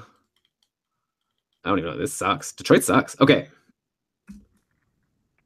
don't even know. This sucks. Detroit sucks. Okay.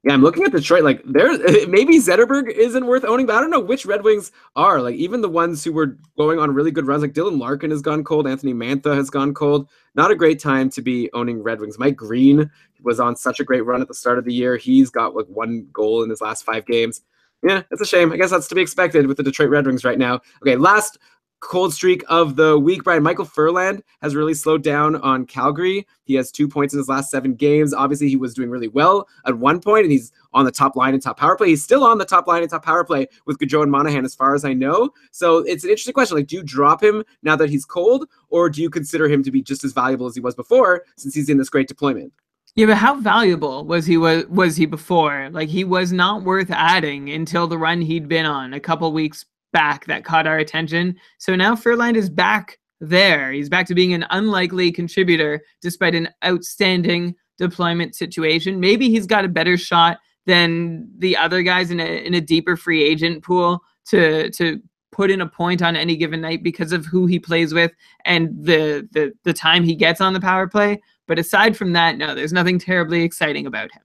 Yeah, I'm looking at Detroit. Like, maybe Zetterberg isn't worth owning, but I don't know which Red Wings are. Like, even the ones who were going on really good runs, like Dylan Larkin has gone cold. Anthony Mantha has gone cold. Not a great time to be owning Red Wings. Mike Green was on such a great run at the start of the year. He's got like 1 goal in his last 5 games. Yeah, it's a shame. I guess that's to be expected with the Detroit Red Wings right now. Okay, last cold streak of the week, Brian. Michael Furland has really slowed down on Calgary. He has 2 points in his last 7 games. Obviously, he was doing really well at one point, and he's on the top line in top power play. He's still on the top line in top power play with Gaudreau and Monahan, as far as I know. So it's an interesting question. Like, do you drop him now that he's cold, or do you consider him to be just as valuable as he was before, since he's in this great deployment? Yeah, but how valuable was he before? Like, he was not worth adding until the run he'd been on a couple weeks back that caught our attention. So now Furland is back there. He's back to being an unlikely contributor despite an outstanding deployment situation. Maybe he's got a better shot than the other guys in a deeper free agent pool to put in a point on any given night because of who he plays with and the time he gets on the power play. But aside from that, no, there's nothing terribly exciting about him.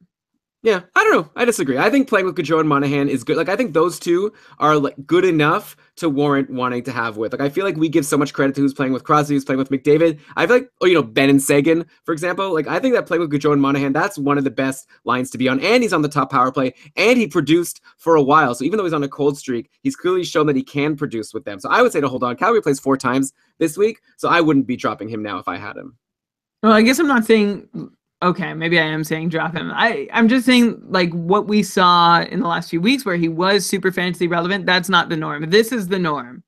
Yeah, I don't know. I disagree. I think playing with Gaudreau and Monahan is good. Like, I think those two are like good enough to warrant wanting to have with. Like, I feel like we give so much credit to who's playing with Crosby, who's playing with McDavid. I feel like, Ben and Sagan, for example. Like, I think that playing with Gaudreau and Monahan, that's one of the best lines to be on. And he's on the top power play, and he produced for a while. So even though he's on a cold streak, he's clearly shown that he can produce with them. So I would say to hold on. Calgary plays 4 times this week, so I wouldn't be dropping him now if I had him. Well, I guess I'm not saying. Okay, maybe I am saying drop him. I'm just saying, like, what we saw in the last few weeks where he was super fantasy relevant, that's not the norm. This is the norm.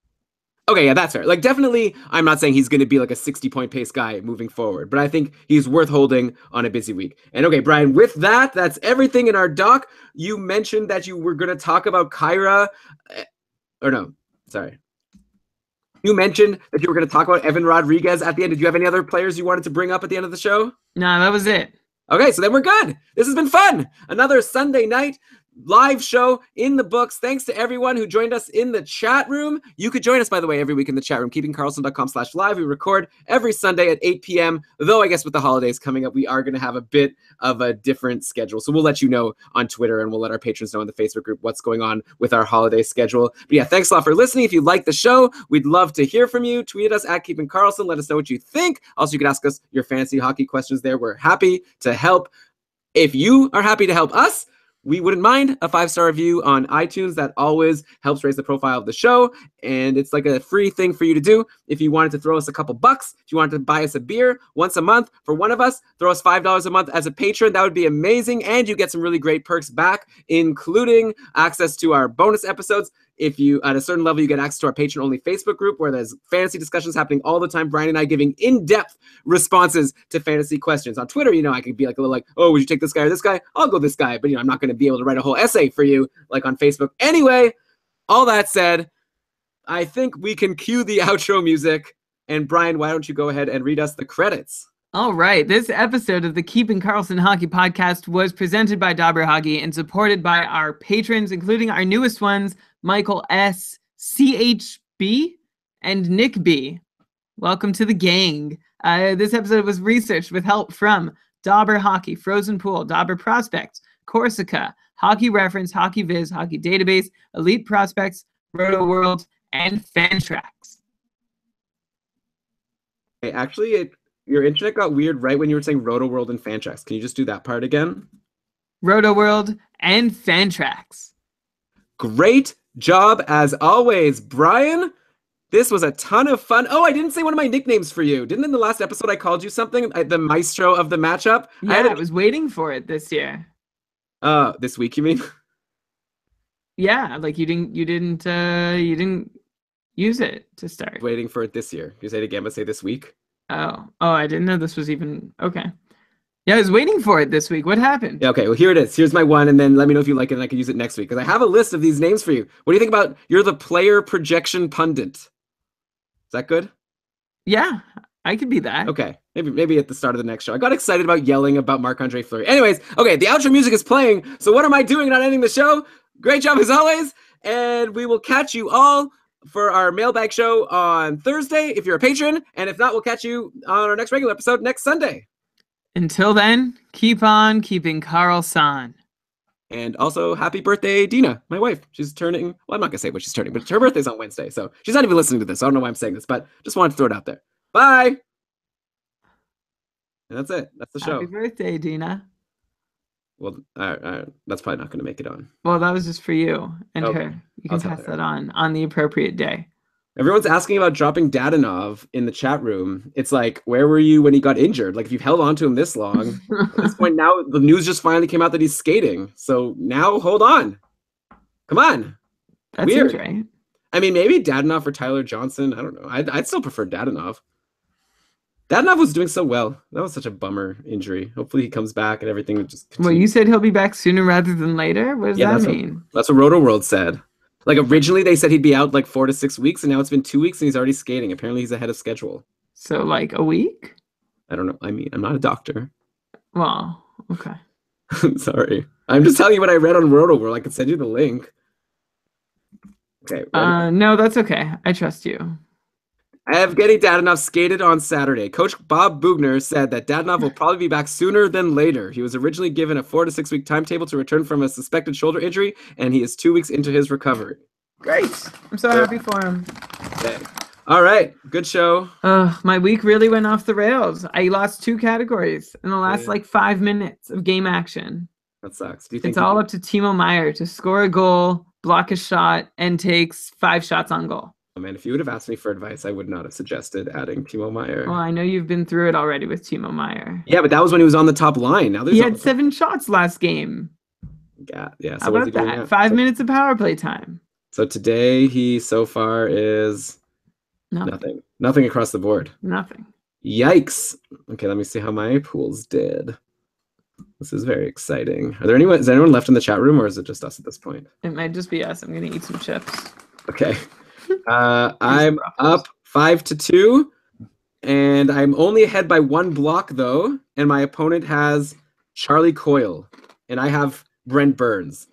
Okay, yeah, that's fair. Like, definitely, I'm not saying he's going to be like a 60-point pace guy moving forward, but I think he's worth holding on a busy week. And okay, Brian, with that, that's everything in our doc. You mentioned that you were going to talk about Kyra. Or no, sorry. You mentioned that you were going to talk about Evan Rodriguez at the end. Did you have any other players you wanted to bring up at the end of the show? No, that was it. Okay, so then we're good. This has been fun. Another Sunday night live show in the books. Thanks to everyone who joined us in the chat room. You could join us, by the way, every week in the chat room, keepingkarlsson.com/live. We record every Sunday at 8 p.m. Though I guess with the holidays coming up, we are going to have a bit of a different schedule. So we'll let you know on Twitter, and we'll let our patrons know in the Facebook group what's going on with our holiday schedule. But yeah, thanks a lot for listening. If you like the show, we'd love to hear from you. Tweet us at keepingkarlsson. Let us know what you think. Also, you can ask us your fantasy hockey questions there. We're happy to help. If you are happy to help us, we wouldn't mind a 5-star review on iTunes. That always helps raise the profile of the show. And it's like a free thing for you to do. If you wanted to throw us a couple bucks, if you wanted to buy us a beer once a month for one of us, throw us $5 a month as a patron. That would be amazing. And you get some really great perks back, including access to our bonus episodes. If you, at a certain level, you get access to our patron-only Facebook group where there's fantasy discussions happening all the time. Brian and I giving in-depth responses to fantasy questions. On Twitter, I can be like a little like, oh, would you take this guy or this guy? I'll go this guy. But, I'm not going to be able to write a whole essay for you like on Facebook. Anyway, all that said, I think we can cue the outro music. And Brian, why don't you go ahead and read us the credits? All right. This episode of the Keeping Karlsson Hockey Podcast was presented by Dobber Hockey and supported by our patrons, including our newest ones, Michael S., CHB, and Nick B. Welcome to the gang. This episode was researched with help from Dobber Hockey, Frozen Pool, Dobber Prospects, Corsica, Hockey Reference, Hockey Viz, Hockey Database, Elite Prospects, Roto World, and Fantrax. Hey, actually, your internet got weird right when you were saying Roto World and Fantrax. Can you just do that part again? Roto World and Fantrax. Great job as always, Brian. This was a ton of fun. Oh, I didn't say one of my nicknames for you. Didn't in the last episode I called you something? The maestro of the matchup? Yeah, I was waiting for it this year. This week, you mean? Yeah, like you didn't use it to start. Waiting for it this year. You say it again, but say this week. Oh, I didn't know this was even okay. Yeah, I was waiting for it this week. What happened? Yeah, okay, well, here it is. Here's my one, and then let me know if you like it and I can use it next week. Because I have a list of these names for you. What do you think about you're the player projection pundit? Is that good? Yeah, I could be that. Okay, maybe at the start of the next show. I got excited about yelling about Marc-Andre Fleury. Anyways, okay, the outro music is playing. So what am I doing not ending the show? Great job as always, and we will catch you all for our mailbag show on Thursday if you're a patron, and if not, we'll catch you on our next regular episode next Sunday. Until then, keep on keeping Karlsson. And also, happy birthday, Dina, my wife. She's turning, well, I'm not going to say what she's turning, but her birthday's on Wednesday. So she's not even listening to this. So I don't know why I'm saying this, but just wanted to throw it out there. Bye. And that's it. That's the show. Happy birthday, Dina. Well, that's probably not going to make it on. Well, that was just for you and Okay. her. You can pass that on the appropriate day. Everyone's asking about dropping Dadanov in the chat room. It's like, where were you when he got injured? Like, if you've held on to him this long, at this point now, the news just finally came out that he's skating. So now, hold on. Come on. That Weird. seems right. I mean, maybe Dadanov or Tyler Johnson. I don't know. I'd still prefer Dadanov. Dadanov was doing so well. That was such a bummer injury. Hopefully he comes back and everything would just continue. Well, you said he'll be back sooner rather than later? What does that mean? That's what Roto World said. Like, originally they said he'd be out like 4 to 6 weeks, and now it's been 2 weeks and he's already skating. Apparently he's ahead of schedule. So, like, a week? I don't know. I mean, I'm not a doctor. Well, okay. Sorry. I'm just telling you what I read on Roto World. I could send you the link. Okay. No, that's okay. I trust you. Evgeny Dadanov skated on Saturday. Coach Bob Bugner said that Dadanov will probably be back sooner than later. He was originally given a 4 to 6 week timetable to return from a suspected shoulder injury, and he is 2 weeks into his recovery. Great. I'm so happy for him. Okay. All right. Good show. My week really went off the rails. I lost 2 categories in the last like 5 minutes of game action. That sucks. Do you think it's all up to Timo Meier to score a goal, block a shot, and takes 5 shots on goal. Oh, man, if you would have asked me for advice, I would not have suggested adding Timo Meier. Well, I know you've been through it already with Timo Meier. Yeah, but that was when he was on the top line. Now he had 7 shots last game. Yeah. So how about that? 5 minutes of power play time. So today he so far is nothing. Nothing across the board. Nothing. Yikes. Okay, let me see how my pools did. This is very exciting. Is anyone left in the chat room, or is it just us at this point? It might just be us. I'm gonna eat some chips. Okay. I'm up 5-2, and I'm only ahead by 1 block though, and my opponent has Charlie Coyle, and I have Brent Burns.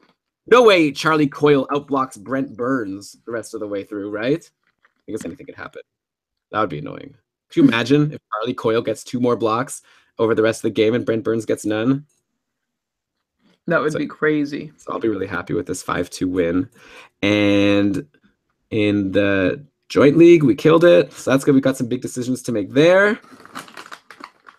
No way Charlie Coyle outblocks Brent Burns the rest of the way through, right? I guess anything could happen. That would be annoying. Could you imagine if Charlie Coyle gets 2 more blocks over the rest of the game and Brent Burns gets none? That would be crazy. So I'll be really happy with this 5-2 win. And in the joint league, we killed it. So that's good. We got some big decisions to make there.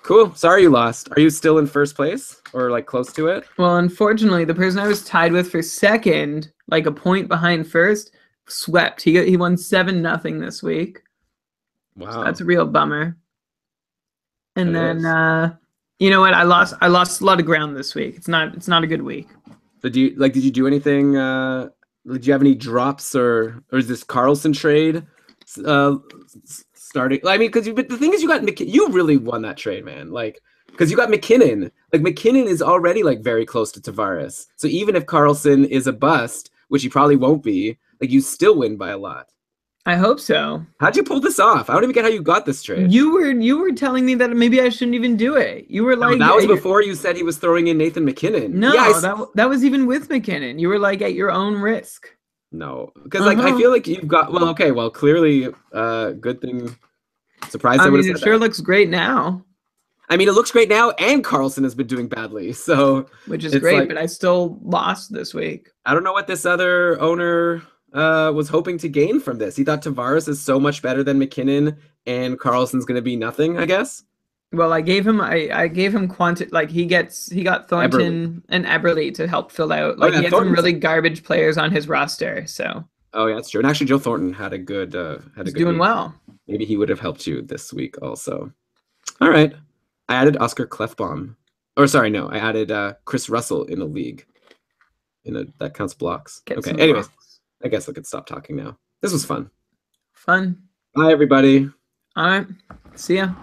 Cool. Sorry you lost. Are you still in first place or like close to it? Well, unfortunately, the person I was tied with for second, like a point behind first, swept. He won 7-0 this week. Wow. So that's a real bummer. And then you know what? I lost a lot of ground this week. It's not a good week. So did you do anything? Did you have any drops or is this Karlsson trade starting? I mean, because the thing is, you really won that trade, man. Like, because you got McKinnon. Like, McKinnon is already like very close to Tavares. So even if Karlsson is a bust, which he probably won't be, like you still win by a lot. I hope so. How'd you pull this off? I don't even get how you got this trade. You were telling me that maybe I shouldn't even do it. You were like, no, that was before you said he was throwing in Nathan McKinnon. No, that was even with McKinnon. You were like at your own risk. No, because like I feel like you've got clearly good thing. Surprised I mean, it sure looks great now. I mean, it looks great now, and Karlsson has been doing badly. So which is great, like, but I still lost this week. I don't know what this other owner was hoping to gain from this. He thought Tavares is so much better than McKinnon, and Karlsson's going to be nothing, I guess. Well, I gave him like he got Thornton and Eberle to help fill out. Like he had some really garbage players on his roster. So. Oh yeah, that's true. And actually, Joe Thornton had a good doing week. Well. Maybe he would have helped you this week also. All right, I added Oscar Klefbom. Or sorry, no, I added Chris Russell in the league. that counts blocks. Get Okay. some Anyways, blocks. I guess I could stop talking now. This was fun. Fun. Bye, everybody. All right. See ya.